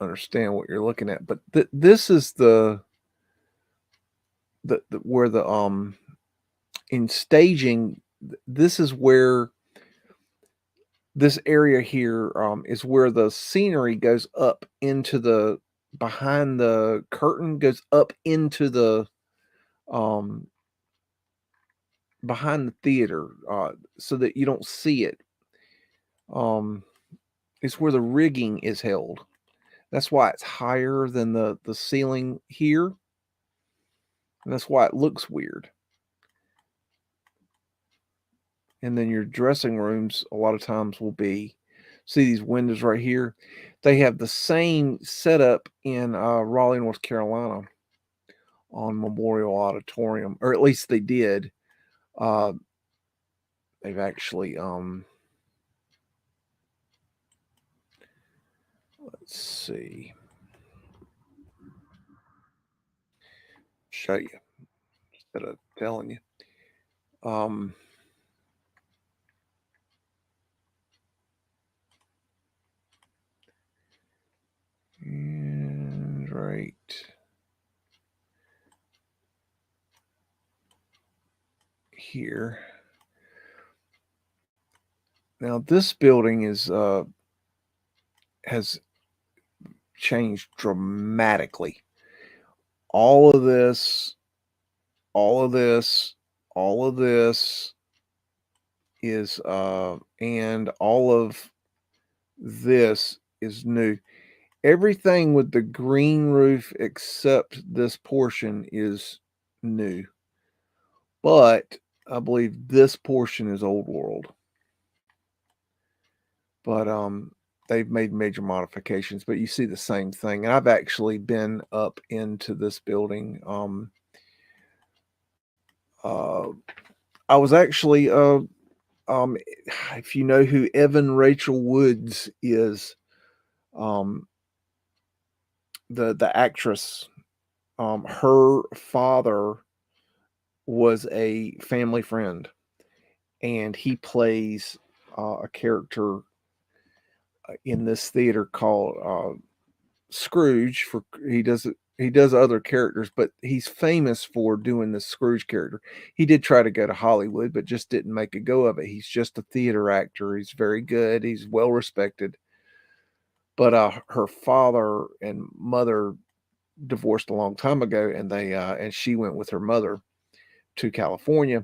understand what you're looking at, but this is the where the in staging, this is where this area here is where the scenery goes up into the behind the curtain, goes up into the behind the theater, so that you don't see it. It's where the rigging is held. That's why it's higher than the ceiling here, and that's why it looks weird. And then your dressing rooms a lot of times will be See these windows right here? They have the same setup in Raleigh, North Carolina on Memorial Auditorium, or at least they did. They've actually, let's see, show you instead of telling you. And right here. Now this building is has changed dramatically. All of this, all of this, all of this is and all of this is new. Everything with the green roof except this portion is new. But I believe this portion is old world. But they've made major modifications, but you see the same thing. And I've actually been up into this building. I was actually if you know who Evan Rachel Woods is, the actress, her father was a family friend, and he plays a character in this theater called Scrooge. He does other characters, but he's famous for doing this Scrooge character. He did try to go to Hollywood, but just didn't make a go of it. He's just a theater actor. He's very good. He's well respected. But her father and mother divorced a long time ago, and and she went with her mother to California.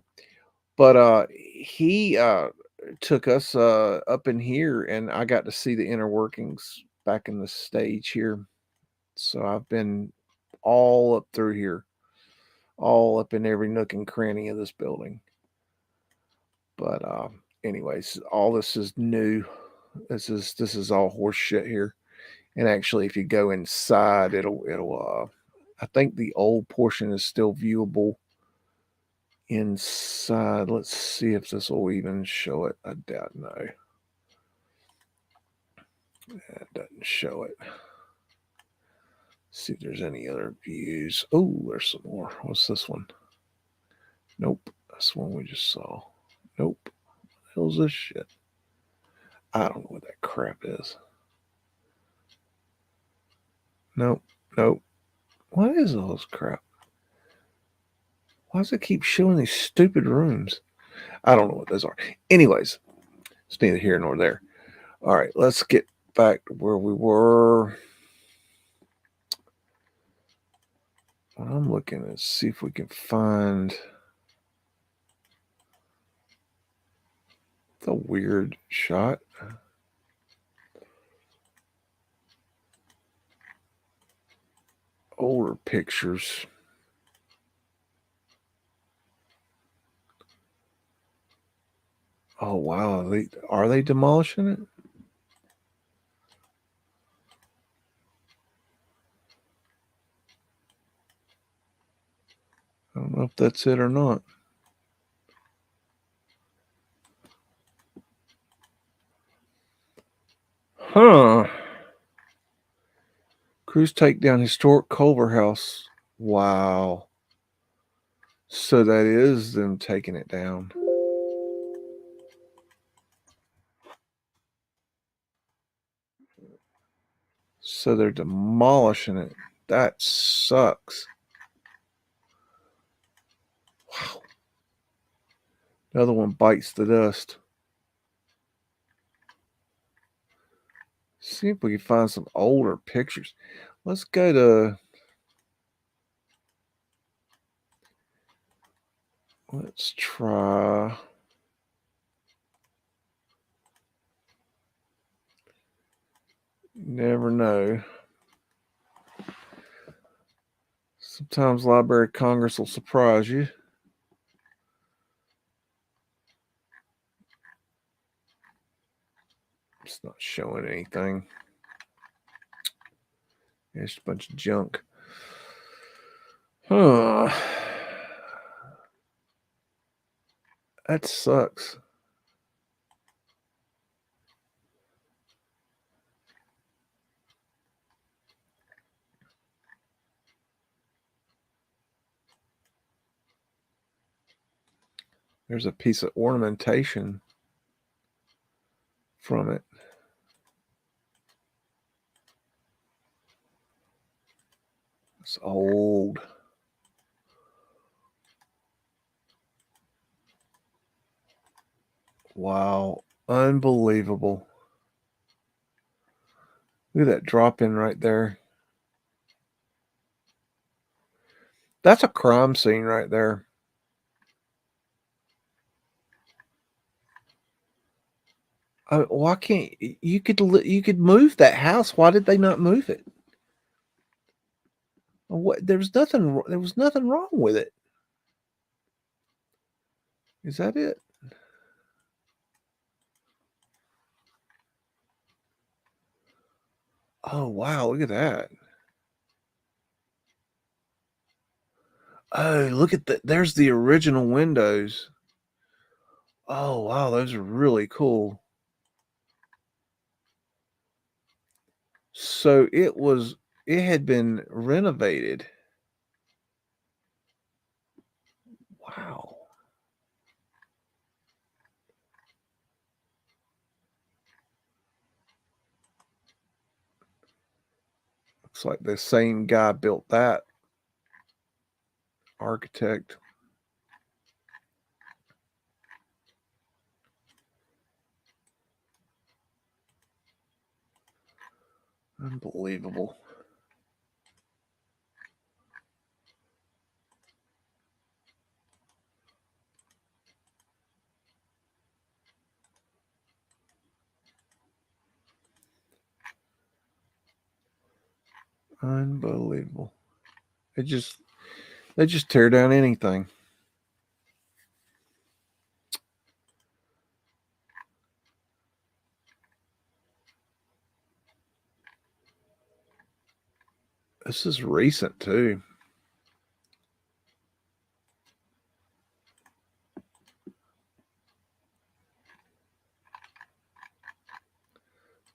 But he took us up in here, and I got to see the inner workings back in the stage here. So I've been all up through here, all up in every nook and cranny of this building. But anyways, all this is new. This is all horse shit here. And actually, if you go inside, it'll I think the old portion is still viewable inside. Let's see if this will even show it. I doubt no. It doesn't show it. See if there's any other views. Oh, there's some more. What's this one? Nope. That's the one we just saw. Nope. What the hell's this shit? I don't know what that crap is. Nope. Nope. What is all this crap? Why does it keep showing these stupid rooms? I don't know what those are. Anyways, it's neither here nor there. All right, let's get back to where we were. I'm looking to see if we can find the weird shot. Older pictures. Oh wow, are they demolishing it? I don't know if that's it or not. Huh. Crews take down historic Culver House. Wow. So that is them taking it down. So they're demolishing it. That sucks. Wow. The other one bites the dust. See if we can find some older pictures. Let's go to. Let's try. Never know. Sometimes Library of Congress will surprise you. It's not showing anything. It's a bunch of junk. Huh. That sucks. There's a piece of ornamentation from it. It's old. Wow. Unbelievable. Look at that drop in right there. That's a crime scene right there. Why can't you could move that house? Why did they not move it? What? There was nothing wrong with it. Is that it? Oh wow! Look at that. Oh, look at that. There's the original windows. Oh wow, those are really cool. So it had been renovated. Wow. Looks like the same guy built that. Architect. Unbelievable. Unbelievable. They just tear down anything. This is recent too.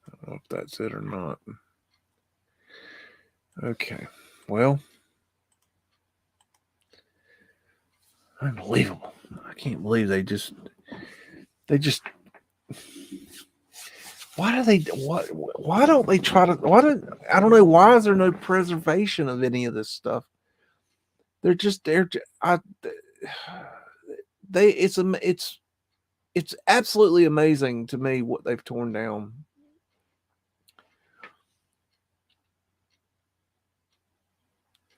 I don't know if that's it or not. Okay. Well, unbelievable. I can't believe they just why don't they try to I don't know, why is there no preservation of any of this stuff? They're it's absolutely amazing to me what they've torn down.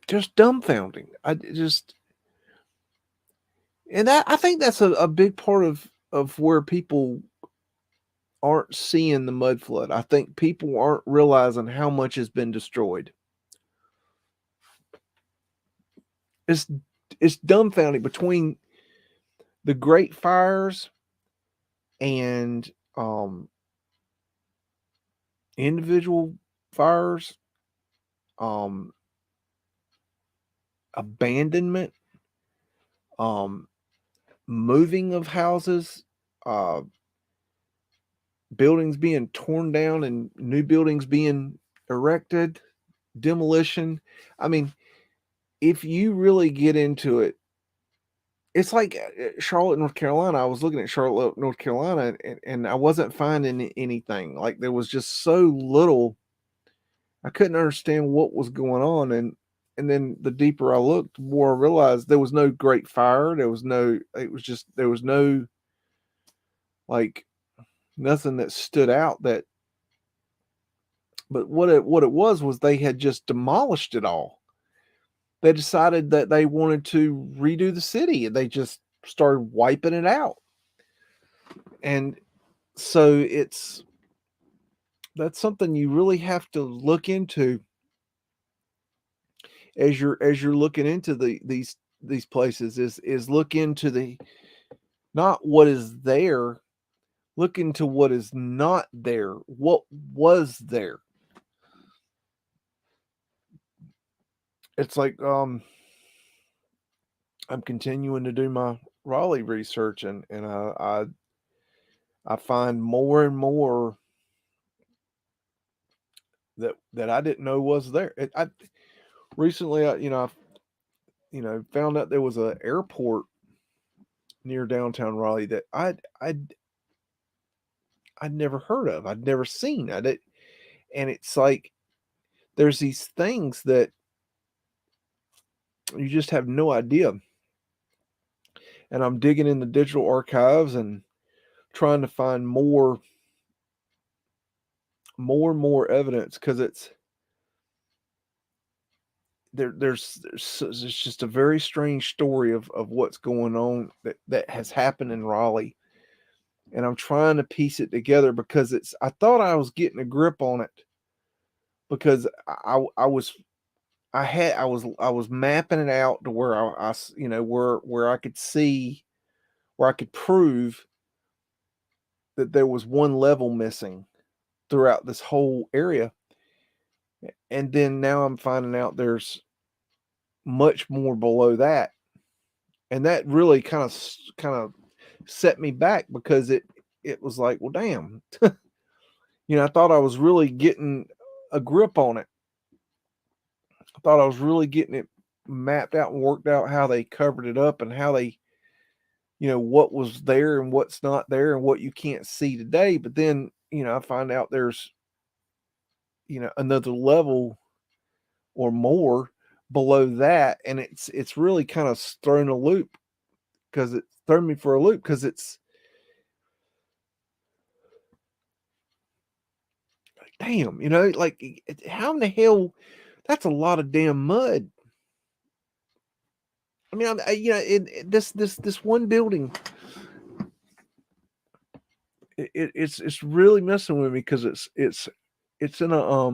Just dumbfounding. I think that's a big part of where people aren't seeing the mud flood. I think people aren't realizing how much has been destroyed. It's dumbfounding between the Great Fires and individual fires, um, abandonment, um, moving of houses, uh, buildings being torn down and new buildings being erected, demolition. I mean, if you really get into it, it's like Charlotte, North Carolina. I was looking at Charlotte, North Carolina, and I wasn't finding anything. Like there was just so little. I couldn't understand what was going on, and then the deeper I looked, the more I realized there was no great fire. There was no. It was just there was no like nothing that stood out. That, but what it was they had just demolished it all. They decided that they wanted to redo the city, and they just started wiping it out. And so that's something you really have to look into as you're looking into these places is look into the not what is there, look into what is not there, what was there. It's like I'm continuing to do my Raleigh research, and I find more and more that I didn't know was there. I recently, found out there was an airport near downtown Raleigh that I'd never heard of. I'd never seen. And it's like there's these things that you just have no idea. And I'm digging in the digital archives and trying to find more and more evidence, because there's just a very strange story of what's going on that has happened in Raleigh. And I'm trying to piece it together, because I thought I was getting a grip on it, because I was mapping it out to where where I could see, where I could prove that there was one level missing throughout this whole area. And then now I'm finding out there's much more below that. And that really kind of set me back, because it was like, well, damn. I thought I was really getting a grip on it. I thought I was really getting it mapped out and worked out, how they covered it up, and how they, what was there and what's not there and what you can't see today. But then, I find out there's, another level or more below that. And it's really kind of thrown a loop, because it's thrown me for a loop, because it's like, damn, like, how in the hell, that's a lot of damn mud. I mean, this one building, it's really messing with me, because it's in a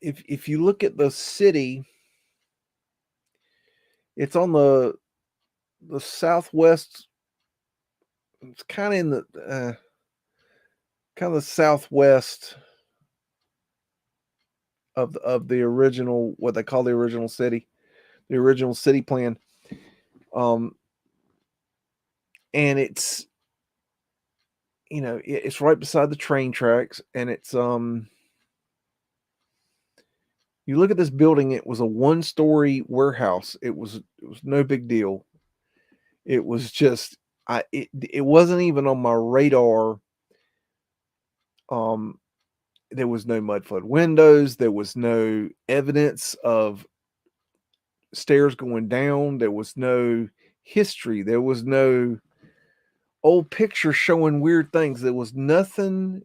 if you look at the city, it's on the southwest. It's kind of in the southwest of the original, what they call the original city plan. And it's it's right beside the train tracks, and it's you look at this building, it was a 1-story warehouse. It was no big deal. It was just it wasn't even on my radar. There was no Mudflood windows, there was no evidence of stairs going down, there was no history, there was no old pictures showing weird things. There was nothing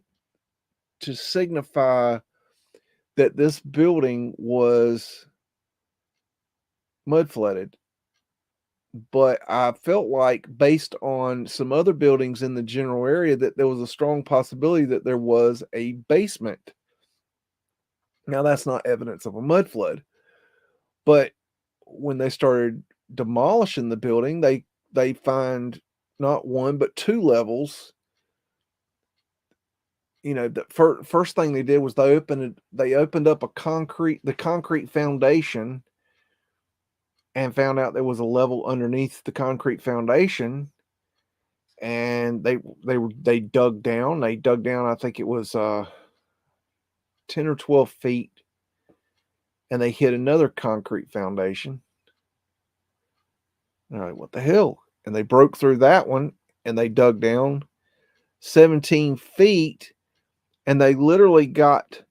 to signify that this building was mud flooded. But I felt like, based on some other buildings in the general area, that there was a strong possibility that there was a basement. Now, that's not evidence of a mud flood, but when they started demolishing the building, they find not one but 2 levels. The first thing they did was they opened up the concrete foundation, and found out there was a level underneath the concrete foundation. And they dug down. I think it was 10 or 12 feet, and they hit another concrete foundation. All right, what the hell? And they broke through that one, and they dug down 17 feet, and they literally got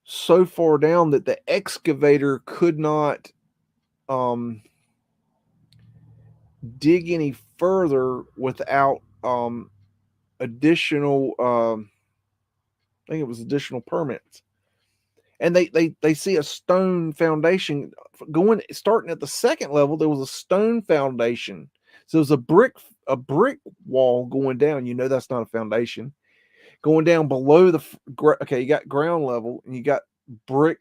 so far down that the excavator could not dig any further without additional I think it was additional permits. And they see a stone foundation starting at the second level. There was a stone foundation. So there's a brick wall going down. That's not a foundation. Going down below okay, you got ground level, and you got brick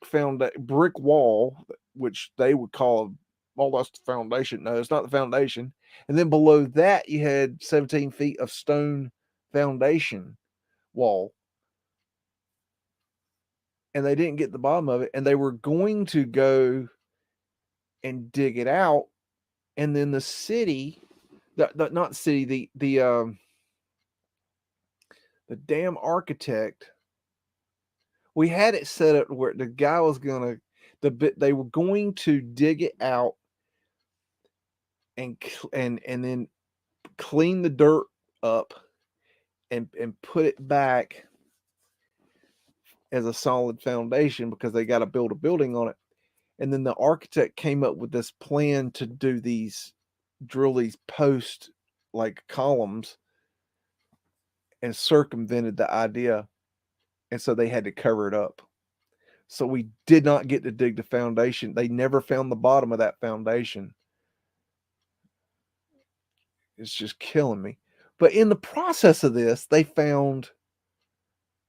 wall, which they would call oh, that's the foundation. No, it's not the foundation. And then below that, you had 17 feet of stone foundation wall. And they didn't get the bottom of it. And they were going to go and dig it out. And then the city, not the city, the damn architect, we had it set up where the guy was gonna, they were going to dig it out and then clean the dirt up and put it back as a solid foundation because they got to build a building on it. And then the architect came up with this plan to drill these post like columns and circumvented the idea. And so they had to cover it up. So we did not get to dig the foundation. They never found the bottom of that foundation. It's just killing me. But in the process of this, they found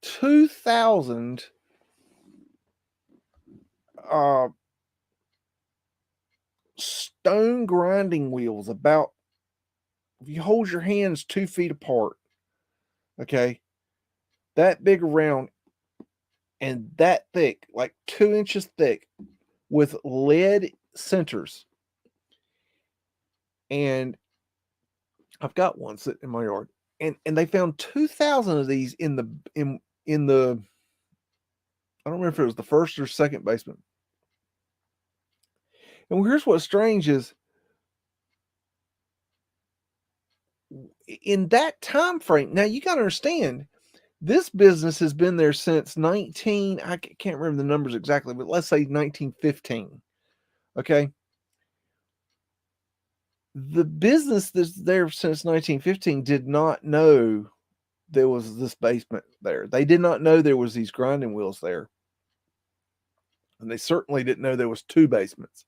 2,000 stone grinding wheels, about, if you hold your hands 2 feet apart, okay, that big around and that thick, like 2 inches thick, with lead centers. And I've got one sitting in my yard. And they found 2,000 of these in the I don't remember if it was the first or second basement. And here's what's strange is, in that time frame, now you got to understand, this business has been there since I can't remember the numbers exactly, but let's say 1915. Okay. The business that's there since 1915 did not know there was this basement there. They did not know there was these grinding wheels there. And they certainly didn't know there was 2 basements.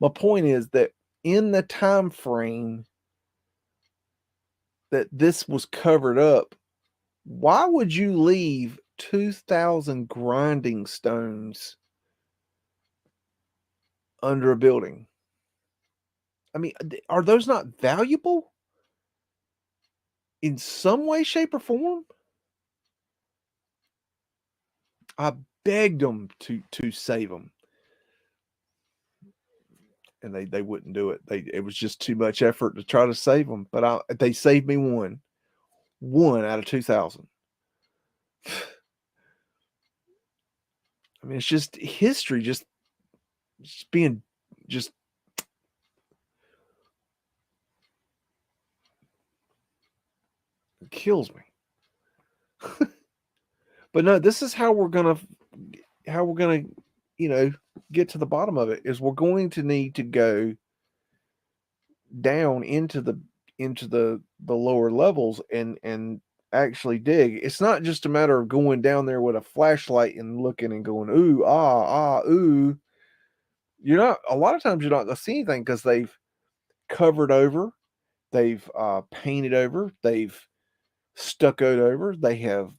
My point is that in the time frame that this was covered up, why would you leave 2,000 grinding stones under a building? I mean, are those not valuable in some way, shape, or form? I begged them to save them, and they wouldn't do it. It was just too much effort to try to save them. But they saved me one out of 2,000. I mean, it's just history, just being just. It kills me. But no, this is how we're gonna get to the bottom of it. Is we're going to need to go down into the lower levels and actually dig. It's not just a matter of going down there with a flashlight and looking and going ooh ooh. A lot of times you're not gonna see anything because they've covered over, they've painted over, they've stuccoed over, they have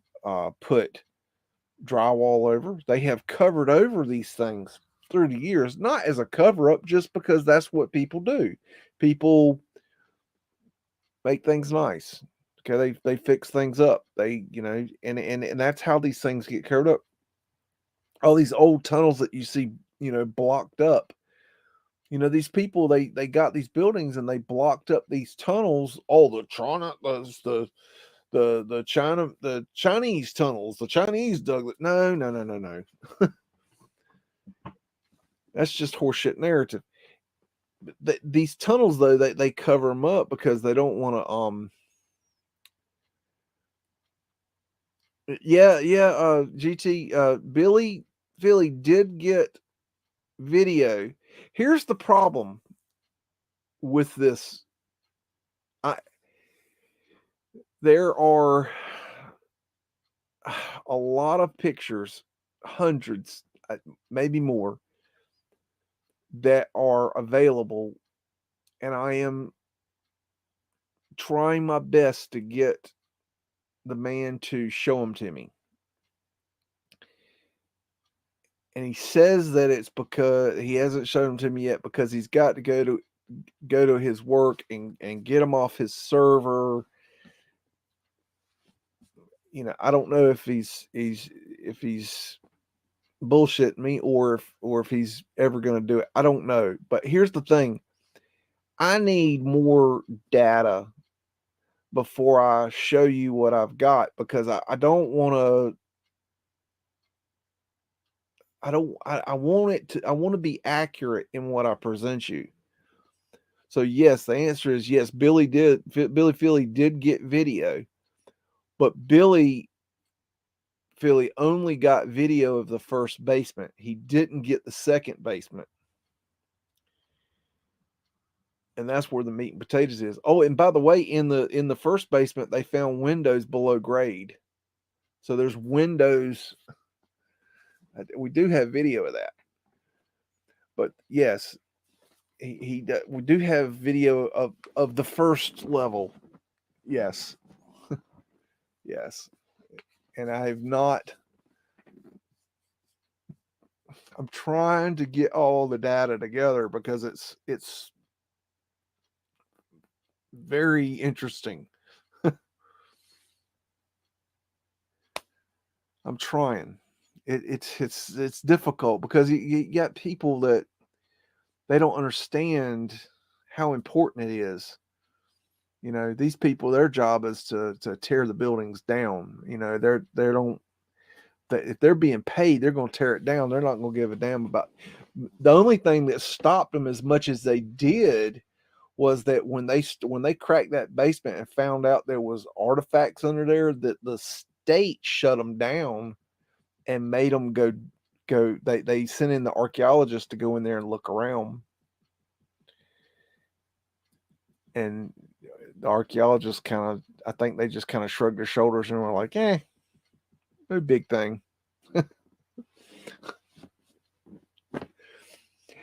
put drywall over, they have covered over these things through the years, not as a cover up, just because that's what people do. People make things nice. Okay, they fix things up. They, and that's how these things get covered up. All these old tunnels that you see, blocked up. These people, they got these buildings and they blocked up these tunnels. All the Chinese tunnels, the Chinese dug it. No. That's just horseshit narrative. These tunnels, though, they cover them up because they don't want to. GT, Philly did get video. Here's the problem with this. There are a lot of pictures, hundreds, maybe more, that are available, and I am trying my best to get the man to show them to me. and he says that it's because he hasn't shown them to me yet because he's got to go to his work and get them off his server. You know, I don't know if he's bullshitting me or if he's ever going to do it. I don't know. But here's the thing. I need more data before I show you what I've got, because I don't want to I want it to I want to be accurate in what I present you. So yes, the answer is yes. Billy Philly did get video, but Billy Philly only got video of the first basement. He didn't get the second basement. And that's where the meat and potatoes is. Oh, and by the way, in the first basement, they found windows below grade. So there's windows. We do have video of that. But yes, we do have video of the first level. Yes. Yes. And I have not. I'm trying to get all the data together because it's very interesting. I'm trying. It's difficult because you got people that they don't understand how important it is. You know, these people, their job is to tear the buildings down. You know, if they're being paid, they're going to tear it down. They're not going to give a damn about. The only thing that stopped them as much as they did was that when they cracked that basement and found out there was artifacts under there, that the state shut them down and made them go. They sent in the archaeologists to go in there and look around, and the archaeologists I think they just kind of shrugged their shoulders and were like, no big thing.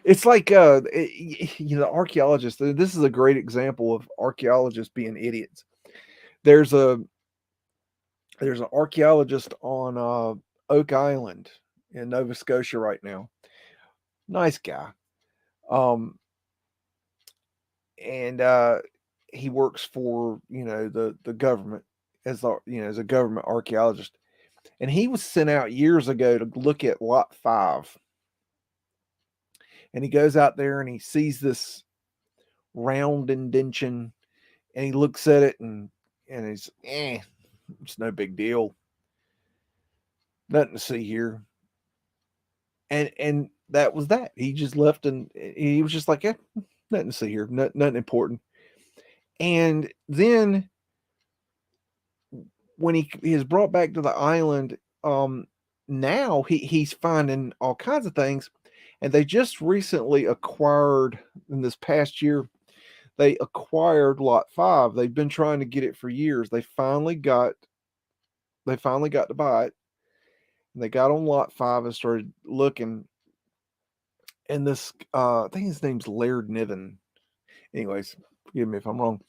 It's like archaeologists. This is a great example of archaeologists being idiots. There's an archaeologist on Oak Island in Nova Scotia right now. Nice guy. And he works for the government as as a government archaeologist. And he was sent out years ago to look at Lot 5. And he goes out there and he sees this round indention, and he looks at it and he's it's no big deal. Nothing to see here. And that was that. He just left and he was just like, nothing to see here. Nothing important. And then when he is brought back to the island, now he's finding all kinds of things. And they just recently acquired, in this past year, they acquired Lot 5. They've been trying to get it for years. They finally got to buy it. And they got on Lot 5 and started looking. And this, I think his name's Laird Niven. Anyways, forgive me if I'm wrong.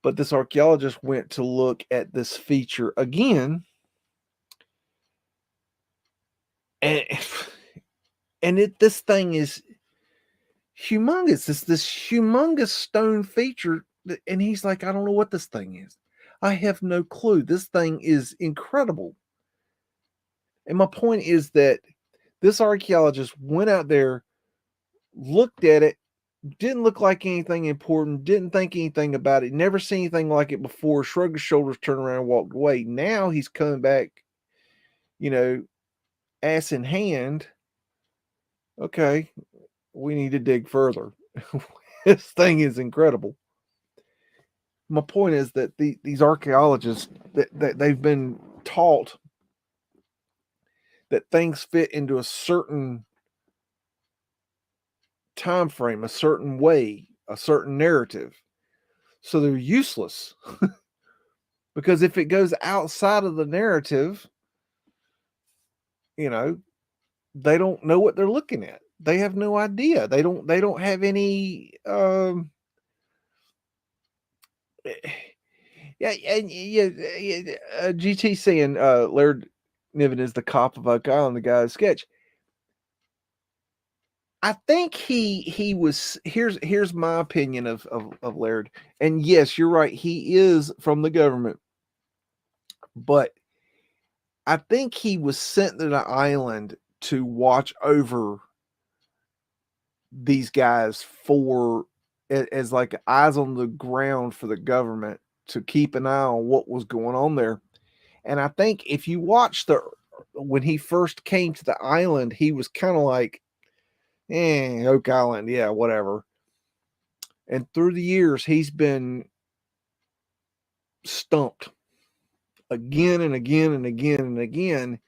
But this archaeologist went to look at this feature again. And this thing is humongous. It's this humongous stone feature. And he's like, I don't know what this thing is. I have no clue. This thing is incredible. And my point is that this archaeologist went out there, looked at it, didn't look like anything important, didn't think anything about it, never seen anything like it before, shrugged his shoulders, turned around, and walked away. Now he's coming back, ass in hand. Okay, we need to dig further. This thing is incredible. My point is that these archaeologists, that they've been taught that things fit into a certain time frame, a certain way, a certain narrative. So they're useless. Because if it goes outside of the narrative, they don't know what they're looking at. They have no idea. They don't have any GT saying Laird Niven is the cop of Oak Island, the guy sketch. I think he was here's my opinion of Laird. And yes, you're right, he is from the government, but I think he was sent to the island to watch over these guys for as like eyes on the ground for the government to keep an eye on what was going on there. And I think if you watch the when he first came to the island, he was kind of like, Oak Island, yeah, whatever. And through the years, he's been stumped again and again and again and again.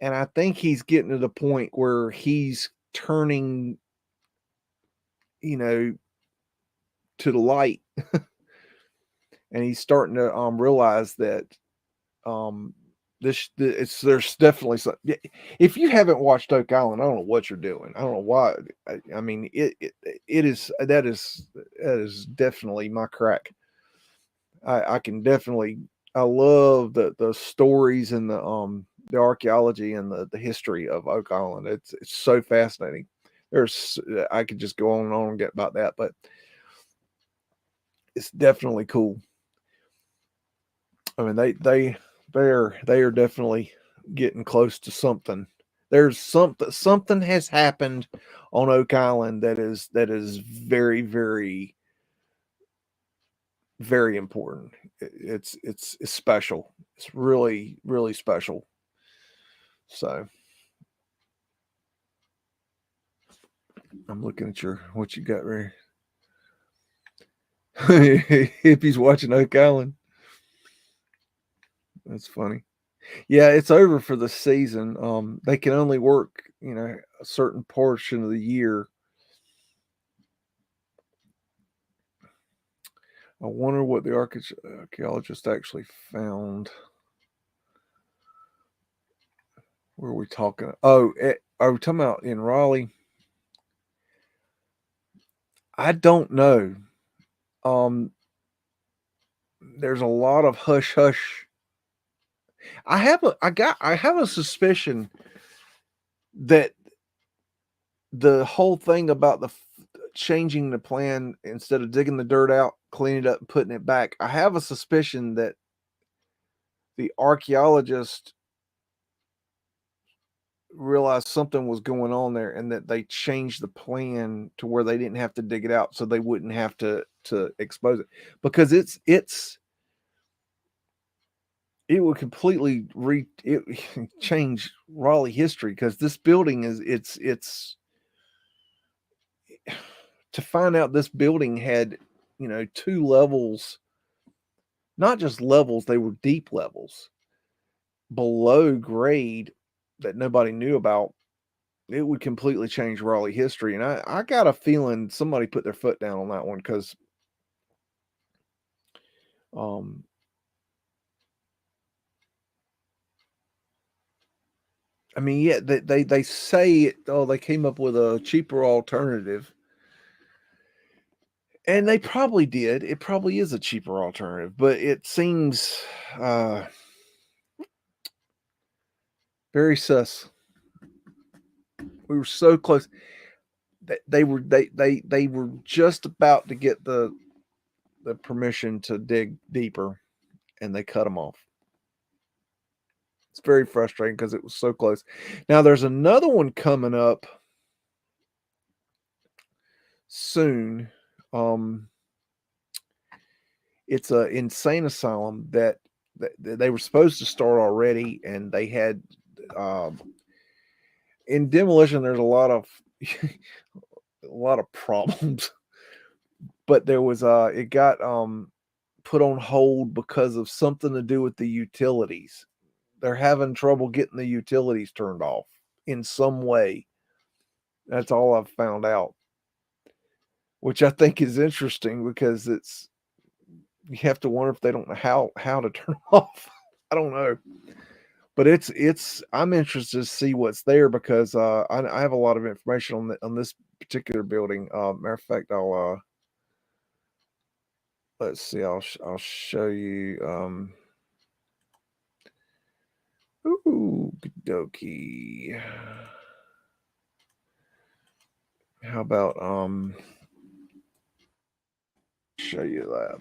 And I think he's getting to the point where he's turning, you know, to the light, and he's starting to realize that um, there's definitely some. If you haven't watched Oak Island, I don't know what you're doing. I don't know why. I mean, it is that is definitely my crack. I can definitely. I love the stories and the archaeology and the history of Oak Island. It's so fascinating. There's I could just go on and on and get about that, but it's definitely cool. I mean, they are definitely getting close to something. There's something has happened on Oak Island that is very very very important. It's special. It's really really special. So I'm looking at your what you got right. Hippies watching Oak Island. That's funny. Yeah, it's over for the season. They can only work, a certain portion of the year. I wonder what the archaeologist actually found. Where are we talking? Oh, are we talking about in Raleigh? I don't know. Um, there's a lot of hush hush. I have a suspicion that the whole thing about the changing the plan instead of digging the dirt out, cleaning it up, and putting it back. I have a suspicion that the archaeologist realized something was going on there and that they changed the plan to where they didn't have to dig it out so they wouldn't have to expose it because it would completely change Raleigh history because this building is it's to find out this building had two levels, not just levels, they were deep levels below grade that nobody knew about. It would completely change Raleigh history. And I got a feeling somebody put their foot down on that one because um, I mean, yeah, they say they came up with a cheaper alternative. And they probably did. It probably is a cheaper alternative, but it seems uh, very sus. We were so close. They were just about to get the permission to dig deeper, and they cut them off. It's very frustrating because it was so close. Now there's another one coming up soon. It's a insane asylum that they were supposed to start already, and they had in demolition. There's a lot of a lot of problems, but there was it got put on hold because of something to do with the utilities. They're having trouble getting the utilities turned off in some way. That's all I've found out, which I think is interesting because you have to wonder if they don't know how to turn off. I don't know, but it's I'm interested to see what's there because I have a lot of information on this particular building. Matter of fact, I'll let's see. I'll show you. Ooh, dokie. How about show you that.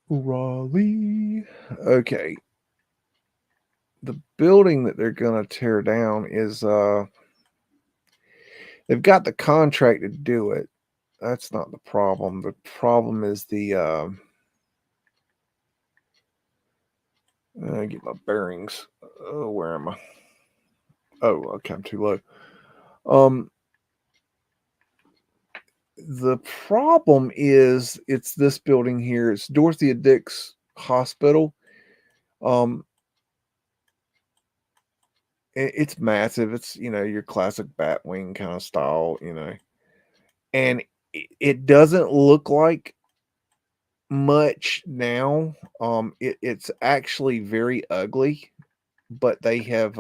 Raleigh. Okay. The building that they're gonna tear down is they've got the contract to do it. That's not the problem. The problem is the I get my bearings. Oh, where am I? Oh, okay, I'm too low. The problem is it's this building here. It's Dorothea Dix Hospital. Um, it's massive. It's your classic Batwing kind of style, and it doesn't look like much now. It's actually very ugly, but they have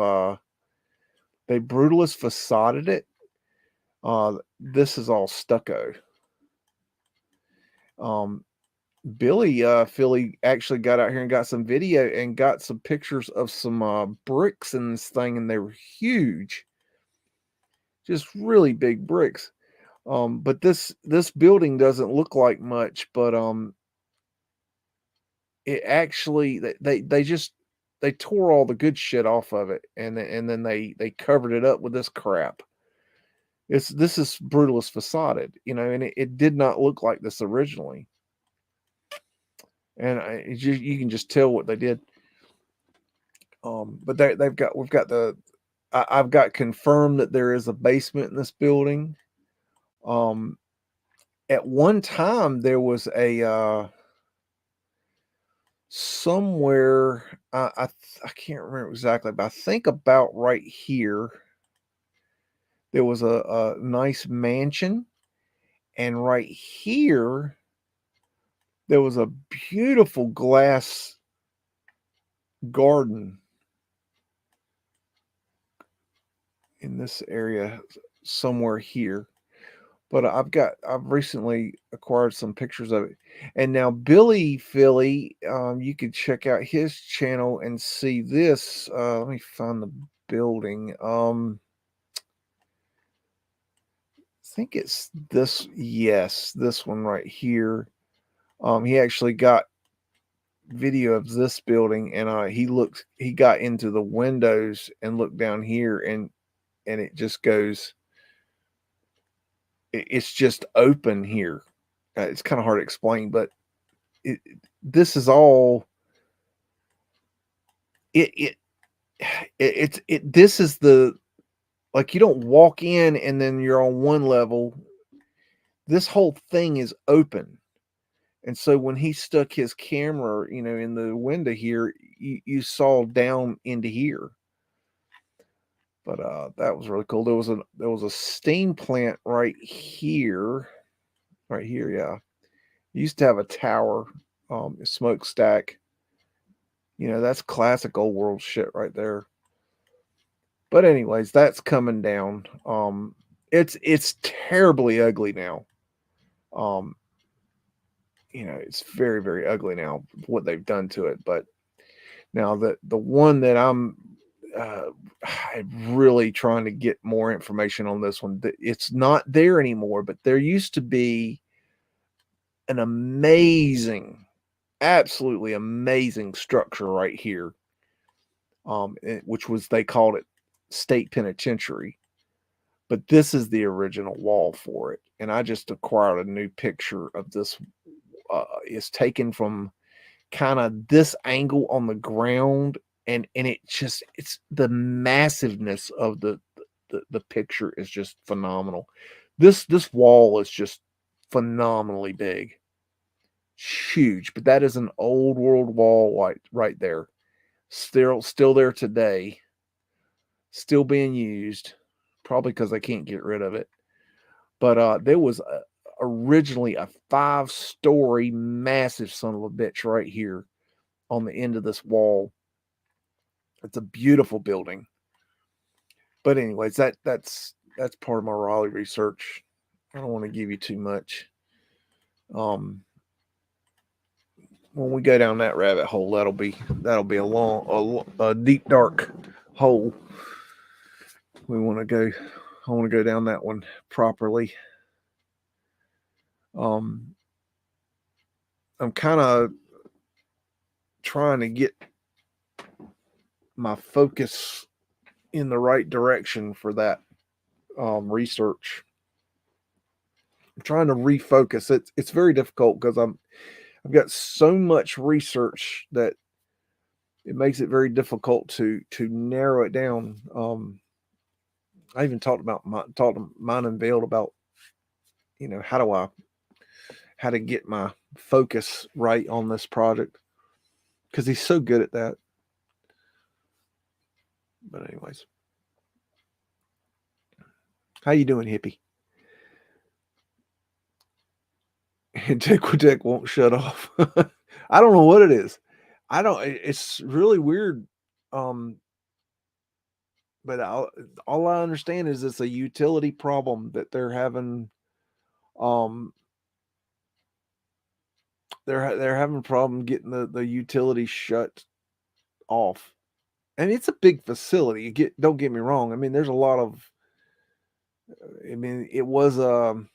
they brutalist facaded it. This is all stucco. Billy Philly actually got out here and got some video and got some pictures of some bricks in this thing, and they were huge, just really big bricks. But this building doesn't look like much, but it actually they just they tore all the good shit off of it, and then they covered it up with this crap. This is brutalist facaded, and it did not look like this originally, and you can just tell what they did. But we've got I've got confirmed that there is a basement in this building. At one time there was a somewhere I can't remember exactly, but I think about right here there was a nice mansion, and right here there was a beautiful glass garden in this area somewhere here. But I've recently acquired some pictures of it, and now Billy Philly, you could check out his channel and see this. Let me find the building. I think it's this. Yes, this one right here. He actually got video of this building, and he got into the windows and looked down here, and it just goes. It's just open here. It's kind of hard to explain, but this is all. It it this is the like you don't walk in and then you're on one level. This whole thing is open. And so when he stuck his camera, in the window here, you saw down into here. But that was really cool. There was a steam plant right here. Right here, yeah. It used to have a tower, a smokestack. That's classic old world shit right there. But anyways, that's coming down. It's terribly ugly now. It's very, very ugly now what they've done to it. But now the one that I'm really trying to get more information on this one. It's not there anymore, but there used to be an amazing, absolutely amazing structure right here, which was they called it State Penitentiary. But this is the original wall for it, and I just acquired a new picture of this. It's taken from kind of this angle on the ground, and it's the massiveness of the picture is just phenomenal. This wall is just phenomenally big, huge. But that is an old world wall right there, still there today, still being used, probably because they can't get rid of it. But there was originally a 5-story massive son of a bitch right here on the end of this wall. It's a beautiful building. But anyways, that's part of my Raleigh research. I don't want to give you too much. When we go down that rabbit hole, that'll be a deep dark hole. I want to go down that one properly. I'm kind of trying to get my focus in the right direction for that research. I'm trying to refocus. It's very difficult because I've got so much research that it makes it very difficult to narrow it down. I even talked to Mine Unveiled about, how to get my focus right on this project, because he's so good at that. But anyways, how you doing, hippie? Antiquitech won't shut off. I don't know what it is. It's really weird. But all I understand is it's a utility problem that they're having. They're having a problem getting the utility shut off. And it's a big facility. Don't get me wrong. I mean, there's a lot of. I mean, it was in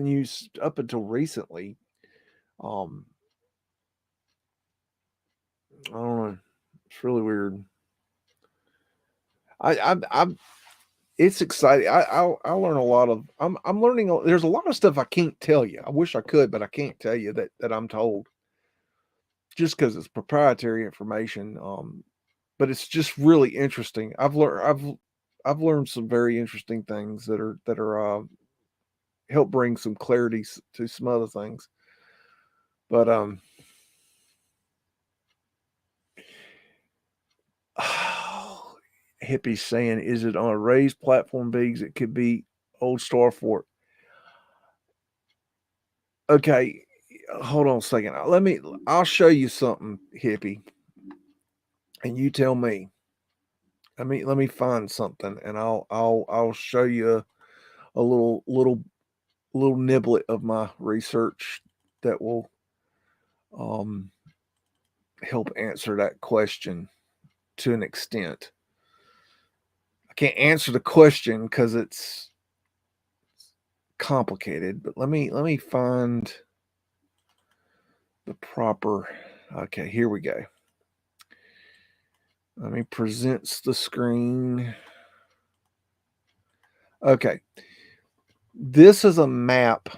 use up until recently. Um, I don't know. It's really weird. I'm it's exciting. I learn a lot of. I'm learning. There's a lot of stuff I can't tell you. I wish I could, but I can't tell you that I'm told, just because it's proprietary information. But it's just really interesting. I've learned some very interesting things that are help bring some clarity to some other things. But Hippie's saying, is it on a raised platform, Biggs? It could be old Star Fort. Okay, hold on a second. I'll show you something, Hippie, and you tell me. Let me find something, and I'll show you a little niblet of my research that will um help answer that question to an extent. I can't answer the question because it's complicated, but let me find the proper. Okay, here we go. Let me present the screen. Okay, this is a map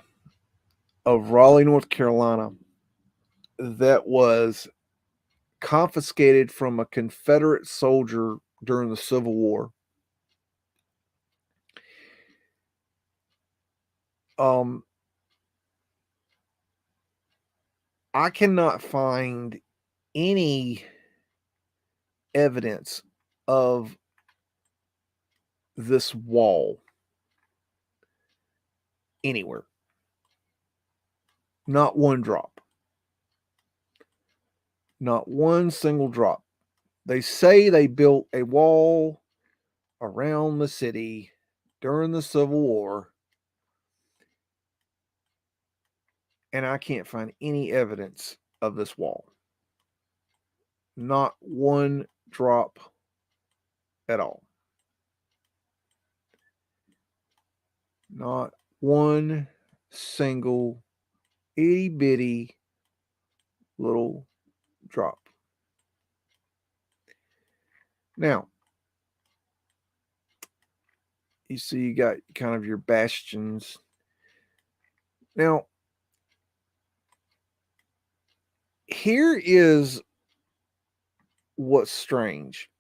of Raleigh, North Carolina, that was confiscated from a Confederate soldier during the Civil War. I cannot find any evidence of this wall anywhere. Not one drop. Not one single drop. They say they built a wall around the city during the Civil War, and I can't find any evidence of this wall. Not one drop at all. Not one single itty bitty little drop. Now, you see, you got kind of your bastions. Now, here is what's strange.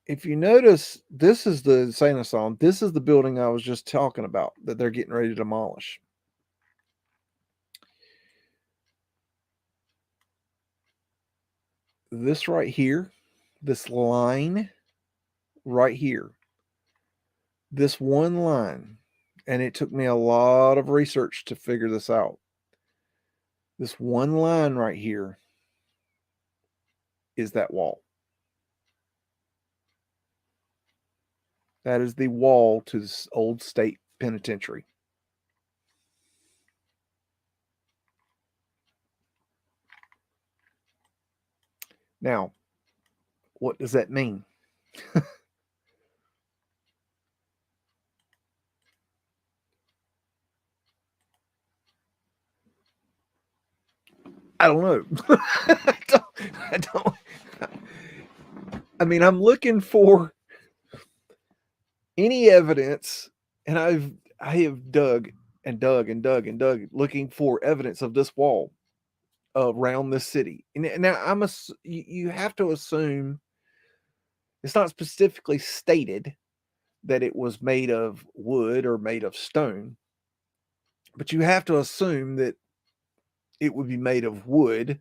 If you notice, this is the Insane Asylum. This is the building I was just talking about that they're getting ready to demolish. This right here, this line right here, this one line, and it took me a lot of research to figure this out. This one line right here is that wall. That is the wall to this old state penitentiary. Now, what does that mean? I don't know. I don't. I mean, I'm looking for any evidence, and I have dug and dug and dug and dug, looking for evidence of this wall around this city. And now you have to assume it's not specifically stated that it was made of wood or made of stone, but you have to assume that it would be made of wood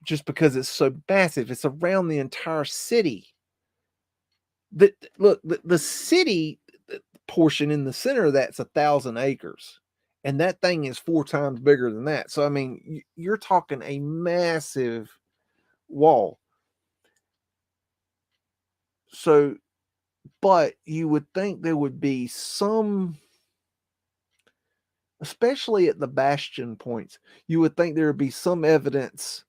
just because it's so massive. It's around the entire city. Look, the city portion in the center of that's 1,000 acres, and that thing is 4 times bigger than that. So I mean, you're talking a massive wall. So, but you would think there would be some, especially at the bastion points, you would think there would be some evidence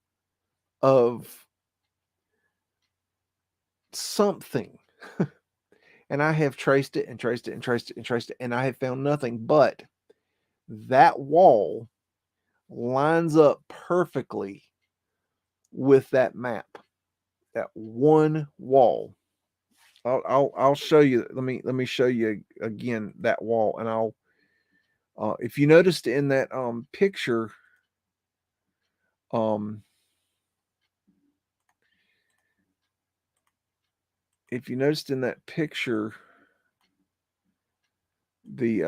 of something. And I have traced it and traced it and traced it and traced it, and I have found nothing. But that wall lines up perfectly with that map. That one wall. I'll show you. Let me show you again that wall, and I'll if you noticed in that picture, um if you noticed in that picture, the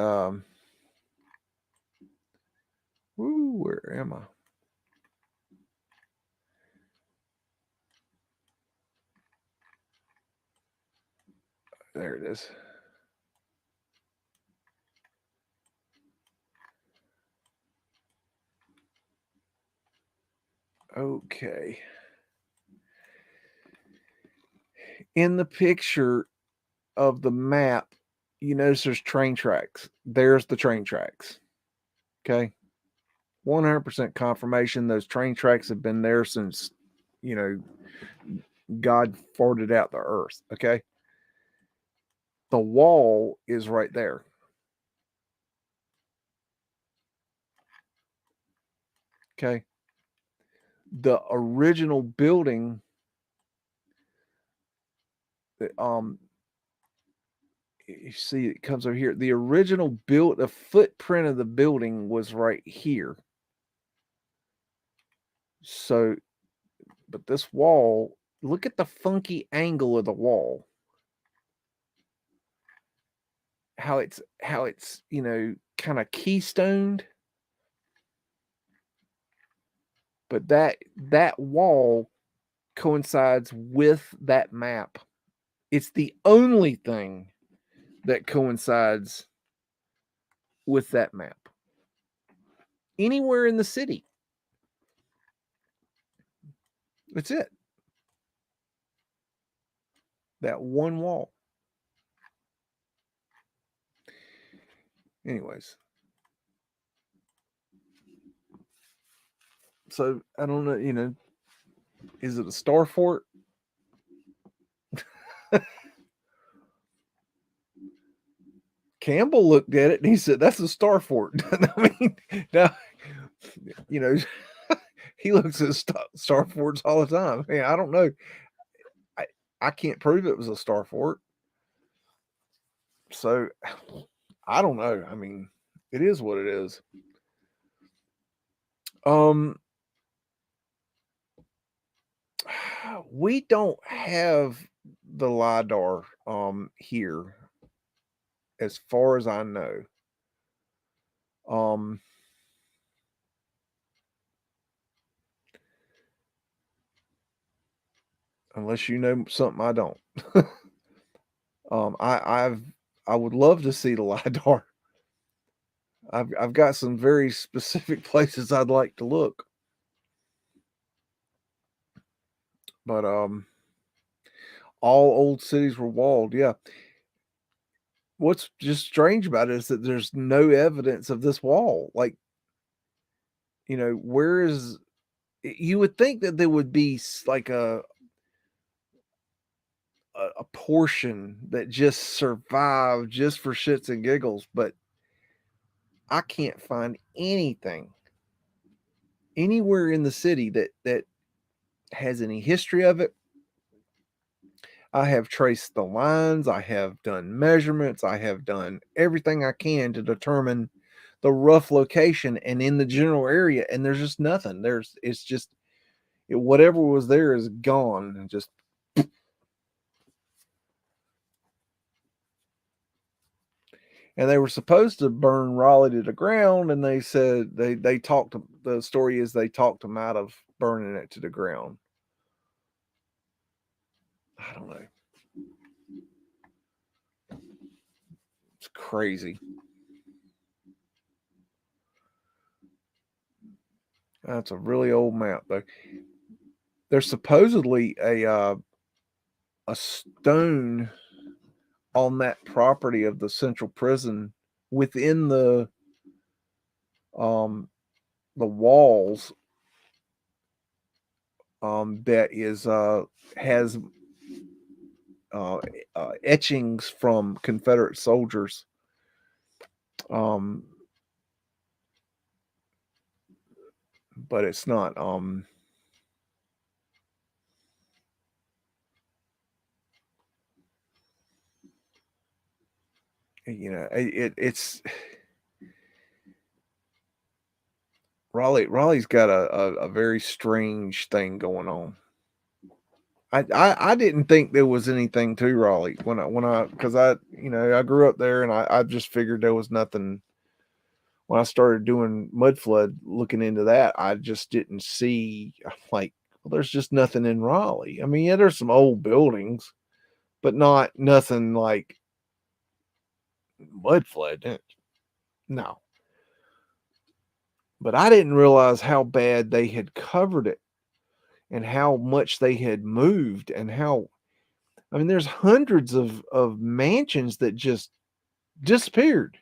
where am I? There it is. Okay. In the picture of the map, you notice there's train tracks. There's the train tracks. Okay. 100% confirmation those train tracks have been there since, you know, God farted out the earth. Okay. The wall is right there. Okay. The original building, you see it comes over here. The original the footprint of the building was right here. So, but this wall, look at the funky angle of the wall. How it's kind of keystoned. But that wall coincides with that map. It's the only thing that coincides with that map. Anywhere in the city. That's it. That one wall. Anyways. So I don't know, is it a star fort? Campbell looked at it and he said, "That's a star fort." I mean, now, he looks at star forts all the time. Man, I don't know. I can't prove it was a star fort. So I don't know. I mean, it is what it is. We don't have the LiDAR here, as far as I know. Unless you know something I don't. I would love to see the LiDAR. I've got some very specific places I'd like to look. But all old cities were walled, yeah. What's just strange about it is that there's no evidence of this wall. Like, where is you would think that there would be like a portion that just survived just for shits and giggles, but I can't find anything. anywhere in the city that has any history of it. I have traced the lines, I have done measurements, I have done everything I can to determine the rough location and in the general area, and there's just nothing. It's just whatever was there is gone. And just and they were supposed to burn Raleigh to the ground, and they said they talked. The story is they talked them out of burning it to the ground. I don't know. It's crazy. That's a really old map, though. There's supposedly a stone on that property of the central prison within the walls that is has etchings from Confederate soldiers. But it's not it's Raleigh's got a very strange thing going on. I didn't think there was anything to Raleigh when I because I grew up there, and I just figured there was nothing. When I started doing Mudflood, looking into that, I just didn't see. I'm like, well, there's just nothing in Raleigh. I mean, yeah, there's some old buildings, but nothing like Mudflood. No. But I didn't realize how bad they had covered it and how much they had moved, and how, I mean, there's hundreds of mansions that just disappeared.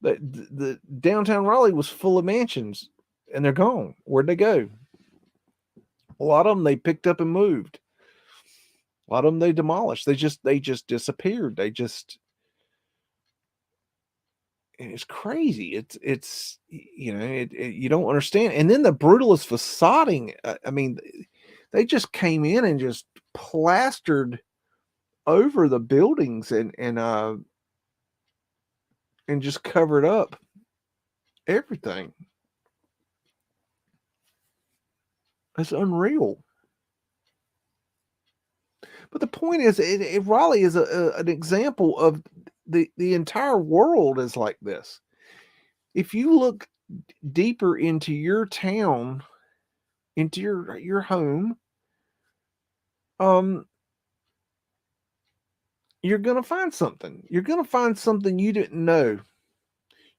The downtown Raleigh was full of mansions, and they're gone. Where'd they go? A lot of them they picked up and moved. A lot of them they demolished. They just disappeared. It's crazy. It's you don't understand. And then the brutalist facading. I mean, they just came in and just plastered over the buildings and just covered up everything. It's unreal. But the point is, Raleigh is an example of the entire world is like this. If you look deeper into your town, into your home, you're gonna find something. You're gonna find something you didn't know.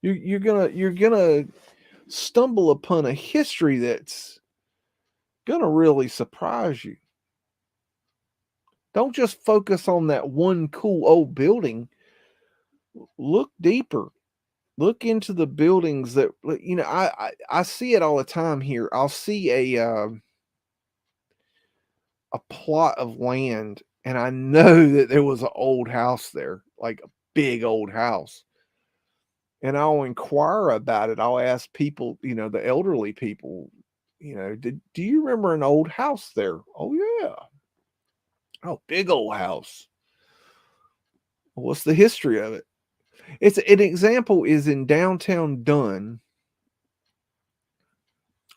You're gonna stumble upon a history that's gonna really surprise you. Don't just focus on that one cool old building. Look deeper. Look into the buildings that I see it all the time here. I'll see a plot of land, and I know that there was an old house there, like a big old house. And I'll inquire about it. I'll ask people, the elderly people, do you remember an old house there? Oh yeah. Oh, big old house. What's the history of it? It's an example is in downtown Dunn,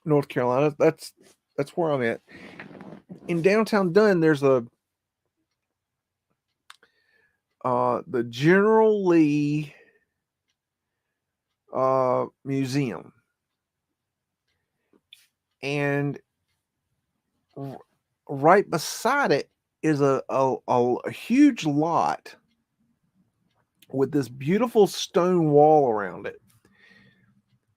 North Carolina. That's where I'm at. In downtown Dunn, there's the General Lee museum, and right beside it is a huge lot with this beautiful stone wall around it.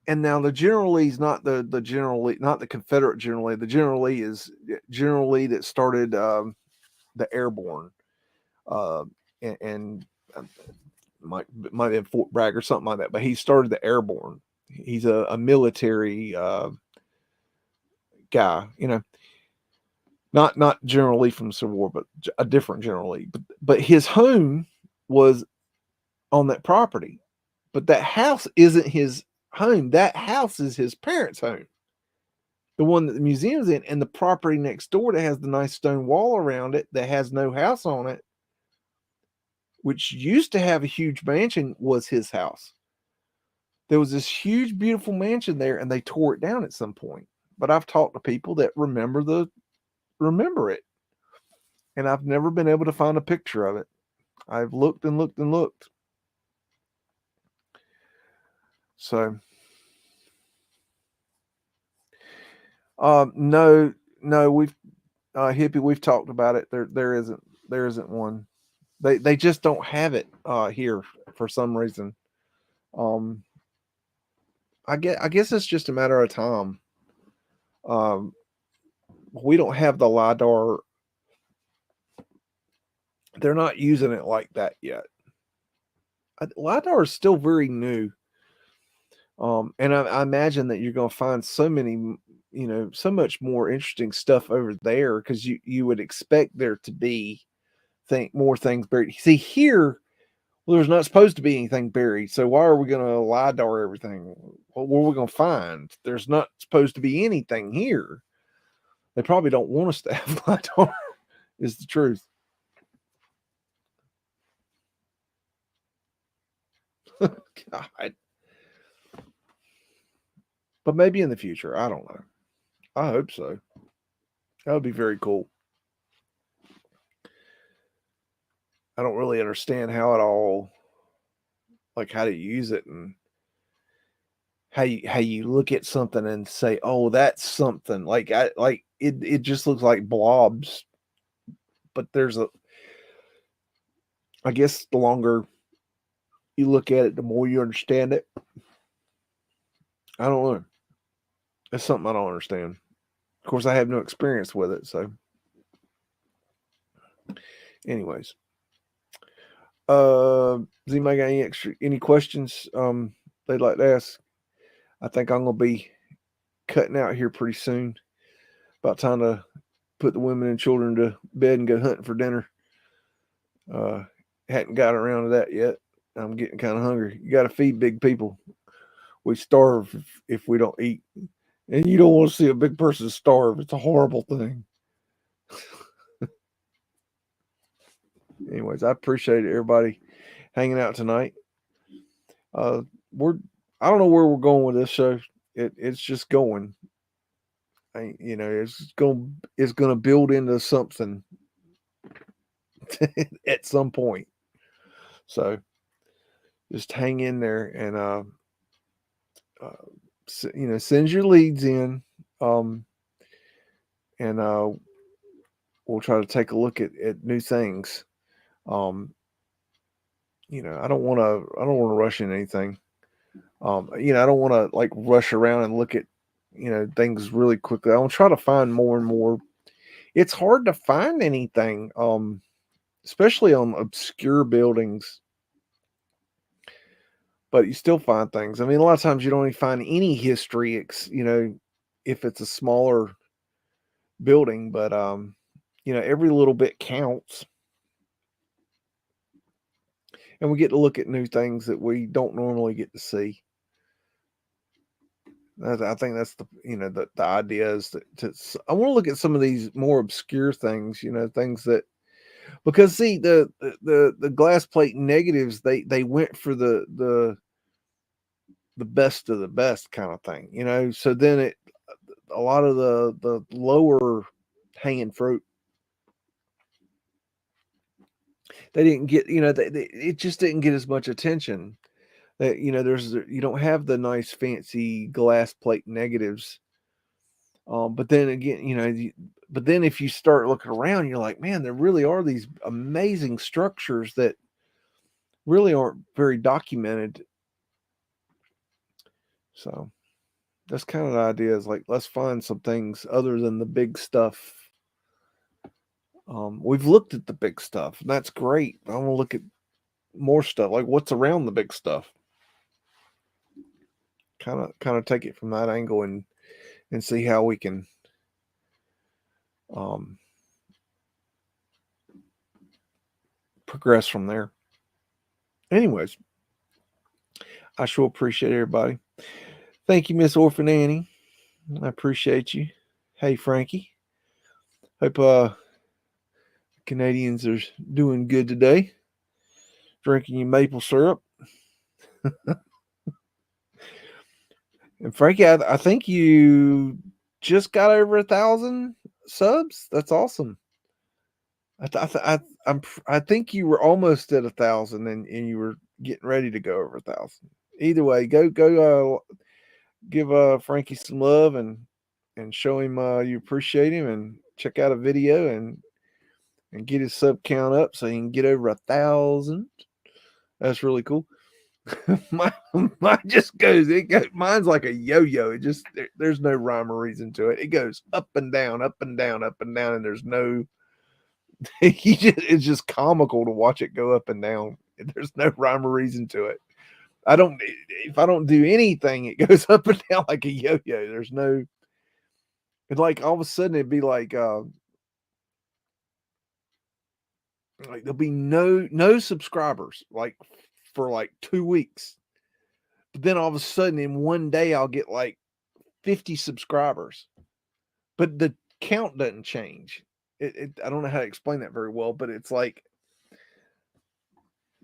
And now the General Lee's not the General Lee, not the Confederate General Lee. The General Lee is General Lee that started the Airborne, and might have Fort Bragg or something like that. But he started the Airborne. He's a military guy, not General Lee from the Civil War, but a different General Lee. But his home was on that property. But that house isn't his home. That house is his parents' home. the one that the museum's in, and the property next door that has the nice stone wall around it that has no house on it, which used to have a huge mansion, was his house. There was this huge, beautiful mansion there, and they tore it down at some point. But I've talked to people that remember it, and I've never been able to find a picture of it. I've looked and looked and looked. So, no, we've hippie. We've talked about it. There isn't one. They just don't have it here for some reason. Um, I guess it's just a matter of time. We don't have the LiDAR. They're not using it like that yet. LiDAR is still very new. And I imagine that you're going to find so many, so much more interesting stuff over there, because you would expect there to be more things buried. See, here, well, there's not supposed to be anything buried. So why are we going to LiDAR everything? What are we going to find? There's not supposed to be anything here. They probably don't want us to have LiDAR, is the truth. God. But maybe in the future. I don't know. I hope so. That would be very cool. I don't really understand how it all, like how to use it, and how you look at something and say, oh, that's something. Like it just looks like blobs. But I guess the longer you look at it, the more you understand it. I don't know. It's something I don't understand. Of course, I have no experience with it, so. Anyways, does anybody got any questions they'd like to ask? I think I'm gonna be cutting out here pretty soon. About time to put the women and children to bed and go hunting for dinner. Hadn't got around to that yet. I'm getting kind of hungry. You got to feed big people. We starve if we don't eat, and you don't want to see a big person starve. It's a horrible thing. Anyways, I appreciate everybody hanging out tonight. I don't know where we're going with this show. It's just going. It's gonna build into something at some point. So just hang in there, and send your leads in, and we'll try to take a look at new things. I don't want to rush in anything. I don't want to like rush around and look at things really quickly. I want to try to find more and more. It's hard to find anything, especially on obscure buildings. But you still find things. I mean, a lot of times you don't even find any history, if it's a smaller building. But every little bit counts, and we get to look at new things that we don't normally get to see. I think that's the idea is I want to look at some of these more obscure things, things that, because see the glass plate negatives, they went for the best of the best kind of thing, so then a lot of the lower hanging fruit, they didn't get, it just didn't get as much attention. That you don't have the nice fancy glass plate negatives. But then again, but then if you start looking around, you're like, man, there really are these amazing structures that really aren't very documented. So that's kind of the idea, is like, let's find some things other than the big stuff. We've looked at the big stuff, and that's great. I want to look at more stuff, like what's around the big stuff. Kind of take it from that angle, and see how we can progress from there. Anyways, I sure appreciate everybody. Thank you, Miss Orphan Annie. I appreciate you. Hey, Frankie. Hope Canadians are doing good today. Drinking your maple syrup. And Frankie, I think you just got over 1,000 subs. That's awesome. I think you were almost at 1,000 and you were getting ready to go over 1,000. Either way, go give Frankie some love and show him you appreciate him, and check out a video and get his sub count up so he can get over 1,000. That's really cool. mine just goes. Mine's like a yo-yo. It just there's no rhyme or reason to it. It goes up and down, up and down, up and down, and there's no. It's just comical to watch it go up and down. There's no rhyme or reason to it. If I don't do anything, it goes up and down like a yo-yo. There's no. It's like all of a sudden it'd be like there'll be no subscribers like for like 2 weeks. But then all of a sudden in one day I'll get like 50 subscribers. But the count doesn't change. I don't know how to explain that very well, but it's like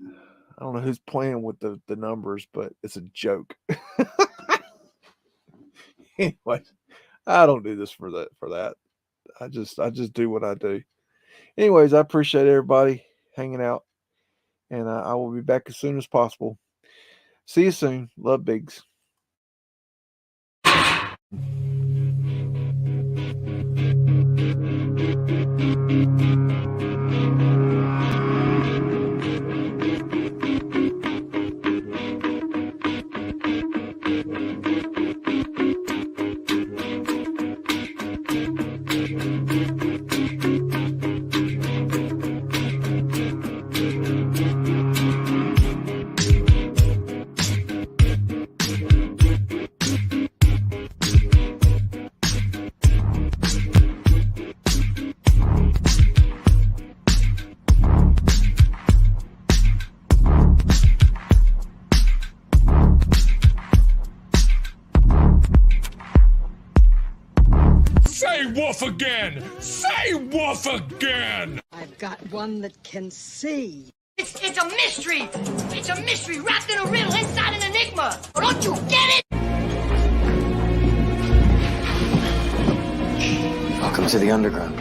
I don't know who's playing with the numbers, but it's a joke. Anyway, I don't do this for that. I just do what I do. Anyways, I appreciate everybody hanging out, and I will be back as soon as possible. See you soon. Love, Bigs. Say woof again! Say woof again! I've got one that can see. It's a mystery! It's a mystery wrapped in a riddle inside an enigma! Don't you get it? Welcome to the underground.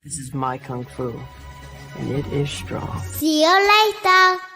This is my kung fu, and it is strong. See you later.